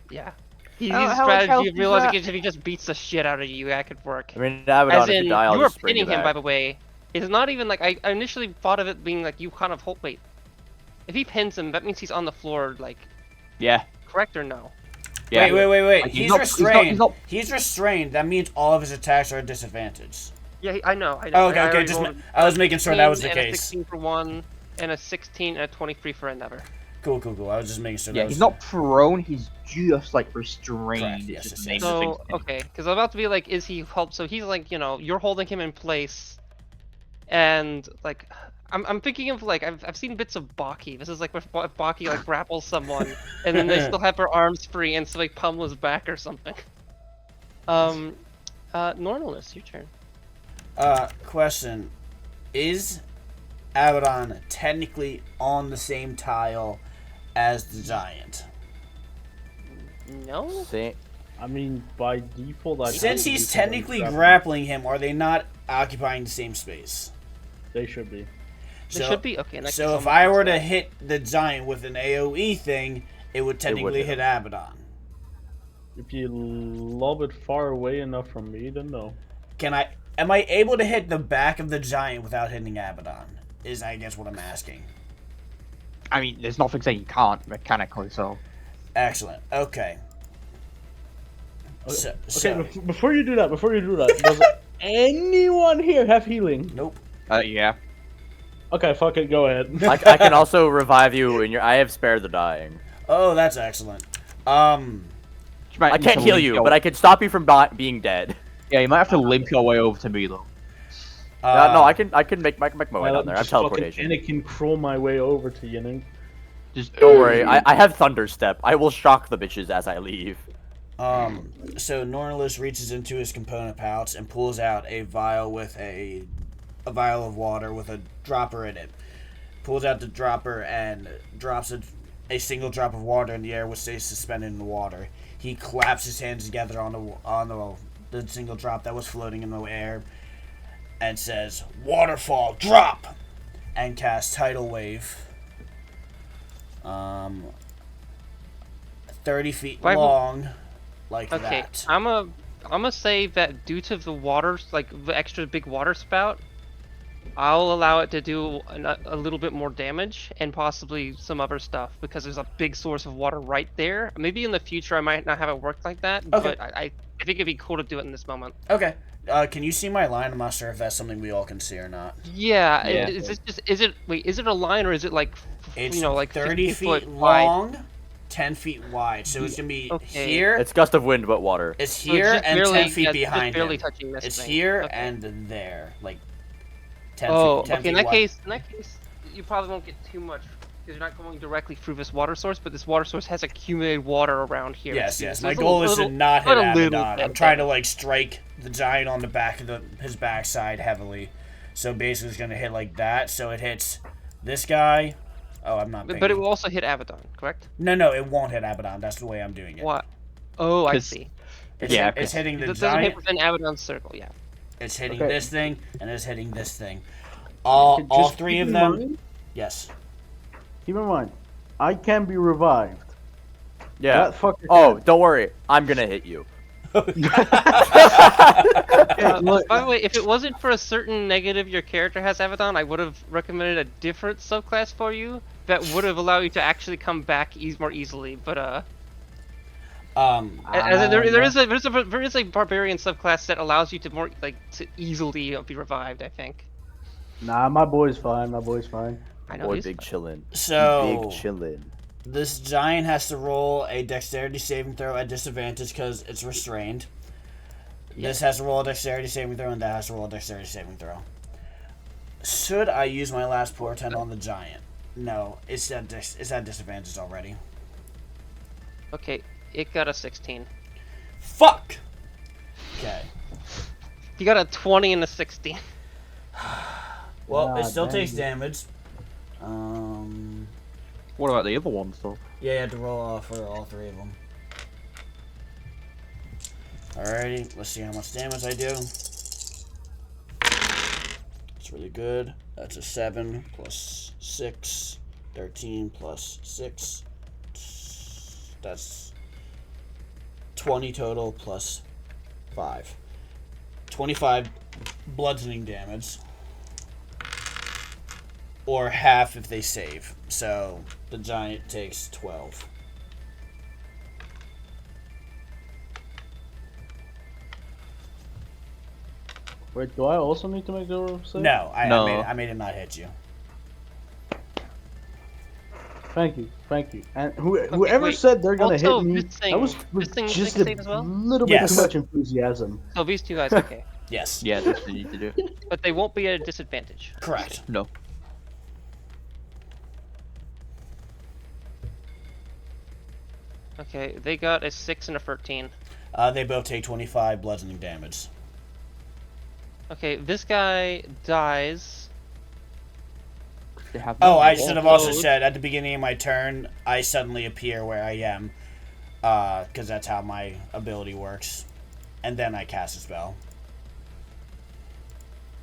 Yeah. His How much strategy health of is realizing that? if he just beats the shit out of you, that could work. I mean, Abaddon, As if in, you die, I'll you were just bring pinning you him, by back. the way. It's not even like I initially thought of it being like you kind of hold. Wait, if he pins him, that means he's on the floor. Like, Yeah. correct or no? Yeah. Wait. Like, He's not- restrained. not- He's restrained. That means all of his attacks are at disadvantage. Yeah, I know. Oh, I okay. already Just rolled I was making sure that was the and a case. 16 for one, and a 16 and a 23 for another. Cool. I was just making sure. Yeah, that was he's not prone, he's just like restrained. Correct, yes, is yes, the name yes. of the So thing. okay, because I'm about to be like, is he help? So he's like, you're holding him in place, and like, I'm thinking of like I've seen bits of Baki. This is like if Baki like grapples someone, and then they still have her arms free, and so like pummel his back or something. Normalness, your turn. Question: is Abaddon technically on the same tile as the giant? No. See, I mean, by default, I Since think he's people are technically grappling. grappling him, are they not occupying the same space? They should be. They should be okay. In that So case, if I'll I mark were this to down. hit the giant with an AOE thing, it would technically hit hit Abaddon. If you lob it far away enough from me, then no. Am I able to hit the back of the giant without hitting Abaddon? Is I guess what I'm asking. I mean, there's nothing saying you can't mechanically, so. Excellent. Okay. So, Okay, before you do that, does anyone here have healing? nope. Yeah. Okay, fuck it, go ahead. I can also revive you, and I have spared the dying. Oh, that's excellent. I can't heal you, but I can stop you from being dead. Yeah, you might have to limp your way over to me though. No, I can make my way down there. I have Just fucking teleportation. Anakin crawl my way over to you, know? Just Don't worry, I have Thunder Step. I will shock the bitches as I leave. So Nornalus reaches into his component pouch and pulls out a vial with a vial of water with a dropper in it. Pulls out the dropper and drops a single drop of water in the air, which stays suspended in the water. He claps his hands together on the single drop that was floating in the air and says, "Waterfall, drop!" and cast Tidal Wave. 30 feet Five- long, like Okay, that. I'm gonna say that due to the water, like the extra big water spout, I'll allow it to do a little bit more damage and possibly some other stuff because there's a big source of water right there. Maybe in the future I might not have it work like that, Okay. but I think it'd be cool to do it in this moment. Okay. Can you see my line? I'm not sure if that's something we all can see or not. Yeah, Yeah. is this just is it wait, is it a line or is it like It's you know like 30 15 foot feet wide? long, 10 feet wide. So it's gonna be Okay. here. It's gust of wind, but water. It's So here just and barely, 10 feet yeah, behind just barely him. touching this It's thing. here Okay. and there, like 10 Oh, feet. 10 okay. feet In that wide. case, you probably won't get too much because you're not going directly through this water source, but this water source has accumulated water around here. Yes, too. yes. So My it's a goal is to little- not hit but a little Abaddon. bit I'm trying to damage. like strike the giant on the back of his backside heavily. So basically, it's gonna hit like that. So it hits this guy. Oh, I'm not. But it thinking. will also hit Abaddon, correct? No, it won't hit Abaddon. That's the way I'm doing it. What? Oh, I 'Cause- see. It's, Yeah, it's hitting the It doesn't hit giant. within Abaddon's circle, yeah. It's hitting Okay. this thing, and it's hitting this thing. All Just three keep of in them. mind- Yes. Keep in mind, I can be revived. Yeah. That fucker. Oh, don't worry. I'm gonna hit you. Look, By the way, if it wasn't for a certain negative your character has Abaddon, I would have recommended a different subclass for you that would have allowed you to actually come back more easily. But as in, there is a barbarian subclass that allows you to more to easily be revived. I think. nah, my boy's fine. My boy's fine. I know Boy, he's big chillin'. So Big chillin'. this giant has to roll a dexterity saving throw at disadvantage because it's restrained. This has to roll a dexterity saving throw, and that has to roll a dexterity saving throw. Should I use my last portent on the giant? No, it's at disadvantage already. okay. It got a 16. Fuck. Okay. You got a 20 and a 16. Well, it God still dang takes it. damage. What about the other ones, though? Yeah, you have to roll for all three of them. Alrighty, let's see how much damage I do. It's really good. That's a 7 plus 6. 13 plus 6. That's 20 total plus 5. 25 bludgeoning damage. Or half if they save. So the giant takes 12. Wait, do I also need to make the save? No, No. I made it not hit you. Thank you. And whoever wait. said they're gonna Also, hit me, this thing- that was this thing just makes a save as well? little Yes. bit too much enthusiasm. So these two guys, okay. Yes. Yeah, that's what you need to do. But they won't be at a disadvantage. Correct. No. Okay, they got a 6 and a 13. They both take 25 bludgeoning damage. Okay, this guy dies. They have Oh, no I wall. should have also Code. said at the beginning of my turn, I suddenly appear where I am. Because that's how my ability works. And then I cast a spell.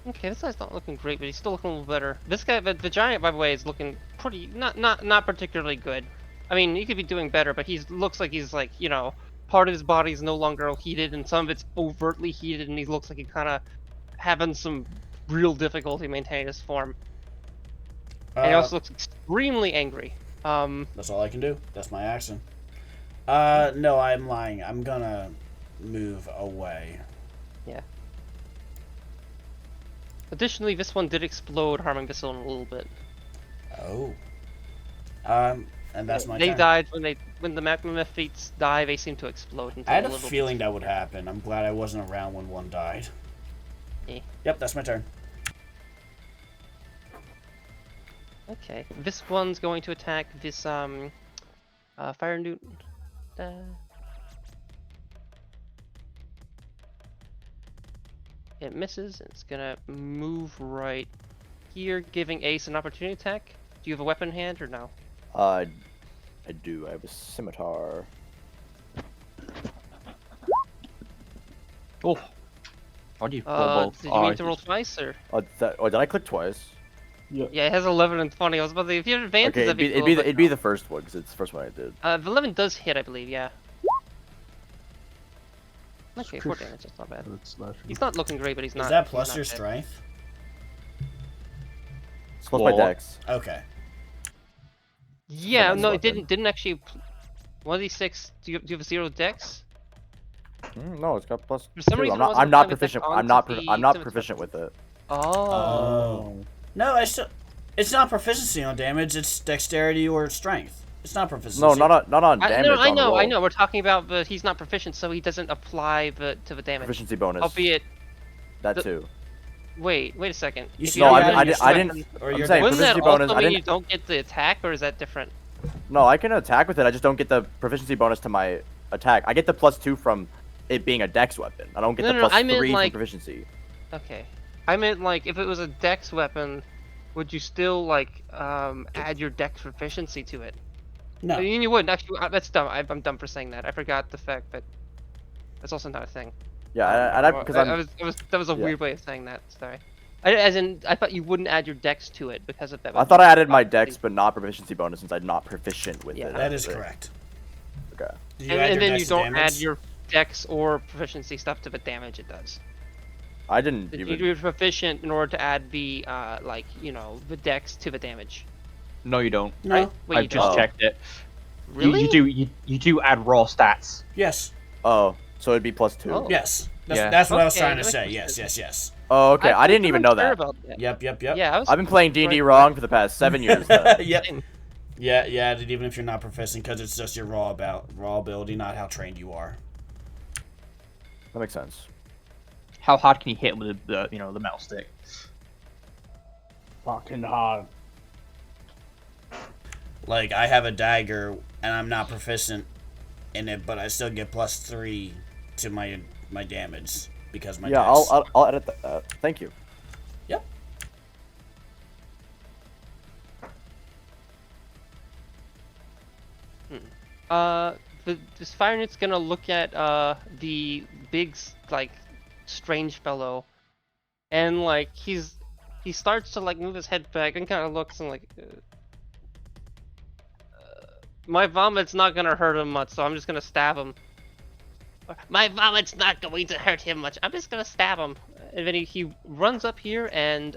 Okay, this guy's not looking great, but he's still looking a little better. This guy, the giant, by the way, is looking pretty, not particularly good. I mean, he could be doing better, but he looks like he's like, you know, part of his body is no longer heated, and some of it's overtly heated, and he looks like he kind of having some real difficulty maintaining his form. And he also looks extremely angry. That's all I can do. That's my action. No, I'm lying. I'm gonna move away. Additionally, this one did explode, harming this one a little bit. Oh. And that's my They turn. died when the Magmamephites die. They seem to explode into I had a a little feeling that would happen. I'm glad I wasn't around when one died. Eh. Yep, that's my turn. Okay, this one's going to attack this fire newt. It misses. It's gonna move right here, giving Ace an opportunity attack. Do you have a weapon in hand or no? I do. I have a scimitar. Oh. How do you roll both? Did you mean to roll twice or? Oh, did I click twice? Yeah. Yeah, it has 11 and 20. I was about to say, if you had advances, Okay, that'd be cool. it'd be the first one because it's the first one I did. 11 does hit, I believe, yeah. Okay, 4 damage, that's not bad. That's slashing. He's not looking great, but he's not. Is that he's plus not your dead. strength? It's plus my What? dex. Okay. Yeah, next no, it weapon. didn't actually. One of these 6. Do you have a 0 dex? No, it's got plus For some 2. reason, I'm it not. wasn't I'm not applying the dex proficient. onto I'm not the proficient scimitar. with it. Oh. No, I still. It's not proficiency on damage. It's dexterity or strength. It's not proficiency. No, not on I, damage. no, I on know, roll. I know. We're talking about, but he's not proficient, so he doesn't apply to the damage. Proficiency bonus. Albeit, that the- too. wait a second. You If see you No, don't how add you your got your I didn't. Or I'm your saying Wouldn't that proficiency also bonus. I mean didn't. you don't get the attack, or is that different? No, I can attack with it. I just don't get the proficiency bonus to my attack. I get the plus 2 from it being a dex weapon. I don't get No, the no, plus I meant, 3 like- from proficiency. Okay. I meant, like, if it was a dex weapon, would you still, like, add your dex proficiency to it? No. I mean, you wouldn't. Actually, that's dumb. I'm dumb for saying that. I forgot the fact that that's also not a thing. Yeah, because That was a yeah. weird way of saying that. Sorry. I thought you wouldn't add your dex to it because of that. I thought I added my dex, but not proficiency bonus since I'm not proficient with Yeah. it. That is correct. Okay. Did you And, add your then dex you to don't damage? add your dex or proficiency stuff to the damage it does. I didn't You even. do proficient in order to add the the dex to the damage. No, you don't. No. Right? Wait, I've you just don't? checked it. Really? You do add raw stats. Yes. Oh, so it'd be plus 2. Oh. Yes. That's, Yeah. that's what I was Okay, trying to that say. makes Yes, sense. yes, yes. Oh, okay. I didn't even know wasn't sure that. about that. Yep. Yeah, I was. I've been playing D&D right. wrong for the past 7 years. Then. Yep. Same. Yeah, even if you're not proficient, because it's just your raw ability, not how trained you are. That makes sense. How hard can you hit with the the metal stick? Fucking hard. Like, I have a dagger, and I'm not proficient in it, but I still get plus 3 to my damage because my Yeah, dex. I'll edit that. Thank you. Yep. This fire unit's gonna look at the big like strange fellow, and like he starts to like move his head back and kind of looks and like. My vomit's not gonna hurt him much, so I'm just gonna stab him. My vomit's not going to hurt him much. I'm just gonna stab him. And then he runs up here and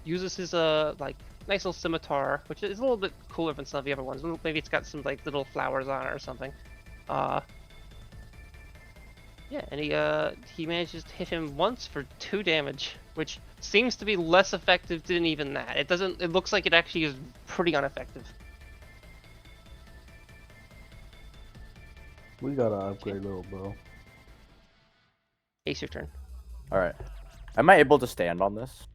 uses his like nice little scimitar, which is a little bit cooler than some of the other ones. Maybe it's got some like little flowers on it or something. Yeah, and he manages to hit him once for 2 damage, which seems to be less effective than even that. It looks like it actually is pretty ineffective. We gotta upgrade little bro. Ace, your turn. All right. Am I able to stand on this?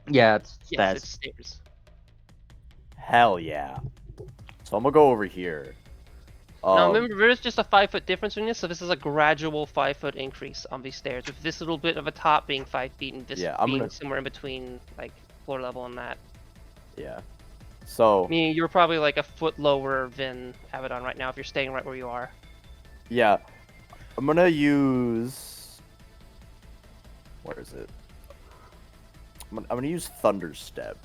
Yeah, it's Yes, stairs. it's stairs. Hell yeah. So I'm gonna go over here. Now remember, there is just a 5-foot difference in this, so this is a gradual 5-foot increase on these stairs, with this little bit of a top being 5 feet and this Yeah, I'm being gonna- somewhere in between, like, floor level and that. Yeah. So Meaning you're probably like a foot lower than Abaddon right now if you're staying right where you are. yeah, I'm gonna use. Where is it? I'm gonna use Thunder Step.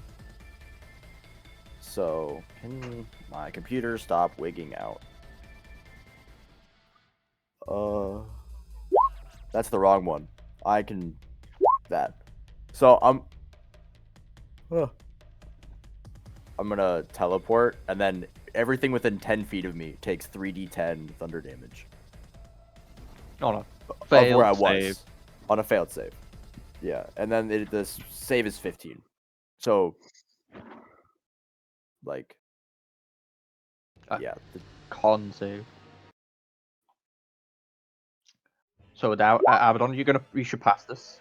So can my computer stop wigging out? That's the wrong one. I can that. So I'm gonna teleport, and then everything within 10 feet of me takes 3d10 thunder damage. Oh no. Of where I Failed was save. on a failed save. Yeah, and then the save is 15. So, like, yeah, Con save. So without Abaddon, you should pass this.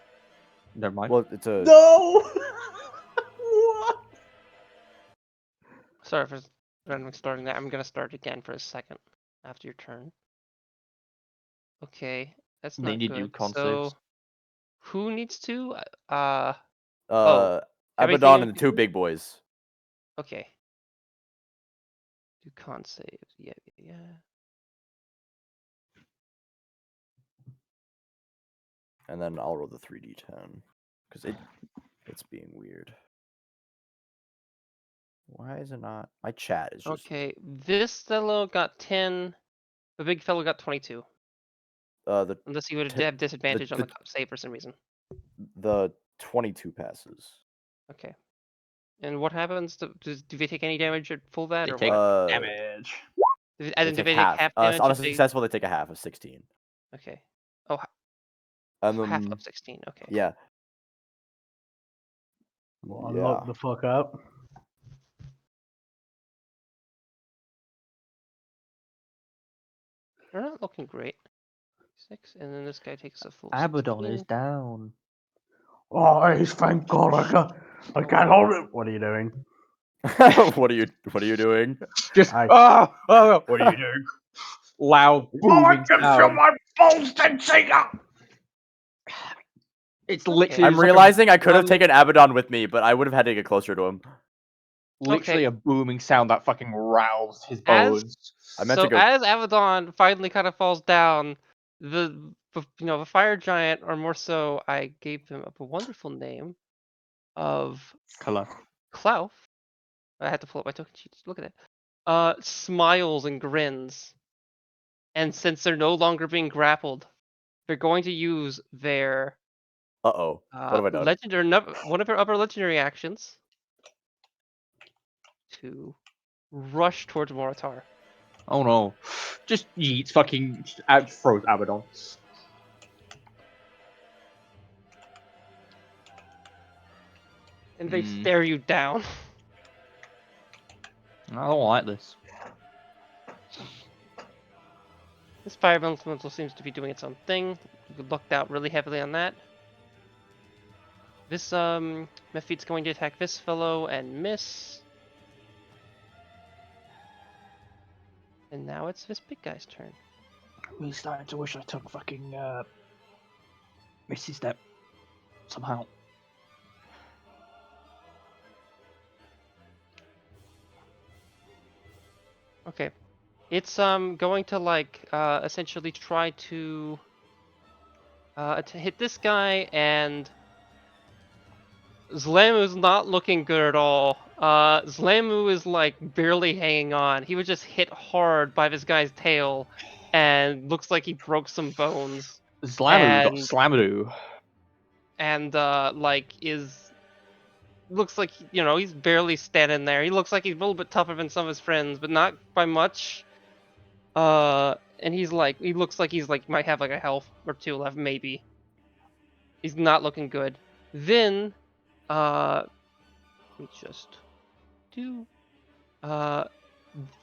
Never mind. well, it's a No. What? Sorry for randomly starting that. I'm gonna start again for a second after your turn. Okay, that's They not need to do good. con So, saves. who needs to? everything Abaddon and will the 2 be- big boys. Okay. Do con saves. Yeah. And then I'll roll the 3d10 because it's being weird. Why is it not? My chat is just Okay, this fellow got 10. The big fellow got 22. the Unless he would t- have disadvantage on the- the save for some reason. the 22 passes. Okay. And what happens? Do they take any damage at full that They or take what? damage. As They in, do take they take half. half So damage? on a if they- successful, they take a half of 16. Okay. Oh, half of 16. Okay. Yeah. Well, Yeah. unlock the fuck up. They're not looking great. 6, and then this guy takes a full Abaddon 16. is down. Oh, hey, thank God, I can't hold it. What are you doing? What are you doing? Just Aye. what are you doing? Loud booming sound. my balls, then Sega! It's literally. I'm just like realizing I could have um, taken Abaddon with me, but I would have had to get closer to him. literally a booming sound that fucking roused his As- bones. I meant to go. As Abaddon finally kind of falls down, the the fire giant, or more so, I gave him a wonderful name of Color. Klaus. I had to pull up my token sheet. Look at it. Smiles and grins. And since they're no longer being grappled, they're going to use their Uh-oh. What have I done? one of their upper legendary actions to rush towards Moritar. Oh no! Just yeets fucking out throws Abaddon. And they stare you down. I don't like this. This fire elemental seems to be doing its own thing. We lucked out really heavily on that. This Mephite's going to attack this fellow and miss. And now it's this big guy's turn. I'm really starting to wish I took fucking Missy Step somehow. Okay. It's going to like essentially try to hit this guy, and Zlamu's not looking good at all. Zlamu is like barely hanging on. He was just hit hard by this guy's tail and looks like he broke some bones. Slamu got And- Slamadoo. And like looks like he's barely standing there. He looks like he's a little bit tougher than some of his friends, but not by much. And he looks like he's like might have like a health or 2 left, maybe. He's not looking good. Then, let me just do.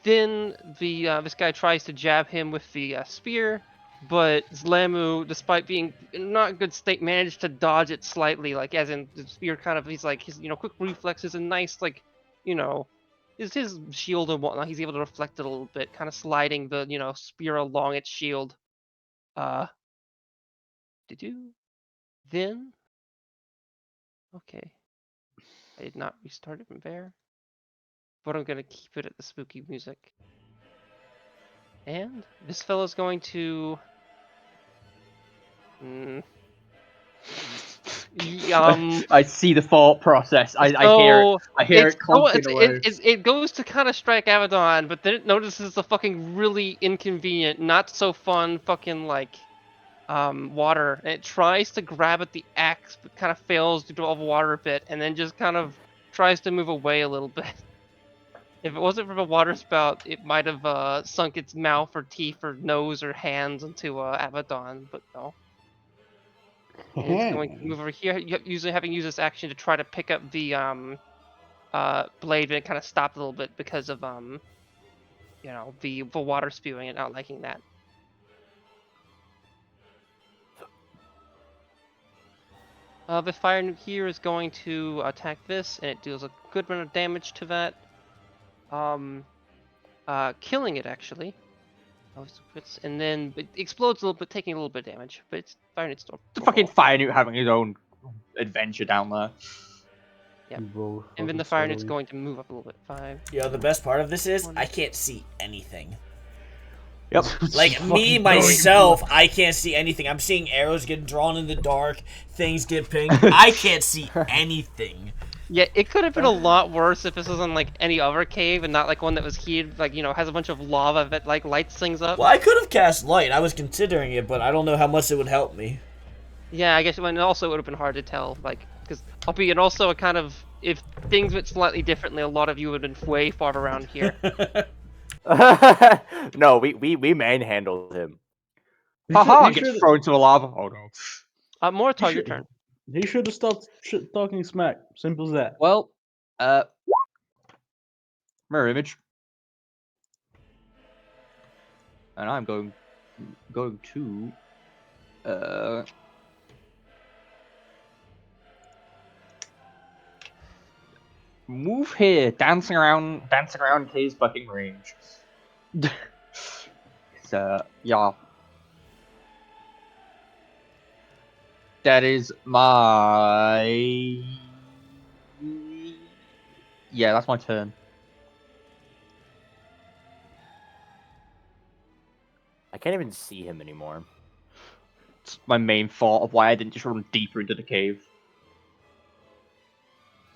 Then this guy tries to jab him with the spear, but Zlamu, despite being in not a good state, managed to dodge it slightly. Like as in the spear kind of, he's like his quick reflexes and nice his shield and whatnot. He's able to reflect it a little bit, kind of sliding the spear along its shield. Did you? Then. Okay. I did not restart it from there, but I'm gonna keep it at the spooky music. And this fellow's going to. I see the thought process. I hear it clunking away. It goes to kind of strike Abaddon, but then it notices the fucking really inconvenient, not so fun fucking water, and it tries to grab at the axe, but kind of fails due to all the water a bit, and then just kind of tries to move away a little bit. If it wasn't for the water spout, it might have sunk its mouth or teeth or nose or hands into Abaddon, but no. And it's going to move over here, having used this action to try to pick up the blade, but it kind of stopped a little bit because of the water spewing and not liking that. The fire nuke here is going to attack this, and it deals a good amount of damage to that. Killing it actually. And then it explodes a little bit, taking a little bit of damage, but it's fire nuke still. The fucking fire nuke having his own adventure down there. Yeah. And then the fire nuke's going to move up a little bit. 5. Yo, the best part of this is I can't see anything. Yep. Like me myself, I can't see anything. I'm seeing arrows getting drawn in the dark, things get pinged. I can't see anything. Yeah, it could have been a lot worse if this was on like any other cave and not like one that was heated, like has a bunch of lava that like lights things up. Well, I could have cast light. I was considering it, but I don't know how much it would help me. Yeah, I guess when also it would have been hard to tell, like because albeit also a kind of if things went slightly differently, a lot of you would have been way far around here. No, we manhandled him. Haha, he gets should thrown into the lava. Oh no. Moritar, your should- turn. he should have stopped talking smack. Simple as that. Well, mirror image. And I'm going to move here, dancing around his fucking range. So yeah. That is my yeah, that's my turn. I can't even see him anymore. It's my main thought of why I didn't just run deeper into the cave.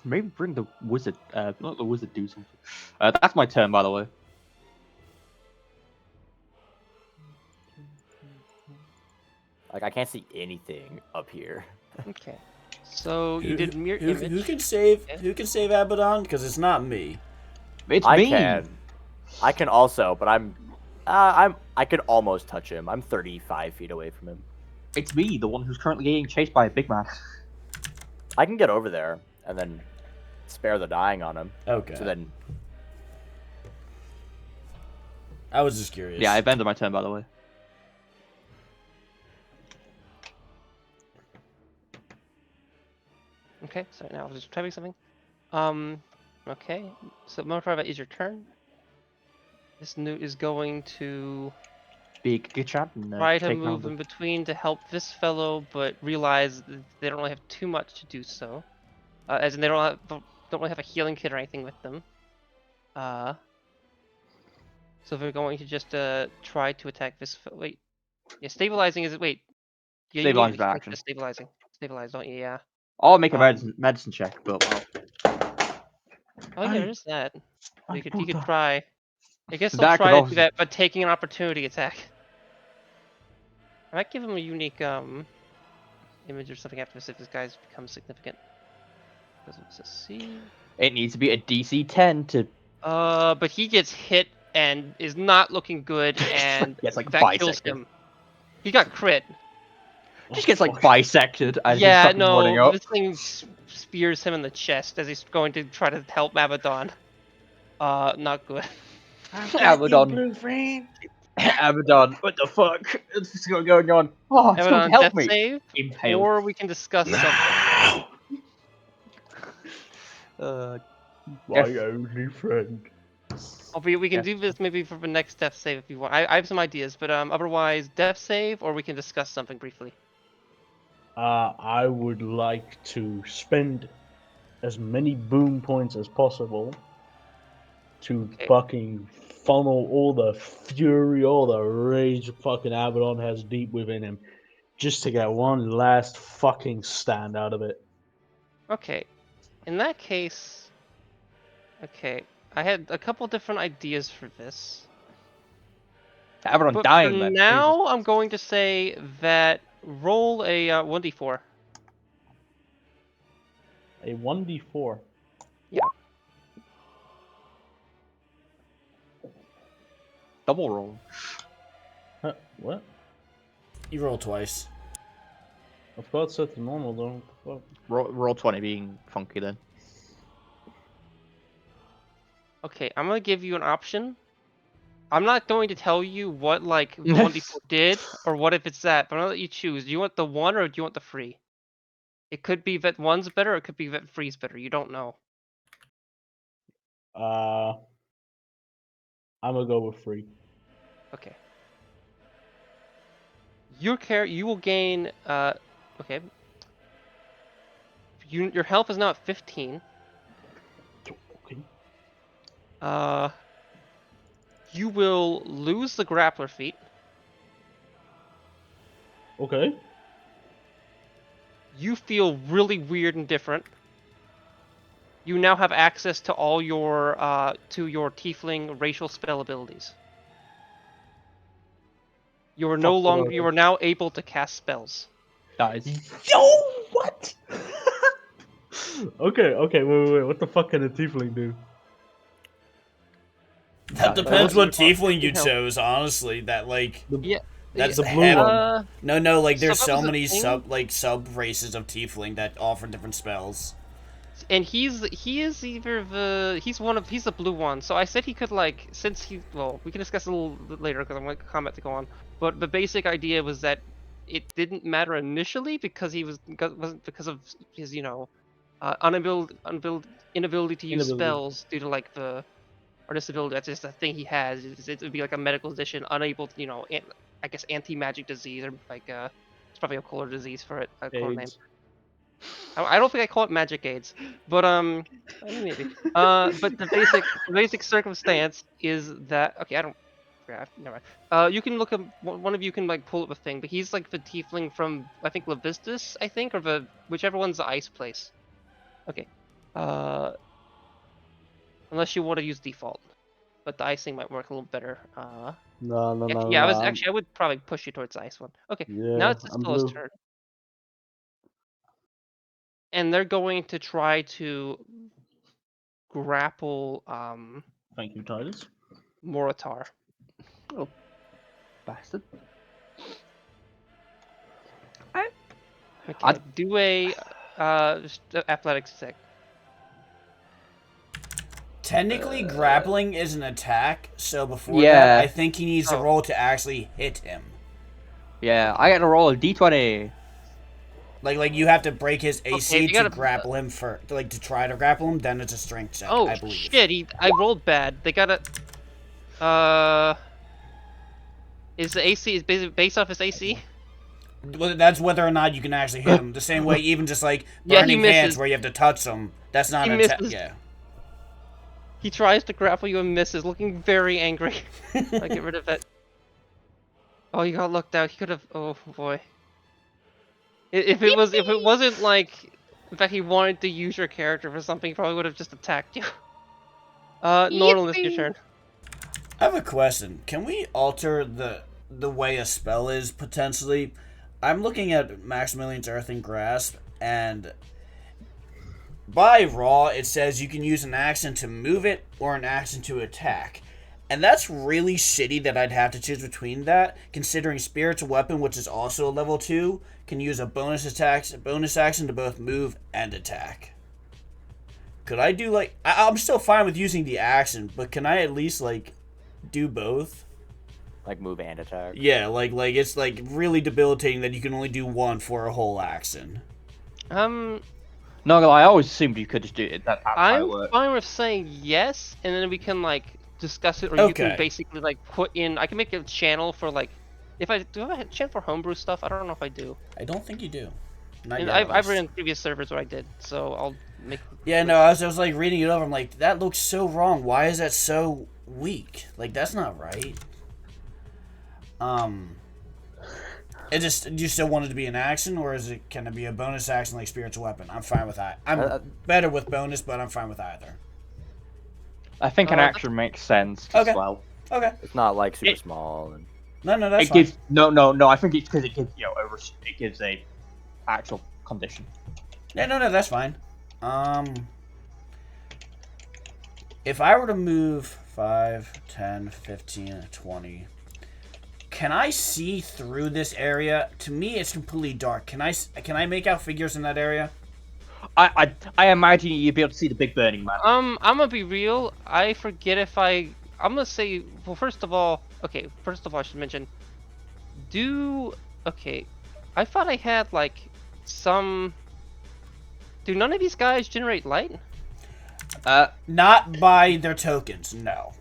Maybe bring the wizard. Not the wizard. Do something. That's my turn, by the way. Like I can't see anything up here. Okay. So you did mirror Who image. can save? Okay. Who can save Abaddon? Because it's not me. It's I me. can. I can also, but I can almost touch him. I'm 35 feet away from him. It's me, the one who's currently getting chased by a big man. I can get over there and then spare the dying on him. Okay. So then, I was just curious. Yeah, I've ended my turn, by the way. Okay, sorry, now I was just typing something. Okay, so Motorava is your turn. This newt is going to Big Gichat and try to take move on in between to help this fellow, but realize that they don't really have too much to do so. As in, they don't really have a healing kit or anything with them. So they're going to just try to attack this. Wait, yeah, stabilizing is it? Wait, yeah, you need Stabilize a by healing action. kit to stabilize, don't you? Yeah. I'll make a medicine check, but Oh yeah, there's that. You could try. I guess they'll That could try to do also- that, but taking an opportunity attack. I might give him a unique image or something after this if this guy's become significant. Let's see. it needs to be a DC 10 to. But he gets hit and is not looking good, and Gets, like, that kills bisected. him. He got crit. Just gets like bisected as he's Yeah, fucking running no, up. this thing spears him in the chest as he's going to try to help Abaddon. Not good. Abaddon. Abaddon, what the fuck? What's going on? Oh, it's going to Abaddon, help death me. save, Impale. or we can discuss something. My Yes. only friend. Albeit we can Yes. do this maybe for the next death save if you want. I have some ideas, but otherwise death save, or we can discuss something briefly. I would like to spend as many boom points as possible to Okay. fucking funnel all the fury, all the rage fucking Abaddon has deep within him, just to get one last fucking stand out of it. Okay, in that case, okay, I had a couple different ideas for this. Abaddon But dying, for man. now, I'm going to say that roll a 1d4. A 1d4. Double roll. Huh, what? You roll twice. I thought set to normal though. Fuck. Roll 20 being funky then. Okay, I'm gonna give you an option. I'm not going to tell you what like the 1d4 did or what if it's that, but I'm gonna let you choose. Do you want the 1 or do you want the free? It could be that 1's better, or it could be that 3's better. You don't know. I'm gonna go with 3. Okay. You will gain okay. Your health is now at 15. Okay. You will lose the grappler feat. Okay. You feel really weird and different. you now have access to all your tiefling racial spell abilities. You are no longer. You are now able to cast spells. That is Yo, what? Okay, wait. What the fuck can a tiefling do? That Yeah, depends what that's- tiefling you hell. chose, honestly. That, like, Yeah. that's the blue heavy. one. No, like, there's So that so was a many thing? sub races of tiefling that offer different spells. And he is either he's the blue one. So I said he could like we can discuss a little bit later because I'm going to comment to go on. But the basic idea was that it didn't matter initially because wasn't because of his inability to use Inability. spells due to like or disability. That's just a thing he has. It would be like a medical condition, unable to I guess anti-magic disease or like it's probably a cooler disease for it. A cooler name. AIDS. I don't think I call it magic aids, but maybe. But the basic circumstance is that okay. I don't. Yeah, never mind. You can look up. One of you can like pull up a thing, but he's like the tiefling from I think Levistus, I think, or whichever one's the ice place. Okay. Unless you want to use default, but the ice thing might work a little better. No. Yeah, I would probably push you towards the ice one. Okay. Yeah, Now it's I'm Stilla's blue. turn. And they're going to try to grapple Thank you, Titus. Moritar. bastard. Okay, do a just athletics check. Technically, grappling is an attack, so before Yeah. that, I think he needs to Oh. roll to actually hit him. Yeah, I got to roll a d20. Like you have to break his AC you to gotta- grapple him to try to grapple him. Then it's a strength check, Oh I believe. shit! I rolled bad. They got is the AC is based off his AC? Well, that's whether or not you can actually hit him. The same way, even just like Yeah, he burning hands misses. where you have to touch them. That's not He an attack. misses. Yeah. He tries to grapple you and misses, looking very angry. I get rid of that. Oh, you got looked out. He could have. Oh boy. If it wasn't like, in fact, he wanted to use your character for something, he probably would have just attacked you. Normal, it's your turn. I have a question. Can we alter the way a spell is potentially? I'm looking at Maximilian's Earthing Grasp, and by Raw, it says you can use an action to move it or an action to attack. And that's really shitty that I'd have to choose between that, considering Spiritual Weapon, which is also a level 2, can use a bonus action to both move and attack. Could I do, like... I'm still fine with using the action, but can I at least, like, do both? Like move and attack. Yeah, like it's, like, really debilitating that you can only do one for a whole action. No, I always assumed you could just do it. That's how it I'm works. fine with saying yes, and then we can like discuss it, or you Okay. can basically like put in. I can make a channel for like, if I do I have a channel for homebrew stuff. I don't know if I do. I don't think you do. Not And yet, at I've least. written previous servers where I did, so I'll make. Yeah, no, I was like reading it over. I'm like, that looks so wrong. Why is that so weak? Like, that's not right. It just, do you still want it to be an action, or can it be a bonus action like Spiritual Weapon? I'm fine with that. I'm better with bonus, but I'm fine with either. I think an Uh, action makes sense Okay. as well. Okay. It's not like super small. And... No, that's It fine. gives no. I think it's because it gives it gives a actual condition. Yeah, no, that's fine. If I were to move 5, 10, 15, 20, can I see through this area? To me, it's completely dark. Can I make out figures in that area? I imagine you'd be able to see the big burning man. I'm gonna be real. I forget if I'm gonna say. Well, first of all, I should mention. I thought I had like some. Do none of these guys generate light? Not by their tokens, no.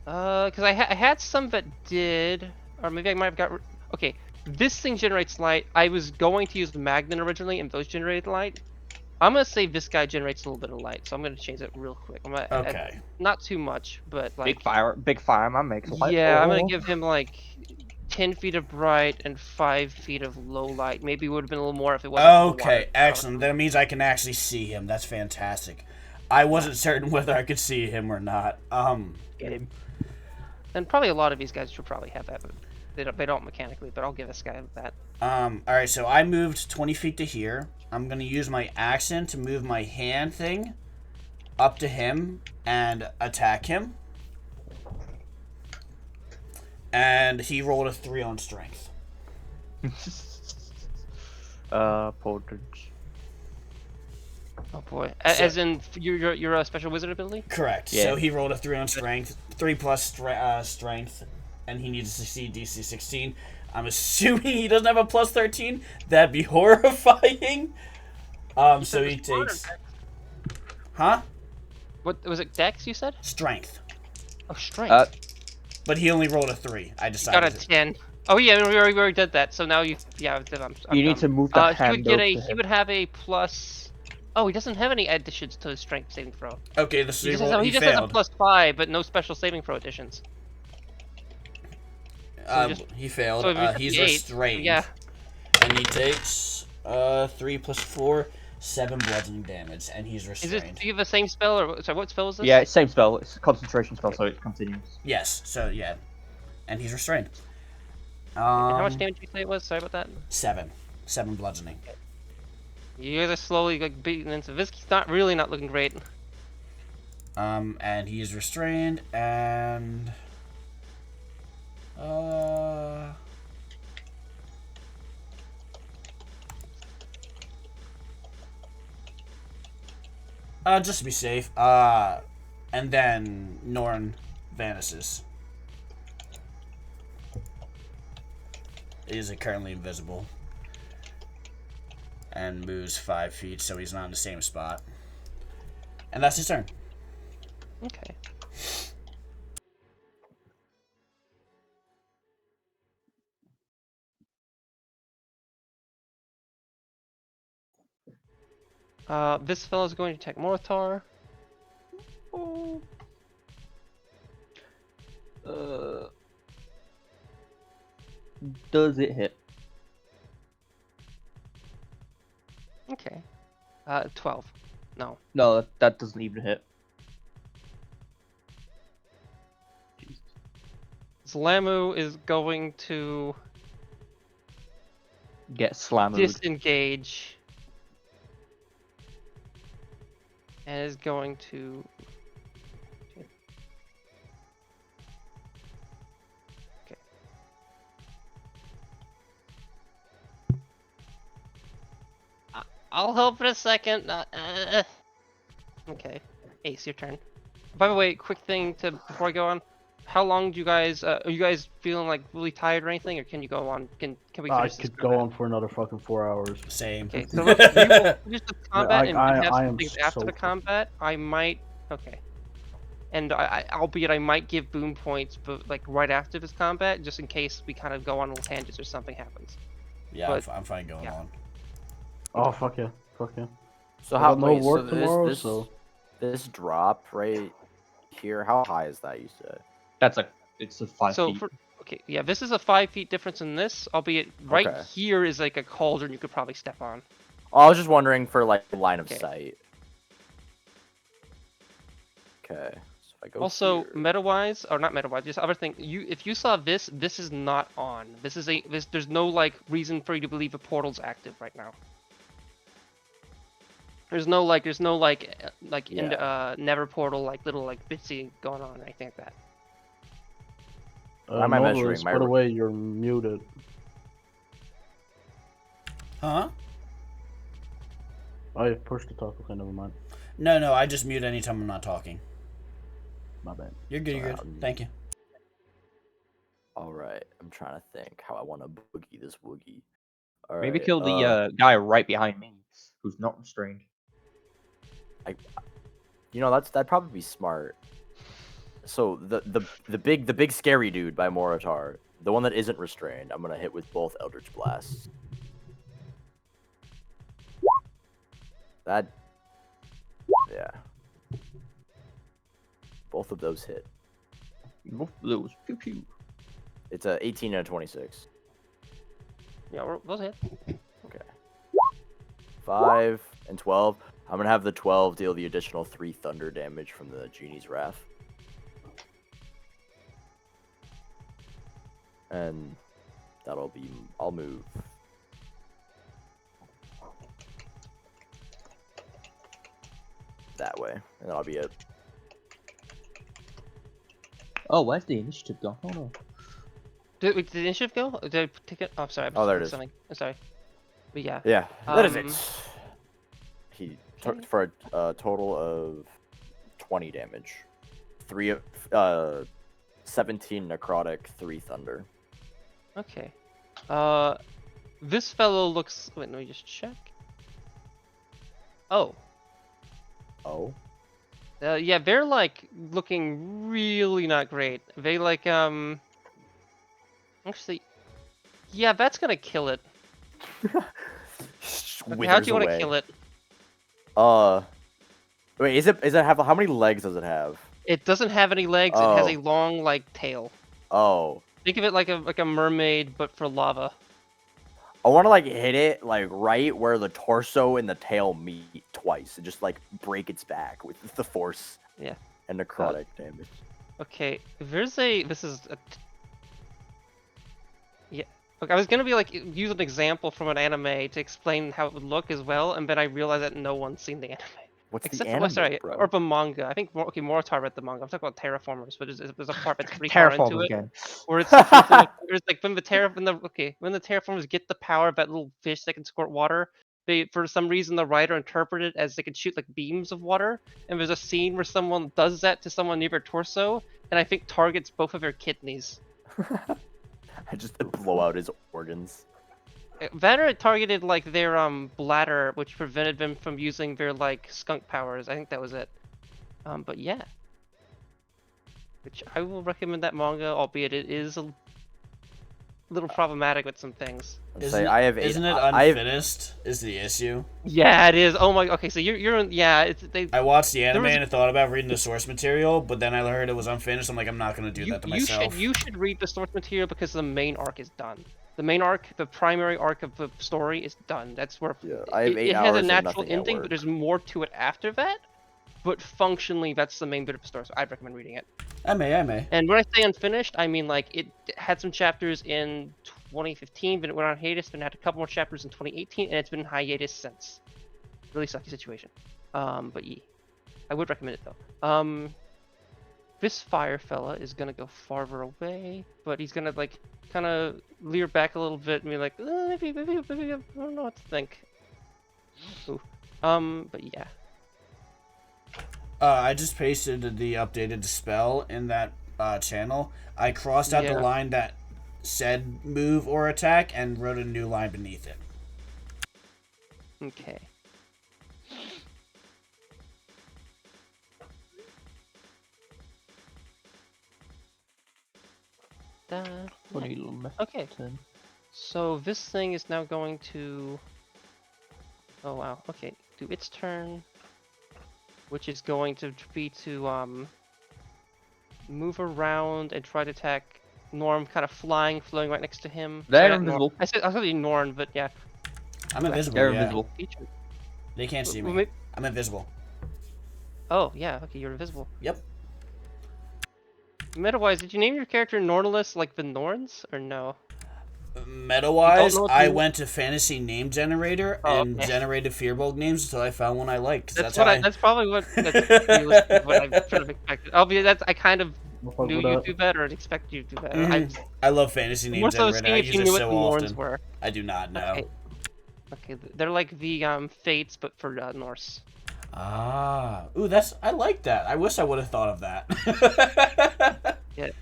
Because I had some that did, or maybe I might have got. Okay, this thing generates light. I was going to use the magnet originally, and those generated light. I'm gonna say this guy generates a little bit of light, so I'm gonna change it real quick. I'm gonna add Okay. not too much, but like Big fireman makes light. yeah, I'm Oh. gonna give him like 10 feet of bright and 5 feet of low light. Maybe it would have been a little more if it wasn't. for the Okay, water. excellent. That means I can actually see him. That's fantastic. I wasn't certain whether I could see him or not. Get him. And probably a lot of these guys should probably have that, but they don't mechanically. But I'll give this guy that. All right. So I moved 20 feet to here. I'm gonna use my action to move my hand thing up to him and attack him. And he rolled a 3 on strength. Portage. Oh boy. As in your special wizard ability? Correct. Yeah. So he rolled a 3 on strength, 3 plus strength, and he needs to succeed DC 16. I'm assuming he doesn't have a plus 13. That'd be horrifying. So he takes. Huh? What was it? Dex? You said? Strength. Oh, strength. But he only rolled a 3. I Got decided. a 10. Oh yeah, we already did that. So now you, yeah, I'm You need dumb. to move the He hand would get over a. to He him. would have a plus. Oh, he doesn't have any additions to his strength saving throw. Okay, the He just, roll, has, he he just has a failed. +5, but no special saving throw additions. He failed. So if He's 58, restrained. Yeah. And he takes 3 plus 4, 7 bludgeoning damage, and he's Is restrained. this? Do you have the same spell or sorry? What spell is this? Yeah, it's same spell. It's a concentration spell, so it continues. Yes. So yeah, and he's restrained. And how much damage did you say it was? Sorry about that. 7 bludgeoning. You guys are slowly like beating into this. He's not really not looking great. And he is restrained, and just to be safe, and then Norn vanishes. He is currently invisible. And moves 5 feet, so he's not in the same spot. And that's his turn. Okay. This fellow's going to attack Mortar. Does it hit? Okay. 12. No. No, that doesn't even hit. Zlamu is going to Get slammed. disengage. And is going to... Okay. I'll help in a second. Okay. Ace, your turn. By the way, quick thing to before I go on. How long do you guys are you guys feeling like really tired or anything, or can you go on? Can we I finish this could go combat? on for another fucking 4 hours. Same. Okay, so we will finish the combat and I have am some things after so the combat. I might. Okay. And albeit I might give boom points, but like right after this combat, just in case we kind of go on little tangents or something happens. Yeah, But- I'm fine going on. Oh fuck yeah, fuck yeah. So I how got no wait, so work tomorrow, this, so this drop right here, how high is that you said? It's a 5 So feet. for okay, yeah, this is a 5 feet difference in this, albeit right Okay. here is like a cauldron you could probably step on. Oh, I was just wondering for like line of Okay. sight. Okay. So if I go Also, here- meta-wise, or not meta-wise, just other thing. If you saw this, this is not on. This is there's no like reason for you to believe a portal's active right now. There's no Yeah. never portal like little like bitsy going on or anything like that. Why am I measuring Novelist, my by the re- way, you're muted. Huh? Oh, you pushed the talk. Okay, never mind. No, I just mute anytime I'm not talking. My bad. You're good, you're Sorry, good. I'm- Thank you. All right, I'm trying to think how I want to boogie this woogie. All Maybe right, kill the guy right behind me, who's not restrained. You know, that'd probably be smart. So the big scary dude by Moritar, the one that isn't restrained, I'm gonna hit with both Eldritch Blasts. That, yeah. Both of those hit. Both of those. Pew pew. It's a 18 and a 26. Yeah, those hit. 5 and 12. I'm gonna have the 12 deal the additional 3 thunder damage from the genie's wrath. And that'll be, I'll move. That way, and that'll be it. Oh, where's the initiative gone? Oh no. Did the initiative go? Did I take it? Oh, sorry. Oh, there it is. Something. I'm sorry. But yeah. Yeah, that is Um, it. He okay. for a total of 20 damage. 17 necrotic, 3 thunder. Okay. This fellow looks. Wait, let me just check. Oh. Oh. Yeah, they're like looking really not great. They like Actually, yeah, that's gonna kill it. Okay, how do you want to kill it? Wait, is it have how many legs does it have? It doesn't have any legs. It has a long like tail. Oh. Think of it like a mermaid, but for lava. I want to like hit it like right where the torso and the tail meet twice, and just like break its back with the force. Yeah. And necrotic damage. Okay, there's a. This is a. Yeah. Okay, I was gonna be like use an example from an anime to explain how it would look as well, and then I realized that no one's seen the anime. What's Except the for, anime, sorry, bro? or the manga. I think okay, Moritar read the manga. I'm talking about terraformers, but there's a part that's pretty far into Terraform it, again. where it's like, when the terraformers get the power of that little fish that can squirt water, they for some reason the writer interpreted it as they could shoot like beams of water, and there's a scene where someone does that to someone near their torso, and I think targets both of their kidneys. I just blow out his organs. That or it targeted like their bladder, which prevented them from using their like skunk powers. I think that was it. But yeah. Which I will recommend that manga, albeit it is a little problematic with some things. Isn't I have 8. it I have, unfinished? Is the issue? Yeah, it is. Oh my. Okay, so you're in. Yeah, it's they. I watched the anime was- and I thought about reading the source material, but then I heard it was unfinished. I'm like, I'm not gonna do that to myself. You should read the source material because the main arc is done. The main arc, the primary arc of the story is done. That's where Yeah, I have 8 it has hours a of natural nothing at ending, but work. there's more to it after that. But functionally, that's the main bit of the story, so I'd recommend reading it. I may. And when I say unfinished, I mean like it had some chapters in 2015, but it went on hiatus, then it had a couple more chapters in 2018, and it's been hiatus since. Really sucky situation. But yeah, I would recommend it though. This fire fella is gonna go farther away, but he's gonna like kind of leer back a little bit and be like, maybe, I don't know what to think. Ooh. But yeah. I just pasted the updated spell in that channel. I crossed out the Yeah. line that said move or attack and wrote a new line beneath it. Okay. Funny little method. Okay. So this thing is now going to. Oh wow. Okay. Do its turn, which is going to be to move around and try to attack Norm, kind of floating right next to him. They're Not Norm. invisible. I said Norm, but yeah. I'm invisible. They're yeah. invisible. Feature. They can't see Well, me. I'm invisible. Oh yeah. Okay, you're invisible. Yep. Meta-wise, did you name your character Nornless like the Norns, or no? Meta-wise, know what I to- went to Fantasy Name Generator Oh, and okay. generated Fearbolt names until I found one I liked. 'Cause That's how what that's probably what what I should have expected. I kind of knew you'd do better and expected you to do better. Mhm. I love Fantasy Name More so Generator. seeing I if use you it knew what so the Norns often. were. I do not know. Okay. Okay, they're like the Fates, but for Norse. Ah, ooh, I like that. I wish I would have thought of that. Yeah. Okay.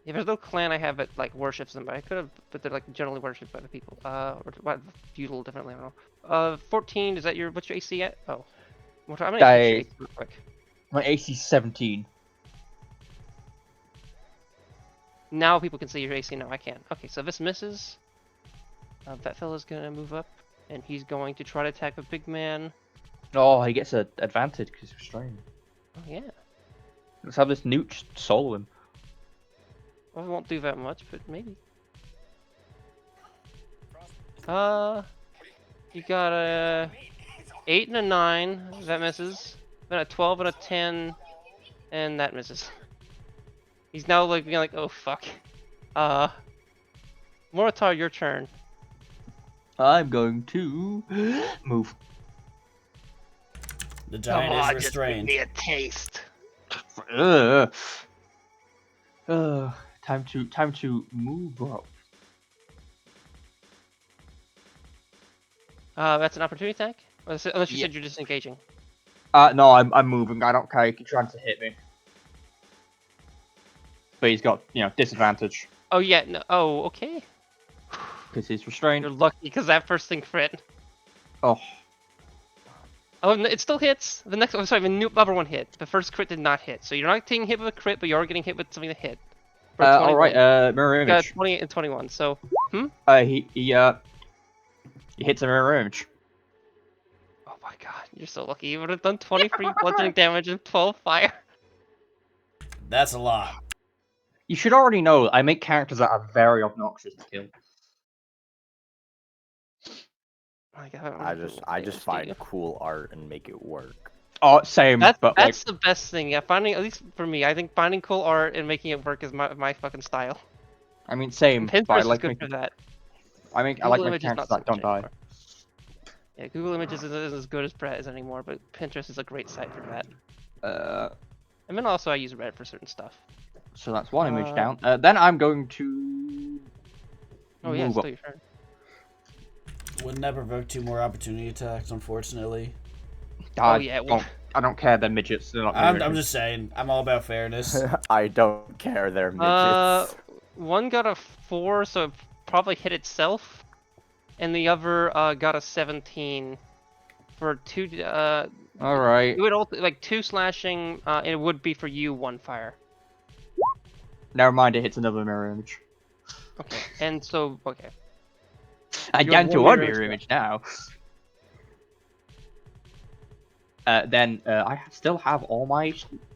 Yeah, there's no clan I have that like worships them, but I could have, but they're like generally worshipped by the people. Or what feudal differently, I don't know. 14. Is that what's your AC at? Oh, I'm gonna get your AC real quick. My AC 17. Now people can see your AC. No, I can't. Okay, so this misses. That fella's gonna move up, and he's going to try to attack the big man. Oh, he gets an advantage because he's restrained. Oh yeah. Let's have this Nooch solo him. Well, it won't do that much, but maybe. You got a 8 and a 9. That misses. Then a 12 and a 10, and that misses. He's now like being like, oh fuck. Moritar, your turn. I'm going to move. The giant is restrained. a taste. Ugh. Time to move up. That's an opportunity attack? Unless you Yeah. said you're disengaging. No, I'm moving. I don't care. He can try to hit me, but he's got disadvantage Oh yeah, no. Oh, okay. because he's restrained. You're lucky because that first thing crit. Oh, Oh, no, it still hits. The next, the new other one hit. The first crit did not hit, so you're not getting hit with a crit, but you are getting hit with something that hit. For all right. 21. Mirror You got image. 20 and 21. So, He hits a mirror image. oh my god, you're so lucky. You would have done 23 bludgeoning damage and 12 fire. That's a lot. You should already know I make characters that are very obnoxious to kill. Oh my god, I just find cool art and make it work. Oh, same. That's but the best thing. Yeah, finding, at least for me, I think finding cool art and making it work is my fucking style. I mean, same. And But I Pinterest like is good making, for that. I like Google my Images characters not so that much don't die. anymore. Yeah, Google Images isn't as good as Brett is anymore, but Pinterest is a great site for that. And then also I use Reddit for certain stuff. So that's one image Uh, down. Then I'm going to Oh yeah, move it's up. still your turn. Wouldn't that provoke 2 more opportunity attacks, unfortunately? Oh yeah, it will. I don't care. They're midgets. They're not. I'm just saying. I'm all about fairness. I don't care. They're midgets. One got a 4, so it probably hit itself, and the other got a 17 for 2. All right. It would like 2 slashing. And it would be for you 1 fire. Never mind. It hits another mirror image. Okay, and so okay. I You're down to one one mirror mirror image now. Then I still have all my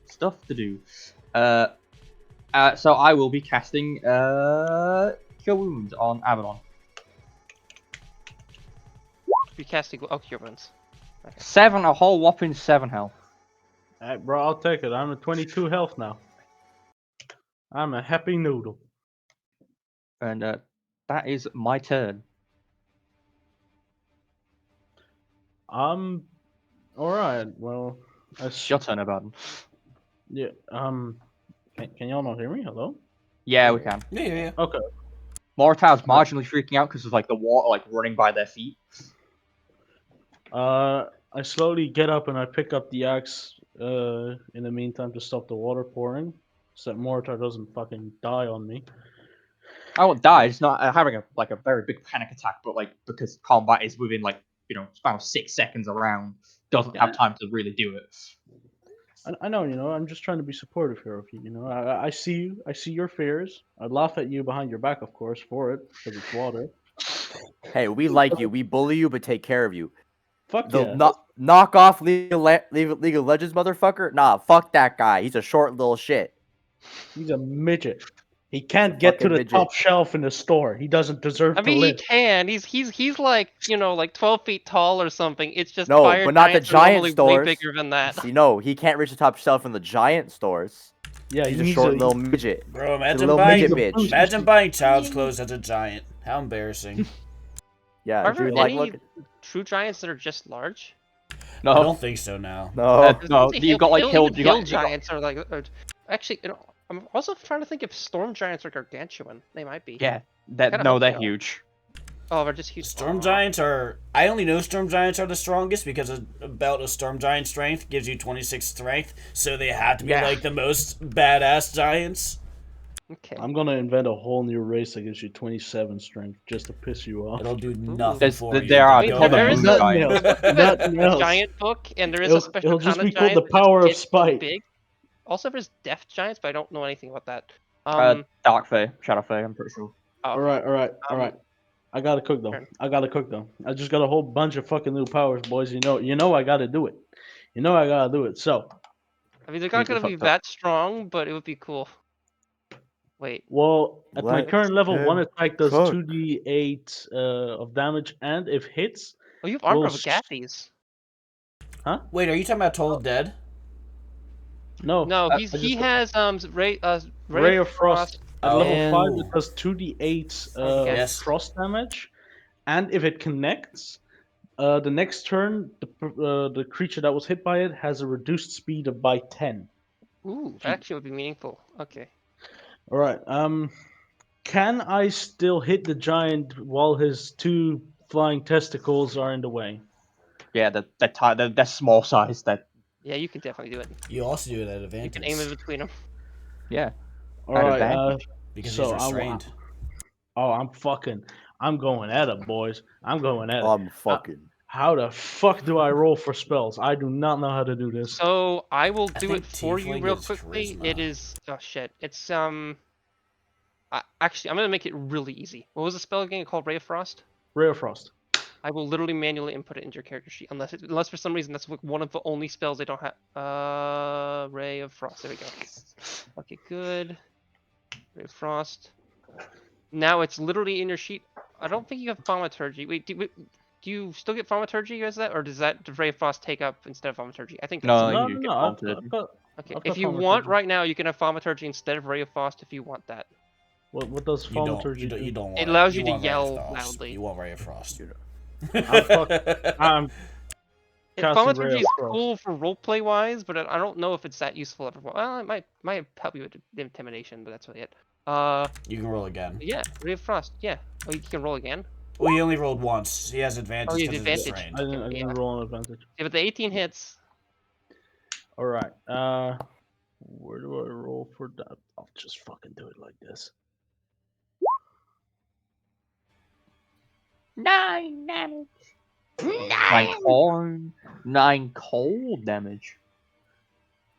stuff to do. So I will be casting Cure Wounds on Abaddon. You're casting Cure Wounds. Okay. A whole whopping 7 health. Alright, bro, I'll take it. I'm at 22 health now. I'm a happy noodle. And that is my turn. Alright, well, It's your turn, Abaddon. yeah, can y'all not hear me? Hello? Yeah, we can. Yeah. Okay. Moritar's marginally freaking out because of like the water like running by their feet. I slowly get up and I pick up the axe, in the meantime to stop the water pouring, so that Mortar doesn't fucking die on me. I won't die. It's not having a very big panic attack, but like because combat is within like span of 6 seconds around, doesn't have time to really do it. I know, I'm just trying to be supportive here of you, I see you, I see your fears. I'd laugh at you behind your back, of course, for it, because it's water. Hey, we like you. We bully you, but take care of you. Fuck The yeah. knock off League of Legends motherfucker? Nah, fuck that guy. He's a short little shit. He's a midget. He can't get to Fucking the midget. top shelf in the store. He doesn't deserve I to mean, he live. can. He's like like 12 feet tall or something. It's just No, fire but not the giants are giant normally stores. way bigger than that. See, no, he can't reach the top shelf in the giant stores. Yeah, He's he a needs short a- little midget. Bro, He's a little midget bitch. imagine buying child's clothes as a giant. How embarrassing. Yeah, Are there dude, like, any look. true giants that are just large? I No, don't think so now. No. no, you've got like hill. Hill giants are like. Actually, I'm also trying to think if storm giants are gargantuan. They might be. Yeah, Kinda no, hope they're they are. huge. Oh, they're just huge. Storm giants are. I only know storm giants are the strongest because a belt of storm giant strength gives you 26 strength, so they have to be Yeah. like the most badass giants. Okay. I'm gonna invent a whole new race that gives you 27 strength just to piss you off. It'll do nothing for you. There are but Wait, go called the there ahead. is moon a- giants. Nothing a else. giant book, and there is It'll- a special it'll just kind be of called giant the that just Power of gets so Spite. big. Also, there's death giants, but I don't know anything about that. Dark Fae, Shadow Fae, I'm pretty sure. Oh, Alright. Um, I gotta cook though. turn. I just got a whole bunch of fucking new powers, boys. You know I gotta do it. I gotta do it. So I mean, they're not Completely gonna be fucked up. that strong, but it would be cool. Wait. Well, at my Let current level, one him attack does cook. 2d8 of damage, and if hits, Oh, you have armor will of Gathies. Wait, are you talking about Total Dead? no. No, I he just has Ray of Frost. At level 5, Oh. it does 2d8 Armor of Gathies. Yes. frost damage, and if it connects, the next turn, the creature that was hit by it has a reduced speed of by 10. Ooh, that actually would be meaningful. Okay. All right. Can I still hit the giant while his 2 flying testicles are in the way? Yeah, that small size. That Yeah, you can definitely do it. You also do it at You advantage. can aim in between them. yeah. All At right. advantage. Because So he's I wa- restrained. I'm going at it, boys. I'm going at it. I'm fucking. How the fuck do I roll for spells? I do not know how to do this. So I will I do it think for you Tiefling real is quickly. charisma. It is oh shit. It's actually I'm gonna make it really easy. What was the spell again called? Ray of Frost? Ray of Frost. I will literally manually input it into your character sheet unless for some reason that's like one of the only spells they don't have. Ray of Frost. There we go. Okay, good. Ray of Frost. Now it's literally in your sheet. I don't think you have Thaumaturgy. Wait, do you still get Thaumaturgy as that, or does that Ray of Frost take up instead of Thaumaturgy? I think that's No, No, you no, get no. I've prompted. got. okay. I've If got you want Thaumaturgy. right now, you can have Thaumaturgy instead of Ray of Frost if you want that. What does You don't. Thaumaturgy do? You don't want It allows You you to want Ray of yell Frost. loudly. You want Ray of Frost. I'm casting Ray Thaumaturgy of is Frost. cool for roleplay wise, but I don't know if it's that useful ever. Well, it might help you with intimidation, but that's really it. You can roll again. Yeah, Ray of Frost. Yeah. Oh, you can roll again. Well, he only rolled once. He has advantage Oh, he has because he's advantage. restrained. I didn't Yeah. roll an advantage. Yeah, but the 18 hits. All right. Where do I roll for that? I'll just fucking do it like this. 9 damage. 9 cold damage.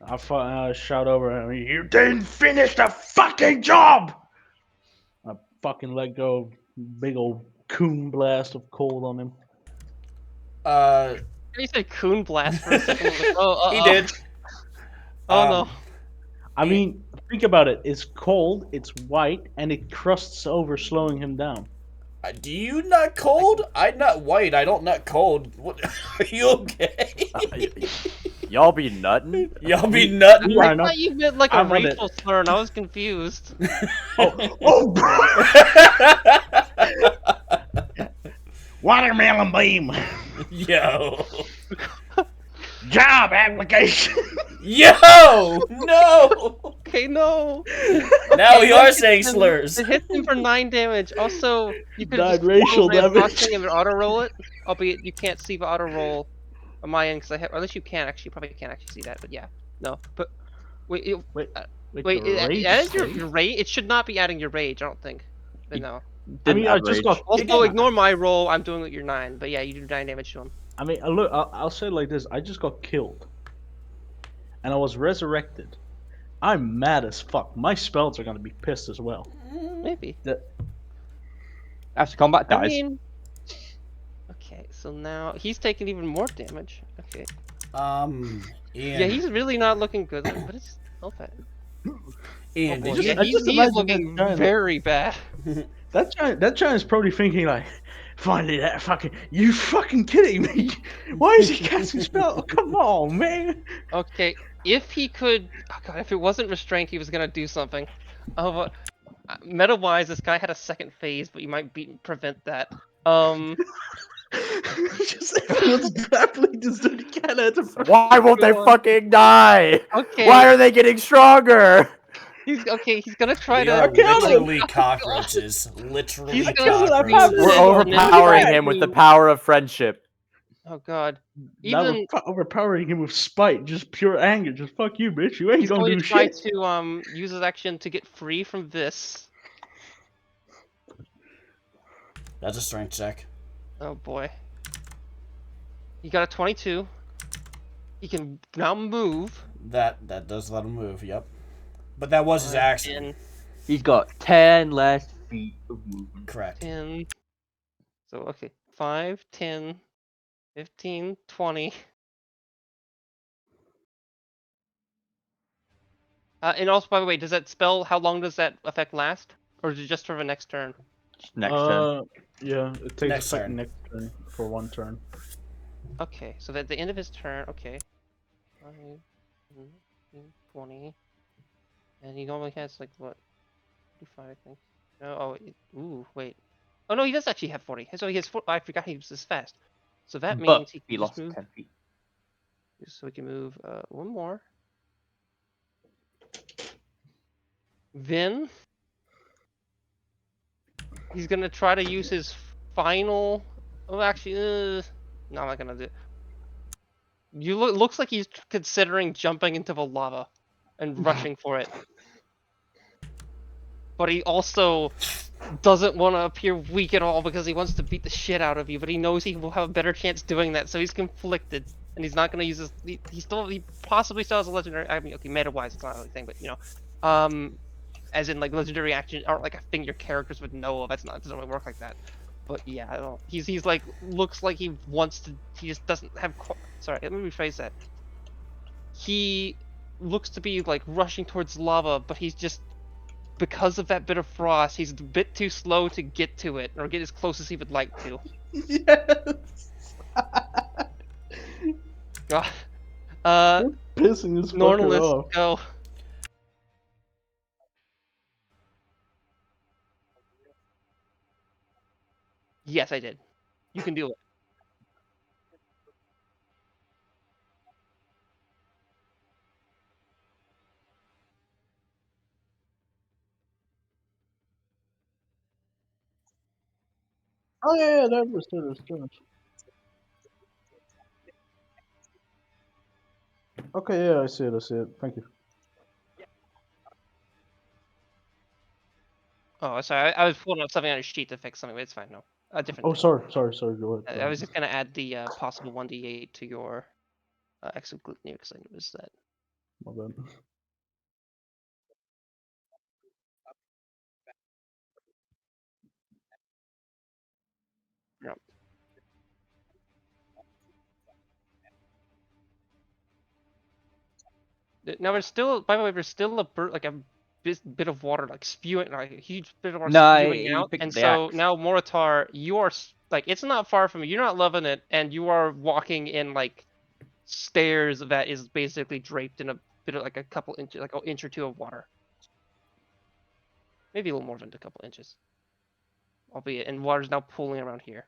I shout over him. You didn't finish the fucking job. I fucking let go. Big old coon blast of cold on him. You said Coon Blast for a second. I was like, oh, He did. Oh no. I mean, think about it. It's cold, it's white, and it crusts over, slowing him down. Do you nut cold? I nut white. I don't nut cold. What? Are you okay? Y'all be nutting? Y'all be nutting. We are I not. thought you meant like a I'm on it. racial slur, and I was confused. Oh, watermelon beam. Yo. Job application. Yo! No! Okay, no. Now we It are hits saying him- slurs. It hits him for 9 damage. Also, you could Died just racial Ray of Frost damage. thing and auto roll it. Albeit you can't see the auto roll on my end because I have, or at least you can actually. Probably can't actually see that, but yeah, no. But wait, Wait, wait, the rage adding save? your rage. It should not be adding your rage. I don't think. But no. I mean, I just got. Also, ignore my roll. I'm doing with your 9, but yeah, you do 9 damage to him. I mean, look. I'll say it like this. I just got killed, and I was resurrected. I'm mad as fuck. My spells are gonna be pissed as well. Maybe. After combat I dies. mean. Okay, so now he's taking even more damage. Okay. Ian. Yeah, he's really not looking good, but it's okay. Ian, Oh, boy. did Yeah, you? I he's just imagine looking that giant- very bad. That giant's probably thinking like, finally that fucking, you fucking kidding me? Why is he casting spell? Come on, man. Okay, if he could, oh god, if it wasn't restrained, he was gonna do something. Oh, but meta-wise, this guy had a second phase, but you might prevent that. Just everyone's grappling this dirty cat at the front. Why won't they fucking die? Okay, Why are they getting stronger? he's okay. He's gonna try We to. are Okay, literally cockroaches. Literally He's gonna- cockroaches. We're overpowering him with the power of friendship. Oh god, Now even we're overpowering him with spite, just pure anger. Just fuck you, bitch. You ain't he's gonna going do to try shit. to use his action to get free from this. That's a strength check. Oh boy. He got a 22. He can now move. That does let him move. Yep. But that was his action. 10, He's got 10 less feet of movement. Correct. 10. So, okay. 5, 10, 15, 20. And also, by the way, does that spell? How long does that effect last, or is it just for the next turn? Next turn. Yeah, it takes Next effect turn. next turn for 1 turn. Okay, so at the end of his turn, okay. 5, 10, 20. And he normally has like what? 45, I think. No, ooh, wait. Oh no, he does actually have 40. So he has 4. I forgot he was this fast. So that But means he he can just lost move. 10 feet. So we can move one more. Then he's gonna try to use his final. Oh, actually, no, I'm not gonna do. Looks like he's considering jumping into the lava and rushing for it. But he also doesn't want to appear weak at all because he wants to beat the shit out of you. But he knows he will have a better chance doing that, so he's conflicted, and he's not gonna use his. He possibly still has a legendary. I mean, okay, meta wise, it's not really a thing, but as in like legendary action or like a thing your characters would know of. That's not, it doesn't really work like that. But yeah, I don't. He's like looks like he wants to. He just doesn't have. Sorry, let me rephrase that. He looks to be like rushing towards lava, but he's just because of that bit of frost, he's a bit too slow to get to it or get as close as he would like to. Yes! God. Uh, You're pissing this fucker Normalist, off. go. Yes, I did. You can do it. Oh yeah, that was true. Okay, yeah, I see it. Thank you. Oh, sorry. I was pulling up something on a sheet to fix something, but it's fine. No, a different Oh, thing. sorry. Go ahead. I was just gonna add the possible 1d8 to your exoglutnia because I noticed that. My bad. Yep. Now there's still, by the way, there's still like a bit of water like spewing, like a huge bit of water Nah, spewing he out, picked and up the so axe. now Moritar, you are like it's not far from you. You're not loving it, and you are walking in like stairs that is basically draped in a bit of like a couple inches, like an inch or two of water, maybe a little more than a couple inches, albeit, and water's now pooling around here.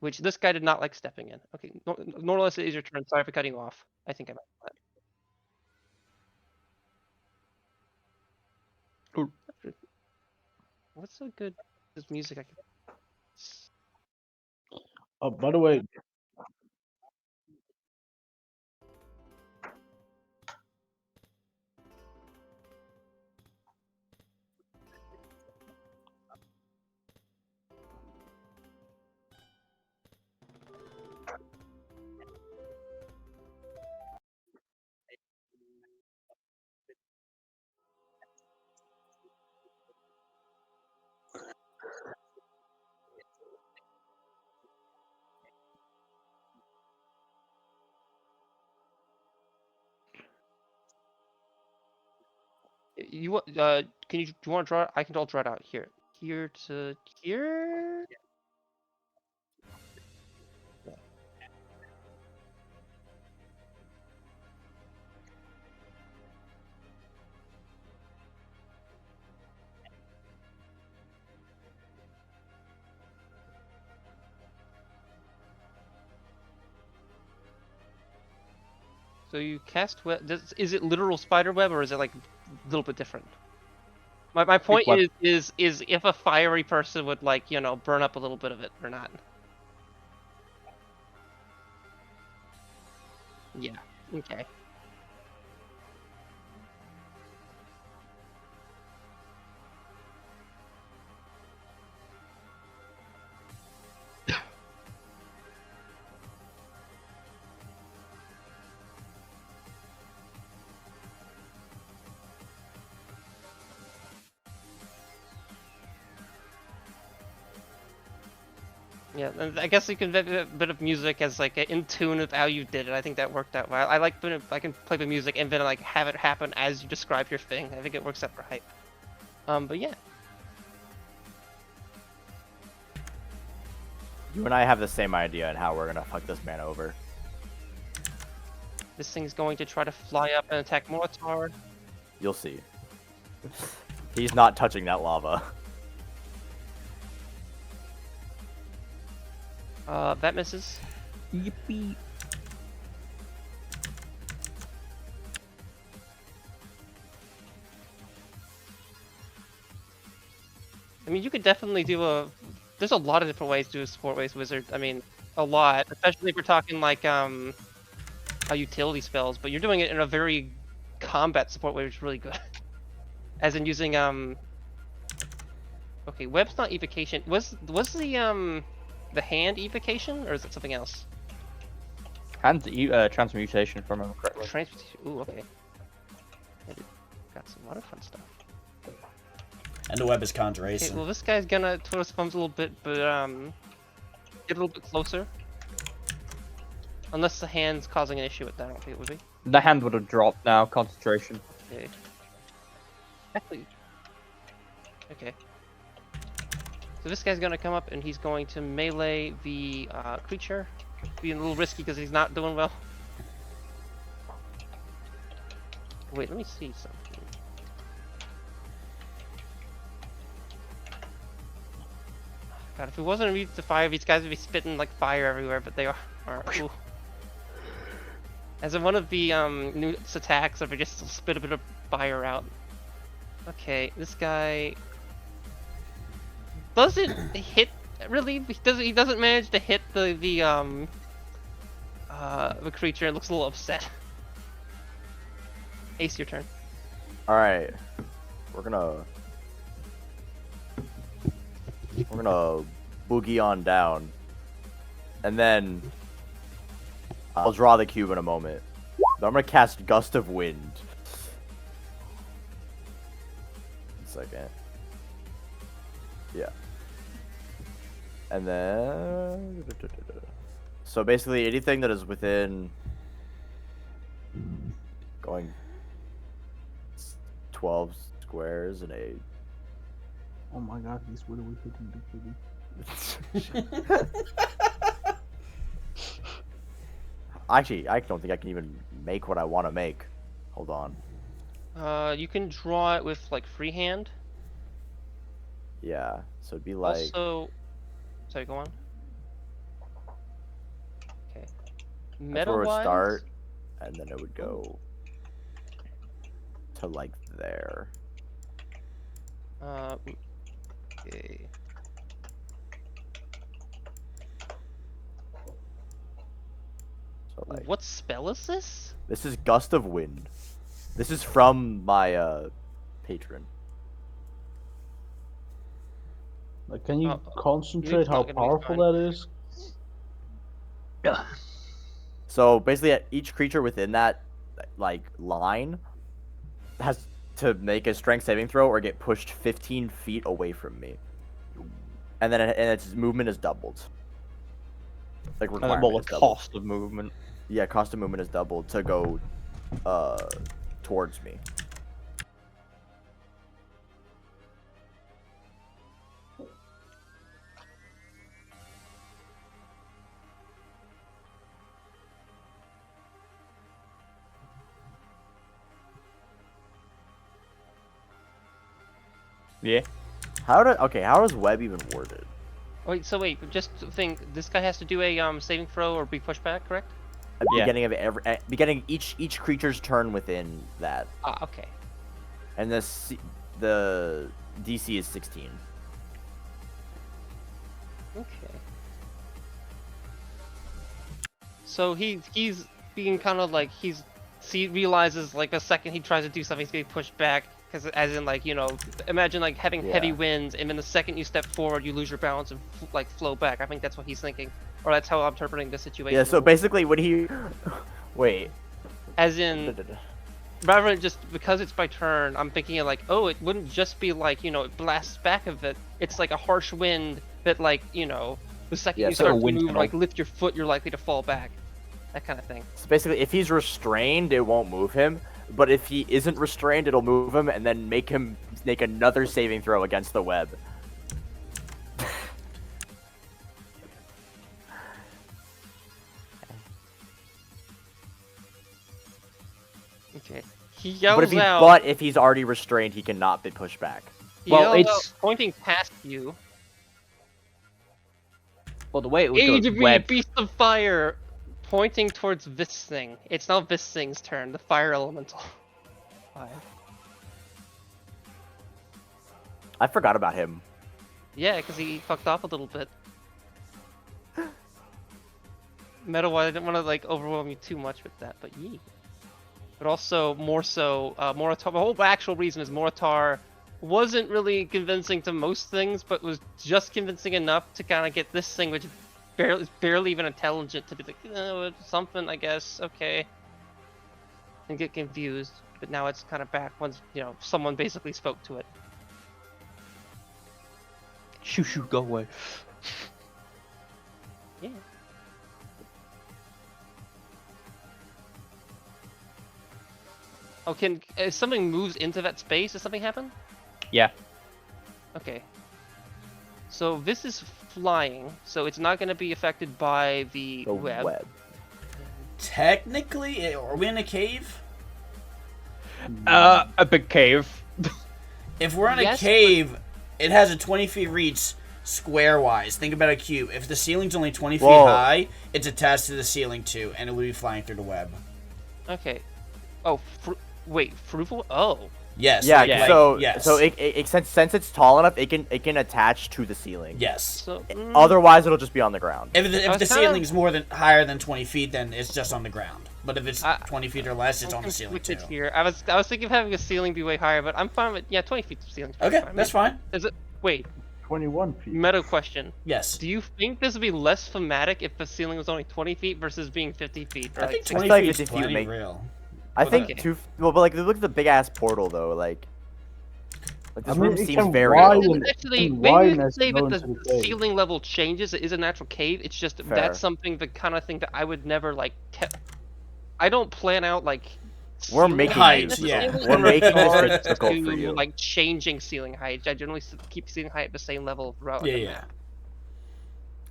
Which this guy did not like stepping in. Okay, Norlis, it is your turn. Sorry for cutting you off. I think I meant that. What's a good this music I can? By the way, You want? Can you? Do you want to draw it? I can all draw it out here. Here to here. So you cast web. Is it literal spider web or is it like a little bit different? My point web. is if a fiery person would like burn up a little bit of it or not. Yeah. Okay. Yeah, and I guess you can have a bit of music as like in tune with how you did it. I think that worked out well. I like when I can play the music and then like have it happen as you describe your thing. I think it works out for hype. But yeah. You and I have the same idea on how we're gonna fuck this man over. This thing's going to try to fly up and attack Molitar. You'll see. He's not touching that lava. That misses. Yippee. I mean, you could definitely do a... There's a lot of different ways to do a support-based wizard. I mean, a lot. Especially if we're talking like, utility spells. But you're doing it in a very combat support way, which is really good. As in using, Okay, web's not evocation. Was the hand evocation, or is it something else? Hand's transmutation, if I remember correctly. Transportation. Ooh, okay. Got some lot of fun stuff. And the web is Okay, conjuration. well, this guy's gonna twiddle his thumbs a little bit, but get a little bit closer. Unless the hand's causing an issue with that, I don't think it would be. The hand would have dropped now, concentration. Okay. Actually. Okay. So this guy's gonna come up and he's going to melee the creature. Being a little risky because he's not doing well. Wait, let me see something. God, if it wasn't immune to fire, these guys would be spitting like fire everywhere, but they are. Ooh. As in one of the new attacks, if I just spit a bit of fire out. Okay, this guy doesn't hit. Really, he doesn't manage to hit the creature. It looks a little upset. Ace, your turn. All right, we're gonna boogie on down, and then I'll draw the cube in a moment. But I'm gonna cast Gust of Wind. 1 second. Yeah. And then... So basically anything that is within... going 12 squares in a... Oh my god, he's really hitting the kitty. Actually, I don't think I can even make what I want to make. Hold on. You can draw it with like freehand. Yeah, so it'd be like... Also, sorry, go on. Okay. That's where it would Meta-wise, start, and then it would go to like there. Okay. So like, What spell is this? this is Gust of Wind. This is from my patron. Like, can you Oh, concentrate it's how not gonna be powerful fine. that is? Yeah. So basically, each creature within that like line has to make a strength saving throw or get pushed 15 feet away from me, and then its movement is doubled. Like And requirement well, is the doubled. cost of movement. Yeah, cost of movement is doubled to go towards me. Yeah. How is web even worded? Wait, so wait, just think. This guy has to do a saving throw or be pushed back, correct? At the Yeah. beginning of beginning each creature's turn within that, Ah, okay. and the DC is 16. Okay. So he's being kind of like realizes like the second he tries to do something he's being pushed back, because as in like, you know, imagine like having heavy Yeah. winds and then the second you step forward you lose your balance and like flow back. I think that's what he's thinking, or that's how I'm interpreting the situation. Yeah. So basically, when he wait, As in, rather than just because it's by turn, I'm thinking of like, oh, it wouldn't just be like, you know, it blasts back of it. It's like a harsh wind that like, you know, The second Yeah, you so start a to wind move, tunnel. like lift your foot, you're likely to fall back. That kind of thing. So basically, if he's restrained, it won't move him. But if he isn't restrained, it'll move him and then make him make another saving throw against the web. Okay. He yells But out. if he's already restrained, he cannot be pushed back. He Well, yells it's- out, pointing past you. Well, the way it would go Age is of web. Beast of Fire, pointing towards this thing. It's now this thing's turn, the fire elemental. Fire. I forgot about him. Yeah, because he fucked off a little bit. Metal, I didn't want to like overwhelm you too much with that, but yee. But also, more so, Moritar. The whole actual reason is Moritar wasn't really convincing to most things, but was just convincing enough to kind of get this thing, which is barely even intelligent, to be like, oh, it's something, I guess, okay, and get confused. But now it's kind of back once someone basically spoke to it. Shoo shoo, go away. Yeah. Oh, if something moves into that space, does something happen? Yeah. Okay. So this is flying, so it's not going to be affected by the The web. Technically, are we in a cave? A big cave. If we're in a Yes, but- cave, it has a 20 feet reach square-wise. Think about a cube. If the ceiling's only 20 feet Whoa. high, it's attached to the ceiling too, and it would be flying through the web. Okay. Oh, wait, fruitful? Oh. Yes. Yeah. like, So yes. since it's tall enough, it can attach to the ceiling. Yes. So, Otherwise, it'll just be on the ground. If I the was kinda- ceiling's higher than 20 feet, then it's just on the ground. But if it's I- 20 feet or less, it's I'm on the ceiling too. conflicted here. I was thinking of having a ceiling be way higher, but I'm fine with 20 feet of ceiling. Okay, that's fine. Is it? Wait, 21 feet. meta question. Yes. Do you think this would be less thematic if the ceiling was only 20 feet versus being 50 feet? Or I like think 60 20 like feet 50 is feet plenty make- real. I think Okay. but like look at the big ass portal though. Like this room it seems can very. widen- open. Actually, and maybe widen we can as say you go that into the the cave. ceiling level changes. It is a natural cave. It's just Fair. that's something the kind of thing that I would never like. I don't plan out like. We're ceiling making height this. necessarily We're in making this regards difficult to, for you. Like changing ceiling height. I generally keep ceiling height at the same level throughout. Yeah, like, a yeah. map.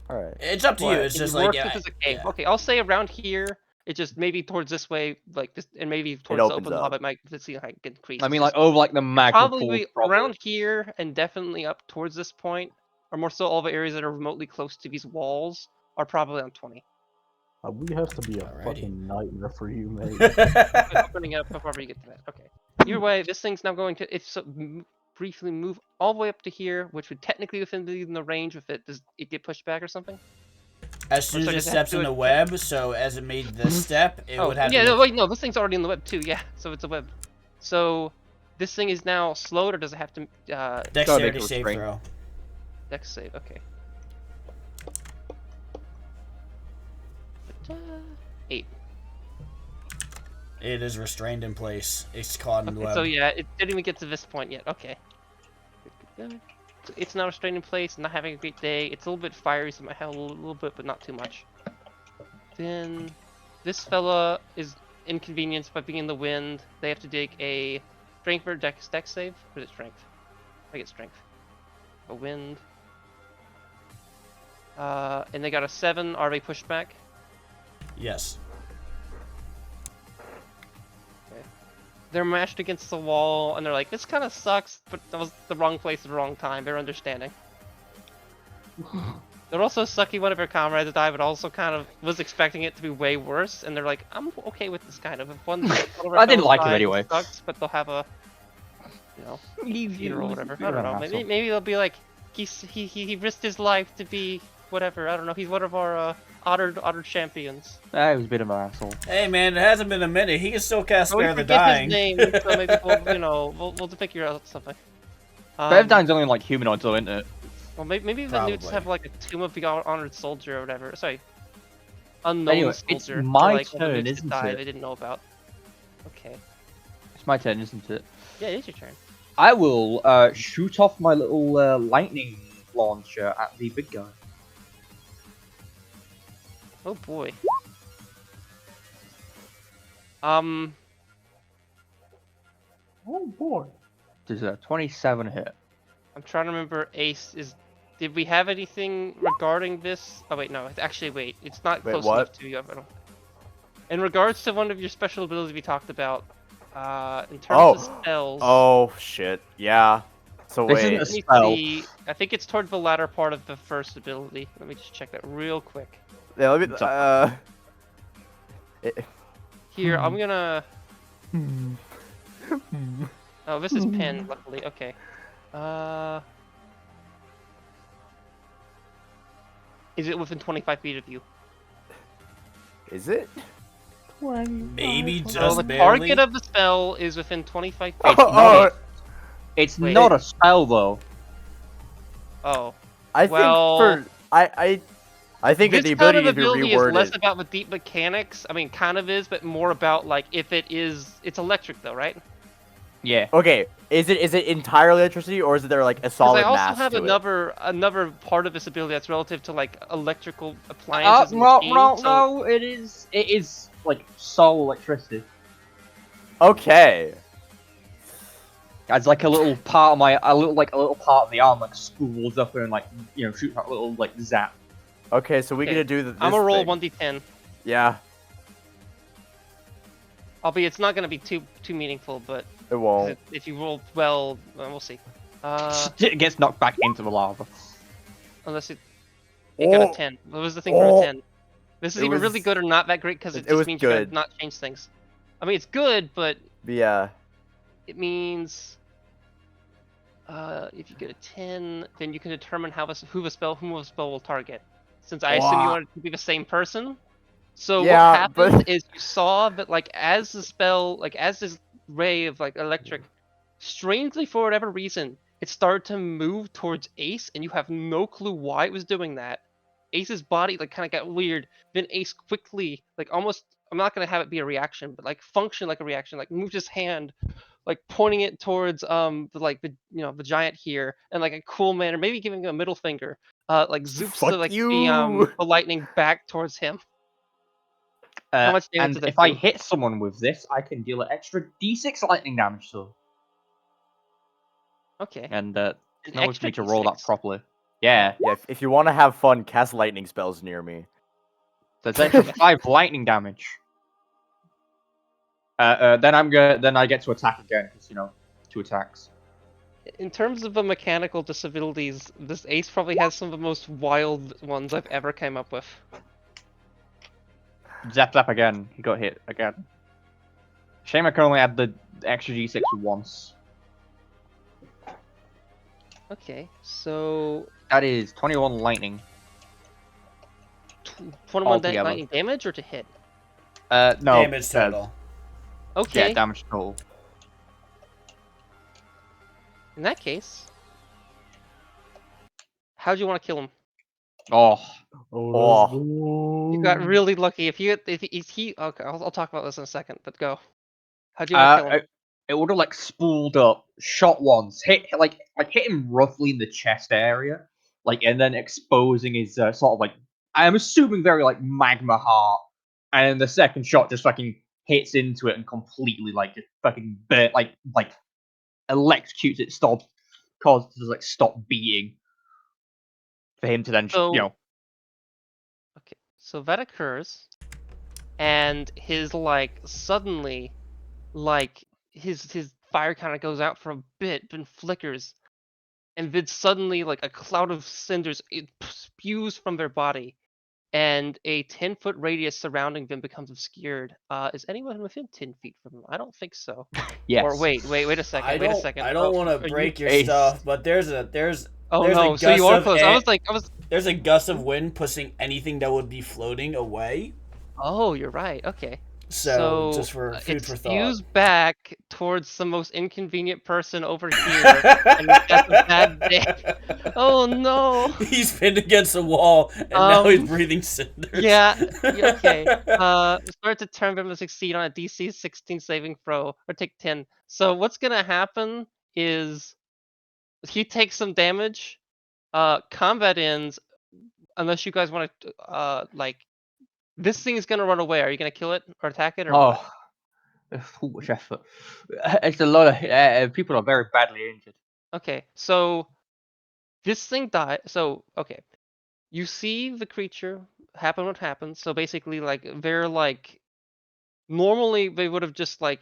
All right. It's up to you. What? It's It just works like if yeah, it's a cave. yeah. Okay, I'll say around here. It just maybe towards this way, like this, and maybe towards the opens open up. lava, it might the ceiling height increase. I mean, like over like the magma probably pool. be around here and definitely up towards this point, or more so all the areas that are remotely close to these walls are probably on 20. We have to be a Alrighty. fucking nightmare for you, mate. But opening up before you get to that. Okay. Either way, this thing's now going to briefly move all the way up to here, which would technically be in the range if it does it get pushed back or something. As soon as So I it just have steps to in do the it- web, so as it made the step, it Oh would have yeah, to. no, wait, no, this thing's already in the web too. Yeah, so it's a web. So this thing is now slowed, or does it have to Dexterity Gotta save make a throw. dex save? Okay. 8. It is restrained in place. It's caught in the Okay, web. so yeah, it didn't even get to this point yet. Okay. So it's now restrained in place, not having a great day. It's a little bit fiery, so it might have a little bit, but not too much. Then this fella is inconvenienced by being in the wind. They have to dig a strength or dex save. Or is it strength? I get strength. A wind. And they got a 7. Are they pushed back? Yes. They're mashed against the wall, and they're like, this kind of sucks, but that was the wrong place at the wrong time. They're understanding. They're also sucky one of their comrades died, but also kind of was expecting it to be way worse, and they're like, I'm okay with this kind of. If one, I didn't like him anyway. Sucks, but they'll have a, funeral or whatever. I don't know. Maybe they'll be like, he risked his life to be whatever. I don't know. He's one of our honored champions. He was a bit of an asshole. Hey man, it hasn't been a minute. He can still cast But we Spare the forget Dying. his name, so maybe we'll figure out something. Bevdine's only like humanoids, though, isn't it? Well, maybe the newts Probably. have like a Tomb of the Honored Soldier or whatever. Sorry, unknown Anyway, it's soldier. my or, like, one of the turn, newts that isn't died it? They didn't know about. Okay. It's my turn, isn't it? Yeah, it is your turn. I will shoot off my little lightning launcher at the big guy. Oh boy. Oh boy. Does a 27 hit? I'm trying to remember. Ace is. Did we have anything regarding this? Oh wait, no. Actually, wait. It's not Wait, close what? enough to you. I don't. In regards to one of your special abilities we talked about, in terms of spells. Oh shit. Yeah. So This isn't wait. a Let me spell. see. I think it's toward the latter part of the first ability. Let me just check that real quick. Yeah, let me. So- Here, I'm gonna. Oh, this is pin, luckily. Okay. Is it within 25 feet of you? Is it? Maybe So just the barely. target of the spell is within 25 feet. Oh, It's Wait. not a spell though. Oh. I think Well, I think that this the kind ability of needs to be ability is less reworded. about the deep mechanics. I mean, kind of is, but more about like if it is. It's electric though, right? Yeah. Okay, is it entirely electricity or is there like a Because solid I also mass have to it? another part of this ability that's relative to like electrical appliances and No, machines. no, so no. It is like sole electricity. Okay. It's like a little part of a little part of the arm like spools up and like shoots out a little like zap. Okay, so we Okay, gonna do this I'm gonna roll thing. 1d10. Yeah, Albeit it's not gonna be too meaningful, but it won't. if you roll well, we'll see. It gets knocked back into the lava. Unless it got a 10. What was the thing for a 10? This is It either really was- good or not that great because it it just was means you gotta good. not change things. I mean, it's good, but Yeah. it means if you get a 10, then you can determine whom a spell will target. Since I assume you Wah. want it to be the same person. So Yeah, what happened but- is you saw that like as the spell, like as this ray of like electric, strangely for whatever reason, it started to move towards Ace, and you have no clue why it was doing that. Ace's body like kind of got weird. Then Ace quickly, like almost, I'm not gonna have it be a reaction, but like function like a reaction, like moved his hand, like pointing it towards the giant here, and like a cool manner, maybe giving him a middle finger. Like zoops Fuck the lightning back towards him. How much damage And did that if I do? hit someone with this, I can deal an extra d6 lightning damage to them. Okay. And An no one for me extra to roll that D6? properly. Yeah. Yeah, if you want to have fun, cast lightning spells near me. So it's extra 5 lightning damage. Then I get to attack again because 2 attacks. In terms of the mechanical disabilities, this Ace probably has some of the most wild ones I've ever came up with. Zap zap again. He got hit again. Shame I can only add the extra d6 once. Okay, so That is 21 lightning. 21 Altogether. lightning damage or to hit? No. Damage total. Okay. Yeah, damage total. In that case, how do you want to kill him? Oh. Oh. You got really lucky. If he okay, I'll talk about this in a second. But go. How do you want to kill him? It would have like spooled up, shot once, hit him roughly in the chest area, and then exposing his sort of like, I'm assuming very like magma heart, and the second shot just fucking hits into it and completely just fucking burnt, like electrocutes it, causes it to like stop beating. For him to then So okay, so that occurs, and his suddenly, his fire kind of goes out for a bit, then flickers, and then suddenly a cloud of cinders spews from their body, and a 10-foot radius surrounding them becomes obscured. Is anyone within 10 feet from them? I don't think so. yes. Or wait a second. Wait a second. I don't want are to you- break your Ace. stuff, but there's Oh there's no! a So you gust are of close. air- There's a gust of wind pushing anything that would be floating away. Oh, you're right. Okay. So just for food for it thought. spews back towards the most inconvenient person over here, and that's a bad day. Oh no! He's pinned against a wall, and now he's Um, breathing cinders. Yeah. Okay. Start to turn them to succeed on a DC 16 saving throw, or take 10. So what's gonna happen is he takes some damage. Combat ends unless you guys want to This thing is gonna run away. Are you gonna kill it or attack it or what? Oh, too much effort. It's a lot of people are very badly injured. Okay, so this thing died. So okay, you see the creature happen what happens. So basically, like they're like normally they would have just like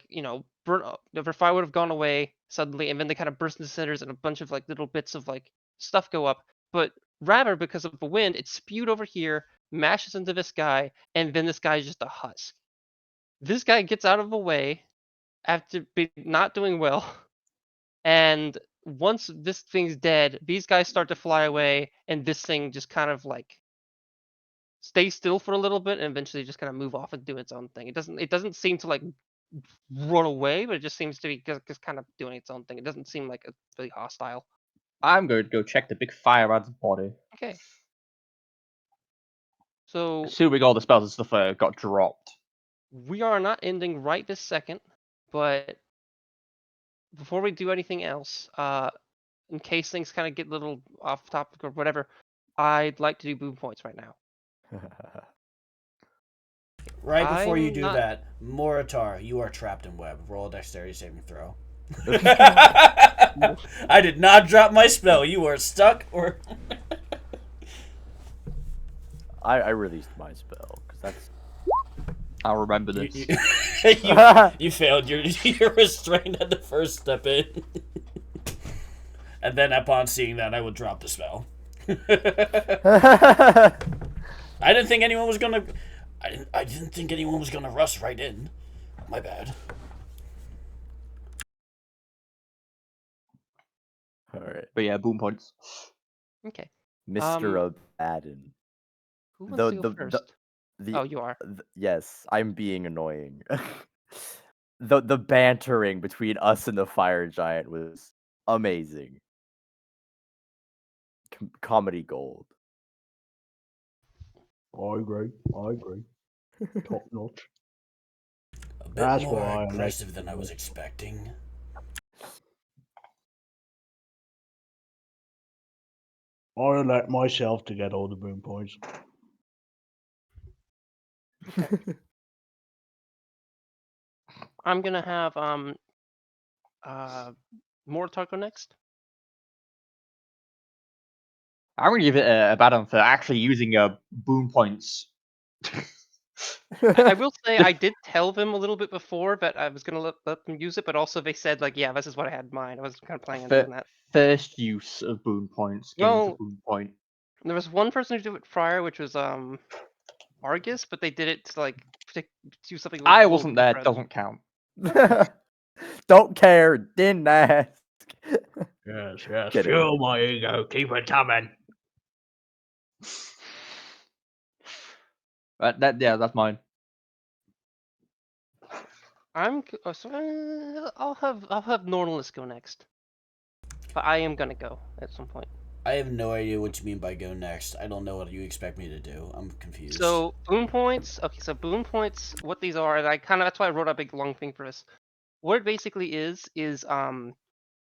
burnt up. The fire would have gone away suddenly, and then they kind of burst into cinders, and a bunch of like little bits of like stuff go up. But rather, because of the wind, it spewed over here, mashes into this guy, and then this guy is just a husk. This guy gets out of the way after not doing well, and once this thing's dead, these guys start to fly away, and this thing just kind of like stays still for a little bit, and eventually just kind of move off and do its own thing. It doesn't seem to like run away, but it just seems to be just kind of doing its own thing. It doesn't seem like it's really hostile. I'm going to go check the big fire around the body. Okay. So Assuming all the spells and stuff got dropped. we are not ending right this second, but before we do anything else, in case things kind of get a little off topic or whatever, I'd like to do boom points right now. Right before you I'm do not- that, Moritar, you are trapped in web. Roll a dexterity saving throw. I did not drop my spell. You are stuck or... I released my spell because that's. I'll remember this. You failed. You're restrained at the first step in. And then upon seeing that, I would drop the spell. I didn't think anyone was gonna... I didn't think anyone was gonna rush right in. My bad. All right, But yeah, boom points. Okay. Mr. Abaddon. Who wants to go first? The Oh, you are. yes, I'm being annoying. The bantering between us and the fire giant was amazing. Comedy gold. I agree. Top notch. A bit That's more why I like aggressive than I was expecting. I let myself to get all the boom points. I'm gonna have Mortar go next. I'm going to give it a bad one for actually using boom points. I will say I did tell them a little bit before that I was gonna let them use it, but also they said like, yeah, this is what I had in mind. I was kind of planning on doing that. First use of boom points. Getting Well, to boom point. There was one person who did it prior, which was Argus, but they did it to like to do something. I little wasn't there. different. Doesn't count. Don't care. Didn't ask. Yes. Get it. Fuel my ego. Keep it coming. That's mine. I'll have Normalist go next, but I am gonna go at some point. I have no idea what you mean by go next. I don't know what you expect me to do. I'm confused. So boom points. Okay, so boom points. What these are, and that's why I wrote a big long thing for this. What it basically is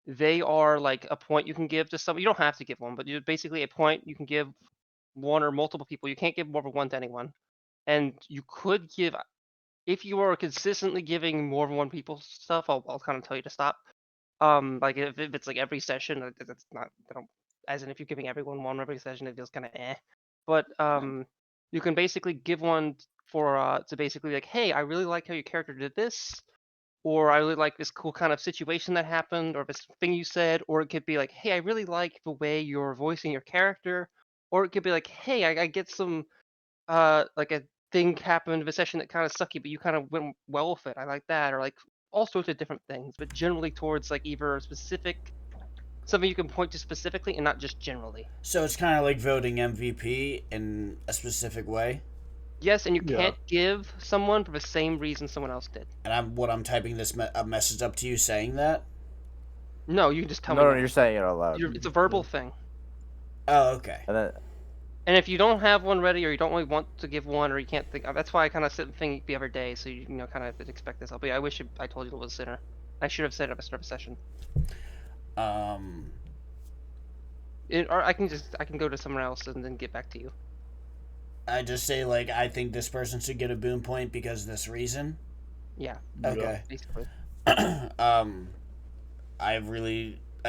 they are like a point you can give to somebody. You don't have to give one, but you're basically a point you can give one or multiple people. You can't give more than one to anyone, and you could give if you are consistently giving more than one people stuff. I'll kind of tell you to stop. Like if it's like every session, that's not. I don't. As in, if you're giving everyone one every session, it feels kind of eh. But you can basically give one for to basically like, hey, I really like how your character did this, or I really like this cool kind of situation that happened, or this thing you said, or it could be like, hey, I really like the way you're voicing your character, or it could be like, hey, I get some like a thing happened in a session that kind of sucky, but you kind of went well with it. I like that, or like all sorts of different things, but generally towards like either a specific something you can point to specifically and not just generally. So it's kind of like voting MVP in a specific way. Yes, and you Yeah. can't give someone for the same reason someone else did. And I'm typing this a message up to you saying that. No, you can just tell me. No, now. you're saying it out loud. It's a verbal thing. Oh, okay. And then, And if you don't have one ready, or you don't really want to give one, or you can't think, that's why I kind of sit and think the other day, so you kind of expect this. But yeah, I wish I told you it was sooner. I should have said it at the start of a session. Um, Or I can go to somewhere else and then get back to you. I just say like I think this person should get a boon point because of this reason. Yeah, Okay. basically. um, I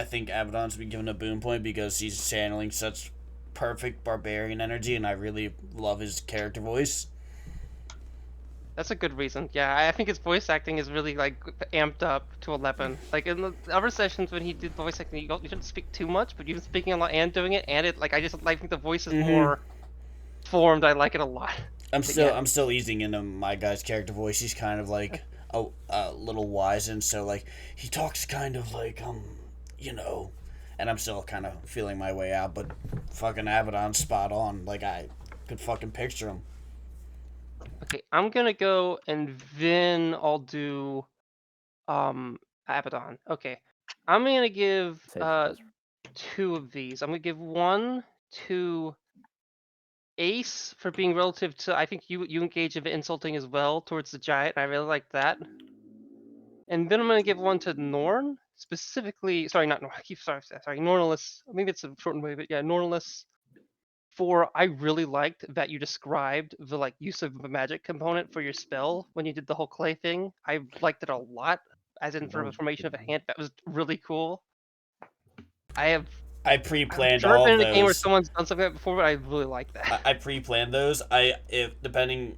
think Abaddon's been given a boon point because he's channeling such perfect barbarian energy, and I really love his character voice. That's a good reason. Yeah, I think his voice acting is really like amped up to 11. Like in the other sessions when he did voice acting, you shouldn't speak too much, but you've been speaking a lot and doing it, and it like I just like think the voice is more formed. I like it a lot. But yeah. I'm still easing into my guy's character voice. He's kind of like a little wise, and so like he talks kind of like you know, and I'm still kind of feeling my way out. But fucking Abaddon's spot on. Like I could fucking picture him. Okay, I'm gonna go and then I'll do Abaddon. Okay. I'm gonna give Save the best. 2 of these. I'm gonna give 1 to Ace for being relative to I think you engage in insulting as well towards the giant. I really like that. And then I'm gonna give 1 to Norn, specifically sorry, not Norn, I keep sorry, Nornalus. Maybe it's a shortened way, but yeah, Nornalus for I really liked that you described the like use of a magic component for your spell when you did the whole clay thing. I liked it a lot, as in for the formation of a hand. That was really cool. I I'm pre-planned sure I've all been of in a game where those. someone's done something like that before, but I really like that. I pre-planned those. If depending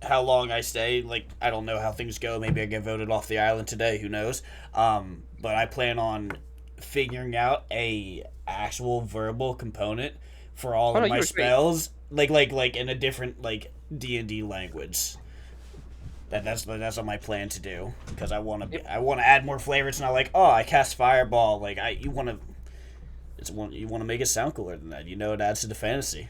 how long I stay, like I don't know how things go. Maybe I get voted off the island today. Who knows? But I plan on figuring out a actual verbal component for all Oh no, of you my were great. spells, like in a different like D&D language. That's what my plan to do because I want to add more flavor. It's not like I cast fireball. Like you want to make it sound cooler than that. You know, it adds to the fantasy.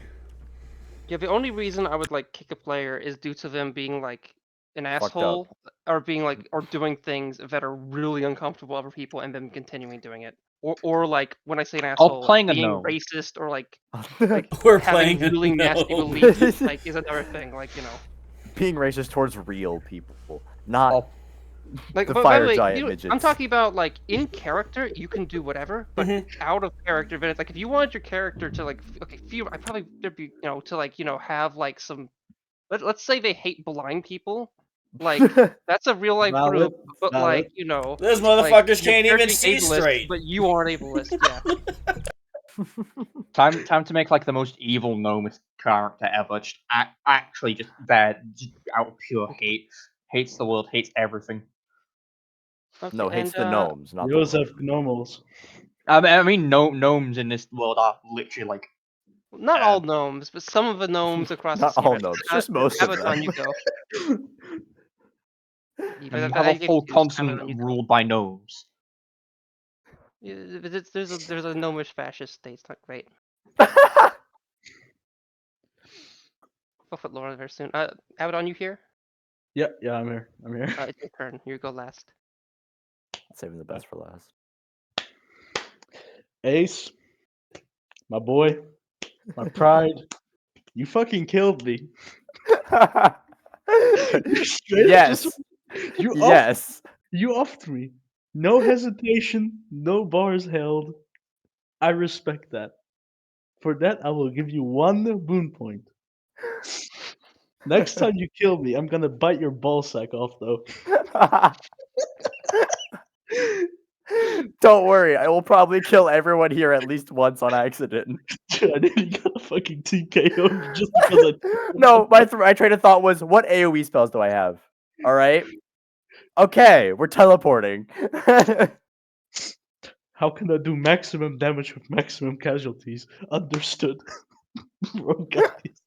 Yeah, the only reason I would like kick a player is due to them being like an Fucked up. asshole or being like or doing things that are really uncomfortable to other people and then continuing doing it. Or like when I say an asshole, playing a being gnome. racist or like We're having playing really nasty no. beliefs like is another thing. Like Being racist towards real people, not Oh, like the by fire the way, giant I'm midgets. talking about like in character you can do whatever, but out of character, then it's like if you wanted your character to like I probably there'd be to like have like some let's say they hate blind people. Like that's a real life Valid. group, but Valid. like Those like motherfuckers your can't even character's see ableist, straight. but you aren't ableist. Yeah. time to make like the most evil gnomist character ever. Just actually just there, just out of pure hate. Hates the world, hates everything. Okay, No, hates and the gnomes, not the Joseph world. Gnomos. I mean, gnomes in this world are literally like not all gnomes, but some of the gnomes across Not the all series. gnomes, just most of Abaddon, them. you go. you have a whole continent ruled by gnomes. There's a gnomish fascist state. It's not great. I'll put Laura there soon. Abaddon, you here? Yeah, I'm here. It's your turn. You go last. Saving the best for last. Ace, my boy, my pride. You fucking killed me. Straight up Yes. just- you Yes. You offed me. No hesitation, no bars held. I respect that. For that, I will give you 1 boon point. Next time you kill me, I'm gonna bite your ballsack off, though. Don't worry, I will probably kill everyone here at least once on accident. Dude, I nearly got a fucking TKO just because No, my train of thought was, what AoE spells do I have? All right. Okay, we're teleporting. How can I do maximum damage with maximum casualties? Understood. Bro, guys.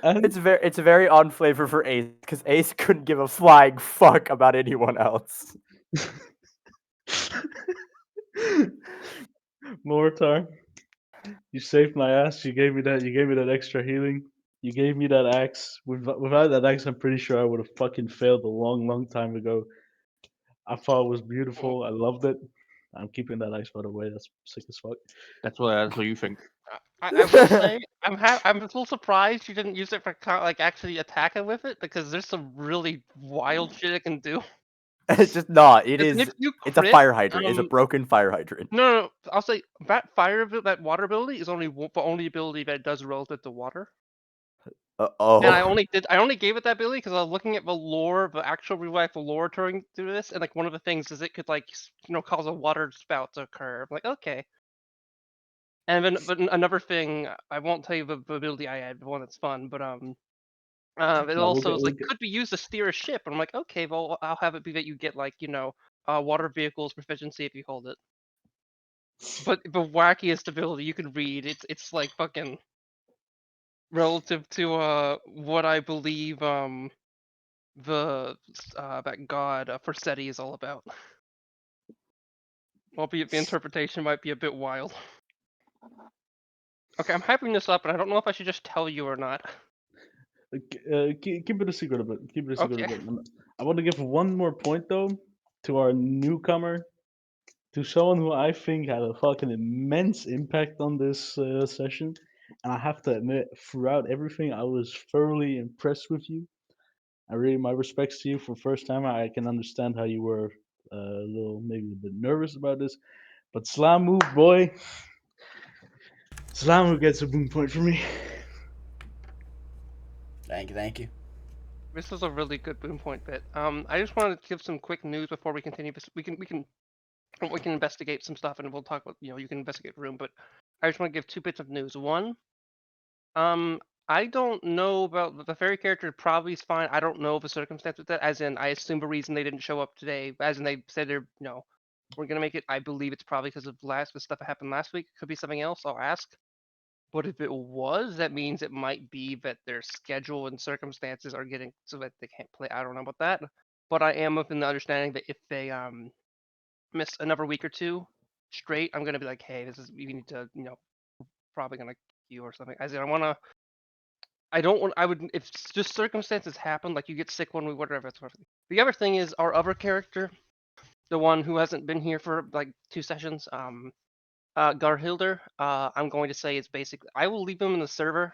And It's very on flavor for Ace because Ace couldn't give a flying fuck about anyone else. Mortar, you saved my ass. You gave me that extra healing. You gave me that axe. Without that axe, I'm pretty sure I would have fucking failed a long time ago. I thought it was beautiful. I loved it. I'm keeping that axe, by the way. That's sick as fuck. That's what you think. I will say I'm a little surprised you didn't use it for like actually attacking with it because there's some really wild shit it can do. It's just not. It And is. if you It's a crit, fire hydrant. It's a broken fire hydrant. no, I'll say that water ability is only the only ability that it does relative to water. And I Oh. only gave it that ability because I was looking at the lore, the actual real life lore turning through this, and like one of the things is it could like cause a water spout to occur. I'm like, okay. And then, but another thing, I won't tell you the ability I had, the one that's fun, but it No, also is we'll like get. could be used to steer a ship. And I'm like, okay, well I'll have it be that you get like water vehicles proficiency if you hold it. But the wackiest ability you can read, it's like fucking relative to what I believe that god Forseti is all about. Albeit the interpretation might be a bit wild. Okay, I'm hyping this up, and I don't know if I should just tell you or not. Keep it a secret a bit. Keep it a secret a Okay. bit. I want to give one more point though to our newcomer, to someone who I think had a fucking immense impact on this session. And I have to admit, throughout everything, I was thoroughly impressed with you. I really, my respects to you. For first time, I can understand how you were a little, maybe a bit nervous about this. But Slam move, boy. Slam who gets a boom point for me. Thank you. This was a really good boom point bit. I just wanted to give some quick news before we continue. We can investigate some stuff, and we'll talk about you can investigate the room. But I just want to give 2 bits of news. One, I don't know about the fairy character. Probably is fine. I don't know the circumstance with that. As in, I assume the reason they didn't show up today, as in they said we're gonna make it. I believe it's probably because of the stuff that happened last week. Could be something else. I'll ask. But if it was, that means it might be that their schedule and circumstances are getting so that they can't play. I don't know about that. But I am within the understanding that if they miss another week or 2 straight, I'm gonna be like, hey, you need to probably gonna you or something. As in, I don't want. I would if just circumstances happen, like you get sick 1 week, whatever. The other thing is our other character, the one who hasn't been here for like 2 sessions, Garhilder. I'm going to say it's basically. I will leave him in the server,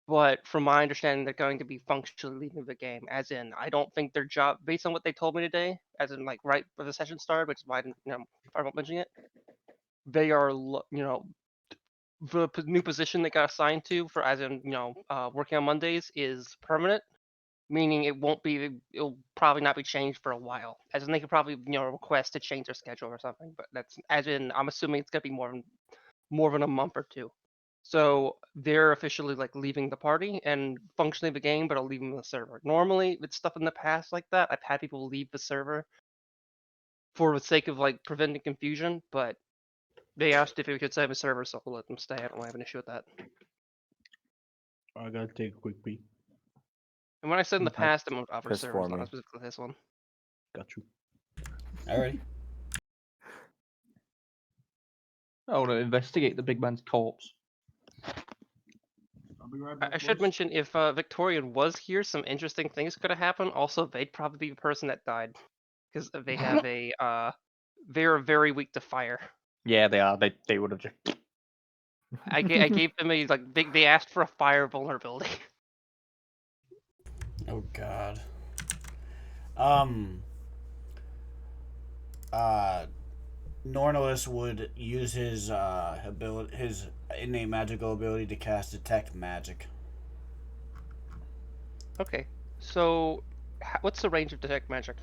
but from my understanding, they're going to be functionally leaving the game. As in, I don't think their job, based on what they told me today, as in like right before the session started, which is why I didn't, I won't mention it. They are, the new position they got assigned to for, as in, working on Mondays is permanent, meaning it'll probably not be changed for a while. As in, they could probably, request to change their schedule or something. But that's, as in, I'm assuming it's gonna be more than a month or 2. So they're officially like leaving the party and functioning the game, but I'll leave them in the server. Normally, with stuff in the past like that, I've had people leave the server for the sake of like preventing confusion, but they asked if we could save a server, so I'll let them stay. I don't have an issue with that. I gotta take a quick pee. And when I said in the Okay. past, I meant other Piss servers, for me. not specifically this one. Got you. Alrighty. I want to investigate the big man's corpse. I'll be right I should mention if Victorian was here, some interesting things could have happened. Also, they'd probably be the person that died because they have they're very weak to fire. Yeah, they are. They would have just. I gave them a they asked for a fire vulnerability. Oh God. Nornilus would use his his innate magical ability to cast detect magic. Okay, so what's the range of detect magic?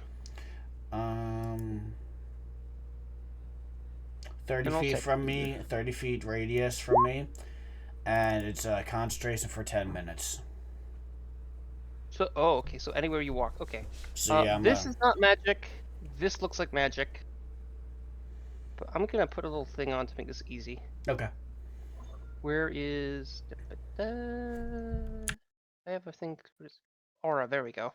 30 And I'll feet check. from me, 30 feet radius from me, and it's concentration for 10 minutes. So okay, so anywhere you walk. Okay. So yeah, this is not magic. This looks like magic. But I'm gonna put a little thing on to make this easy. okay. Where is? I have a thing. Aura. There we go.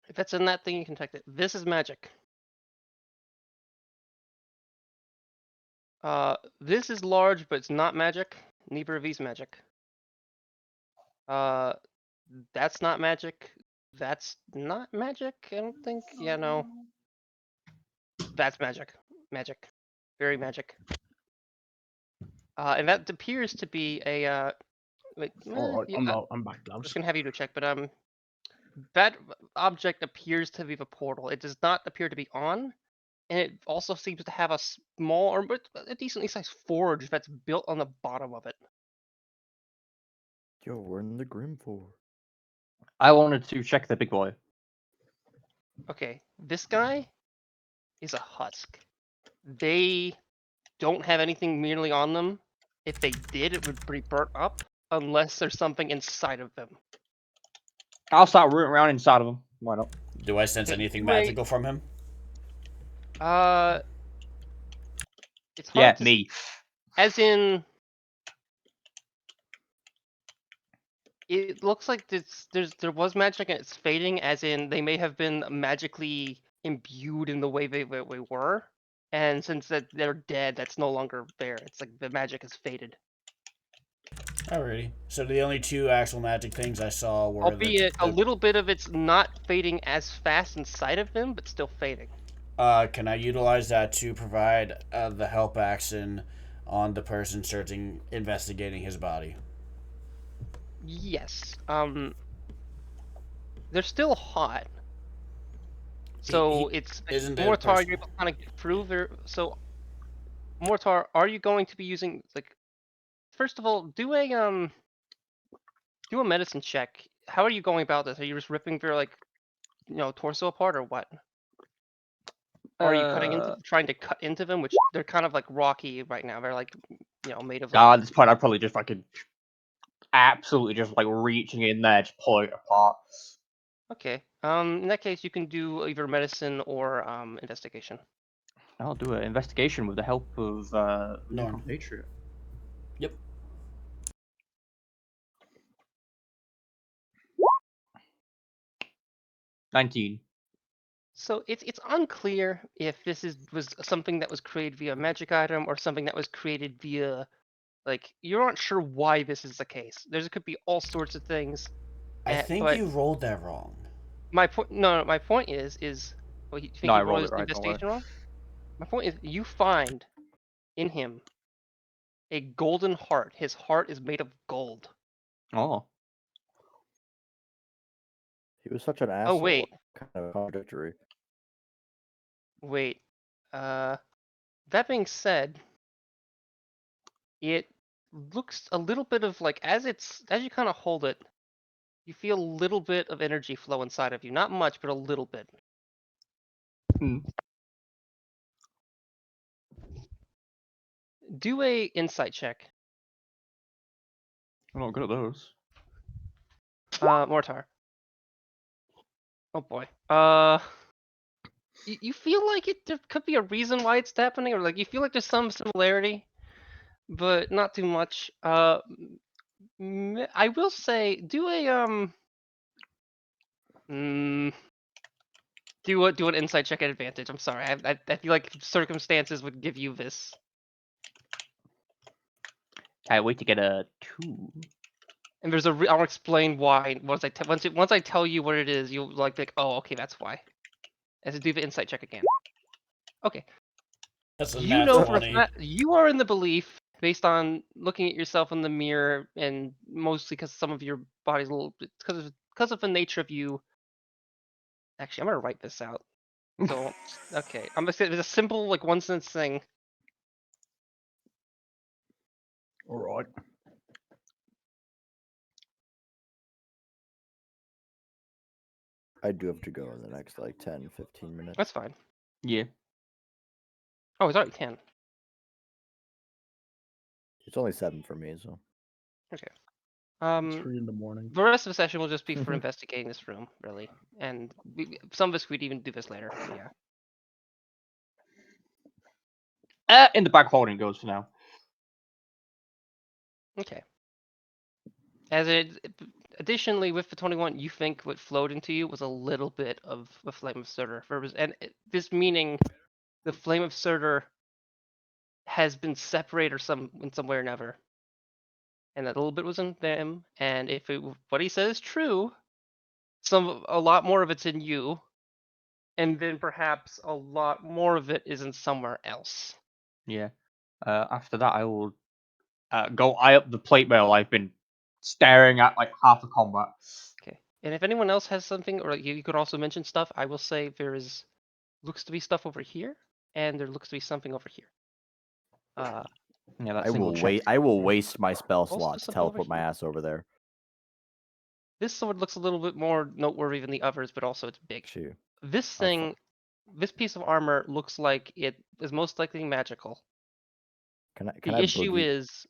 If that's in that thing, you can detect it. This is magic. This is large, but it's not magic. Neither of these magic. That's not magic. That's not magic. I don't think. Yeah, no. That's magic. Magic. Very magic. And that appears to be a Wait, Alright, I'm back, I'm just lads. gonna have you do a check, but that object appears to be the portal. It does not appear to be on, and it also seems to have a small or a decently sized forge that's built on the bottom of it. Yo, we're in the Grim for. I wanted to check the big boy. Okay, this guy is a husk. They don't have anything merely on them. If they did, it would be burnt up unless there's something inside of them. I'll start rooting around inside of him. Why not? Do I sense Okay, anything wait. magical from him? It's hard Yeah, to me. as in it looks like there was magic and it's fading, as in they may have been magically imbued in the way they were, and since that they're dead, that's no longer there. It's like the magic has faded. Alrighty. So the only two actual magic things I saw were Albeit a little bit of it's not fading as fast inside of them, but still fading. Can I utilize that to provide the help action on the person investigating his body? Yes. They're still hot. So it's isn't there Mortar, person- you're able to kind of prove there. So Mortar, are you going to be using like first of all, do a medicine check. How are you going about this? Are you just ripping their torso apart or what? Or are you trying to cut into them, which they're kind of like rocky right now. They're like made of At this point, I'd probably just fucking absolutely just like reaching in there, just pulling it apart. Okay. In that case, you can do either medicine or investigation. I'll do an investigation with the help of Norm. compatriot. Yep. $19. So it's unclear if this was something that was created via magic item or something that was created via you're not sure why this is the case. There could be all sorts of things. I think but you rolled that wrong. my point my point is well, you think No, he I rolled his it right, don't worry. investigation wrong? My point is you find in him a golden heart. His heart is made of gold. Oh. He was such an asshole. Oh wait. Kind of contradictory. Wait. That being said, it looks a little bit of as you kind of hold it, you feel a little bit of energy flow inside of you. Not much, but a little bit. Hmm. Do a insight check. I'm not good at those. Mortar. Oh boy. You feel like there could be a reason why it's happening, or you feel like there's some similarity, but not too much. I will say, do a do an insight check at advantage. I'm sorry, I feel like circumstances would give you this. I wait to get a 2. And there's I'll explain why once I tell you what it is. You'll be like, oh, okay, that's why. As to do the insight check again. Okay. That's a You nat know 20. for a fact, you are in the belief based on looking at yourself in the mirror, and mostly because some of your body's a little bit because of the nature of you. Actually, I'm gonna write this out. So okay, I'm gonna say there's a simple one sentence thing. Alright. I do have to go in the next 10, 15 minutes. That's fine. Yeah. Oh, it's already 10. It's only 7 for me, so. Okay. It's 3 in the morning. The rest of the session will just be for investigating this room, really, and some of us could even do this later. But yeah. In the back holding goes for now. Okay. Additionally, with the 21, you think what flowed into you was a little bit of the flame of Surtur. This meaning the flame of Surtur has been separated in some way or another. And that little bit was in them, and if what he says is true, a lot more of it's in you, and then perhaps a lot more of it is in somewhere else. Yeah. After that, I will go eye up the plate mail I've been staring at like half the combat. Okay. And if anyone else has something, or you could also mention stuff, I will say looks to be stuff over here, and there looks to be something over here. Yeah, that I single will check. wait. I will waste my spell Also slot to something over teleport my here. ass over there. This sword looks a little bit more noteworthy than the others, but also it's big. Shoot. This How fu- thing, this piece of armor looks like it is most likely magical. Can The I issue boogie? is,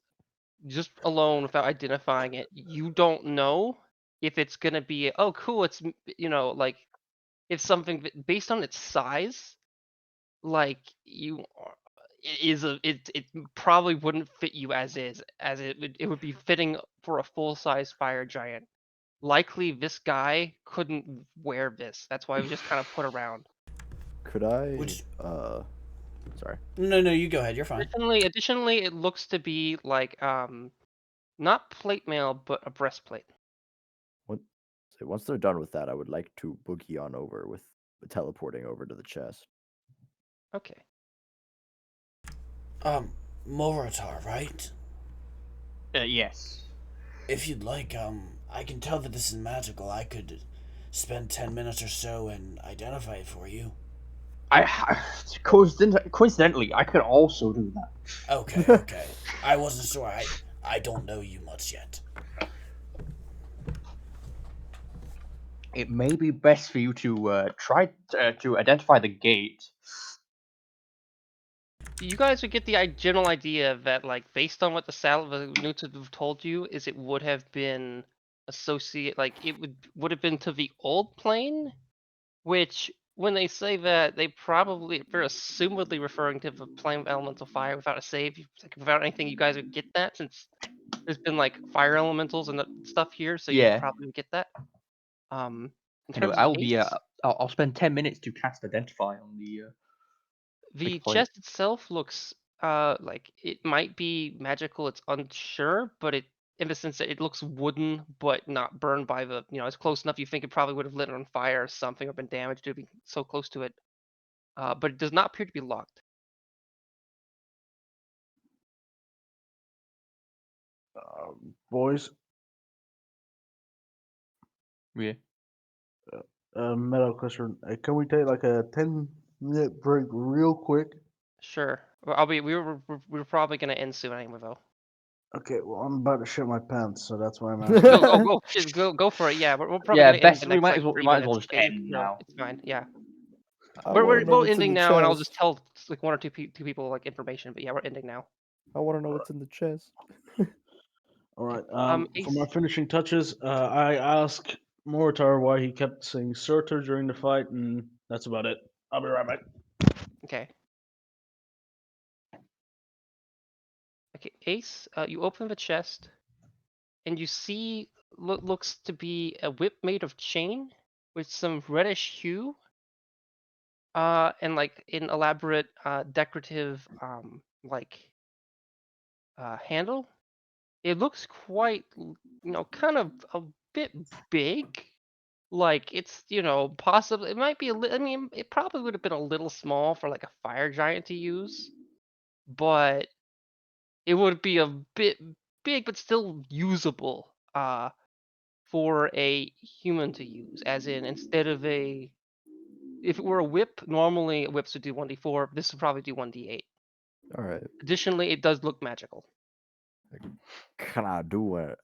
just alone without identifying it, you don't know if it's gonna be, oh cool, it's like it's something based on its size, like it probably wouldn't fit you as is, as it would be fitting for a full-size fire giant. Likely this guy couldn't wear this. That's why it was just kind of put around. Could I? Which- Sorry. No, you go ahead. You're fine. Additionally, it looks to be like not plate mail, but a breastplate. So once they're done with that, I would like to boogie on over with teleporting over to the chest. Okay. Morotar, right? Yes. If you'd like, I can tell that this is magical. I could spend 10 minutes or so and identify it for you. Coincidentally, I could also do that. Okay. I wasn't sure. I don't know you much yet. It may be best for you to try to identify the gate. You guys would get the general idea that, like, based on what the Newts have told you, is it would have been it would have been to the old plane, which when they say that, they're assumedly referring to the plane of elemental fire without a save, like, without anything. You guys would get that since there's been like fire elementals and stuff here, so you Yeah. probably would get that. In Anyway, terms of case, I'll spend 10 minutes to cast identify on the the big plate. chest itself looks like it might be magical. It's unsure, but in the sense that it looks wooden, but not burned by it's close enough. You think it probably would have lit on fire or something, or been damaged to be so close to it. But it does not appear to be locked. Boys, Yeah. Metal question. Can we take like a 10-minute break real quick? Sure. Well, we were probably gonna end soon anyway, though. Okay, well, I'm about to shit my pants, so that's why I'm Go asking. go for it. Yeah, we're probably Yeah, gonna end best. the We next might like as well. We 3 might as well minutes. just Okay, end now. it's fine. Yeah. I wanna know We're what's in ending the now, and I'll just chest. tell like one or two people like information. But yeah, we're ending now. I want to know what's in the chest. All right. For my Ace, finishing touches, I ask Moritar why he kept saying Surtur during the fight, and that's about it. I'll be right back. okay. Okay, Ace, you open the chest, and you see looks to be a whip made of chain with some reddish hue, and like an elaborate decorative handle. It looks quite, kind of a bit big. Like it's, possibly it might be I mean, it probably would have been a little small for like a fire giant to use, but it would be a bit big, but still usable for a human to use. As in, if it were a whip, normally whips would do 1d4. This would probably do 1d8. All right. Additionally, it does look magical. Can I do it?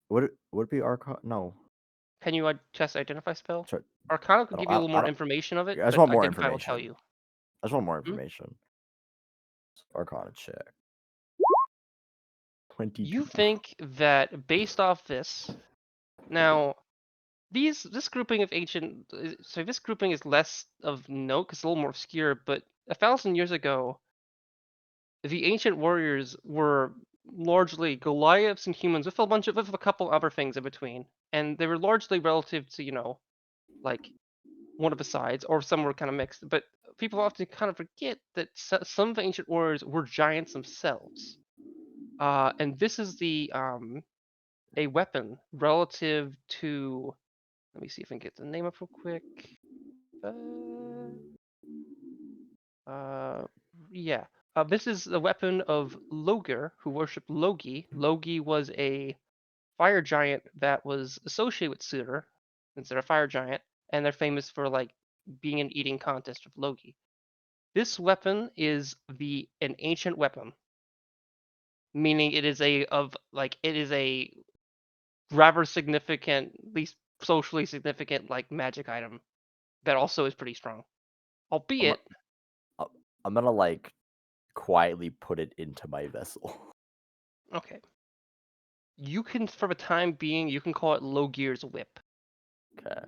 Would it be Arcana? No. Can you test identify spell? Sorry. Arcana could I give don't- you a I little don't- more I don't- information of it, I just but want more identify will tell information. you. I just want more information. Arcana check. 22. You think that based off this, now this grouping of this grouping is less of note because it's a little more obscure, but 1,000 years ago, the ancient warriors were largely Goliaths and humans with a couple other things in between, and they were largely relative to like one of the sides, or some were kind of mixed. But people often kind of forget that some of the ancient warriors were giants themselves, and this is a weapon relative to. Let me see if I can get the name up real quick. Yeah. This is the weapon of Loger, who worshipped Logi. Logi was a fire giant that was associated with Suitor, since they're a fire giant, and they're famous for like being an eating contest with Loki. This weapon is an ancient weapon, meaning it is a rather significant, at least socially significant, like magic item that also is pretty strong. Albeit, I'm gonna like quietly put it into my vessel. okay, you can, for the time being, you can call it Logier's whip Okay.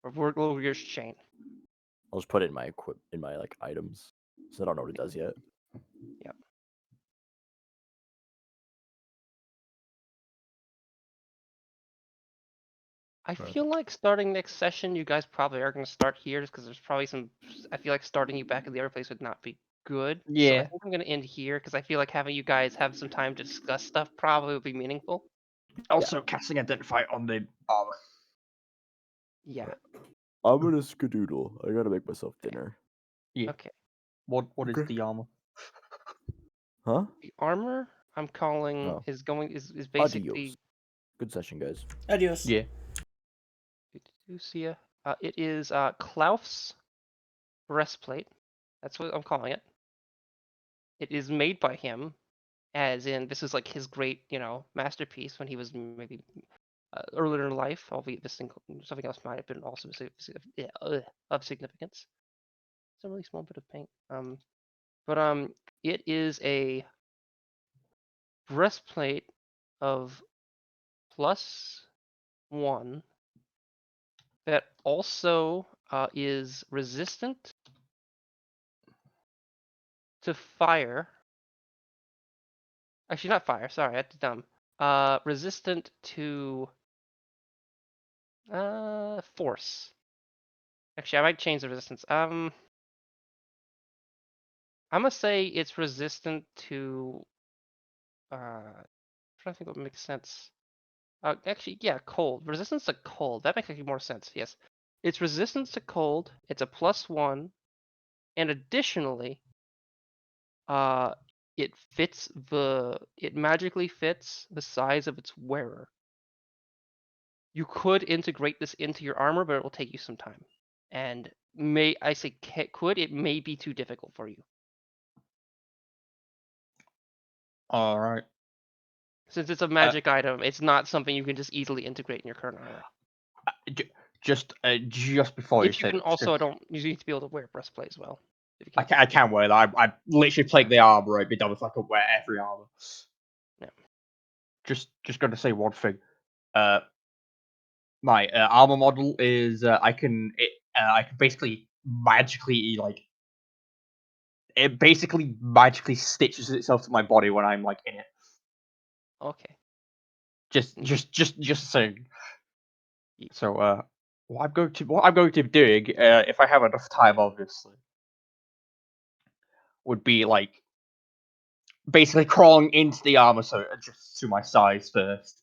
or Logier's chain. I'll just put it in my like items. So I don't know what it does yet. Yep. I feel like starting next session, you guys probably are going to start here, just because there's probably some. I feel like starting you back at the other place would not be good. So I Yeah. think I'm going to end here because I feel like having you guys have some time to discuss stuff probably would be meaningful. Also, casting Identify on the armor. Yeah. I'm gonna skedoodle. I gotta make myself dinner. Yeah. Okay. What is Okay. the armor? Huh? The armor I'm calling Oh. is basically. Adios. Good session, guys. Adios. Yeah. See ya. It is Klaus breastplate. That's what I'm calling it. It is made by him, as in this is like his great, masterpiece when he was maybe earlier in life. Albeit something else might have been also of significance. It's a really small bit of paint. But it is a breastplate of +1 that also is resistant to fire. Actually, not fire. Sorry, that's dumb. Resistant to force. Actually, I might change the resistance. I'm gonna say it's resistant to. I'm trying to think what makes sense. Actually, yeah, cold. Resistance to cold. That makes actually more sense. Yes, it's resistance to cold. It's a +1, and additionally, it magically fits the size of its wearer. You could integrate this into your armor, but it will take you some time. And it may be too difficult for you. All right. Since it's a magic item, it's not something you can just easily integrate in your current armor. Just before you If you say can that, also, you need to be able to wear a breastplate as well. If you I can wear that. I literally played the armor. It'd be done if I could wear every armor. Yeah. Just going to say one thing. My armor model is I can basically magically it basically magically stitches itself to my body when I'm like in it. Okay. Just saying. So what I'm going to be doing if I have enough time, obviously, would be like basically crawling into the armor so it adjusts to my size first,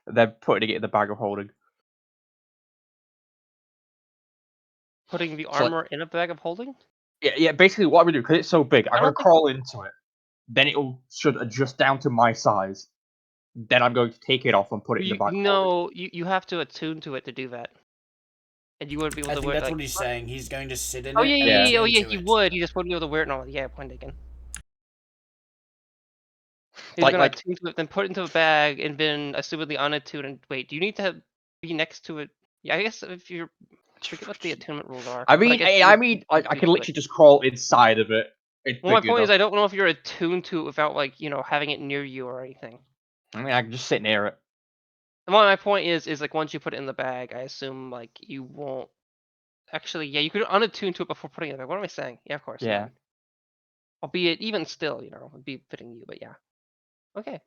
and then putting it in the bag of holding. Putting the So, like, armor in a bag of holding? yeah. Basically, what I'm gonna do because it's so big, I'm I gonna don't think crawl into it. Then should adjust down to my size. Then I'm going to take it off and put it in the bag of holding. you have to attune to it to do that. And you wouldn't be able I to think wear it that's like. what he's saying. He's going to sit in Oh it yeah, and yeah, Yeah. yeah, oh attune yeah, to he it. would. He just wouldn't be able to wear it and all. Yeah, point taken. He's Like- gonna like- attune to it, then put it into a bag, and then assumedly unattune. And wait, do you need to be next to it? Yeah, I guess if you're. I forget what the attunement rules are. I but mean, guess I, you I would mean, be I attuned can to it. literally just crawl inside of it. It's Well, my big point is, enough. I don't know if you're attuned to it without like having it near you or anything. I mean, I can just sit near it. And my point is like once you put it in the bag, I assume like you won't. Actually, yeah, you could unattune to it before putting it in the bag. What am I saying? Yeah, of course. Yeah. Albeit even still, it'd be fitting you, but yeah. Okay.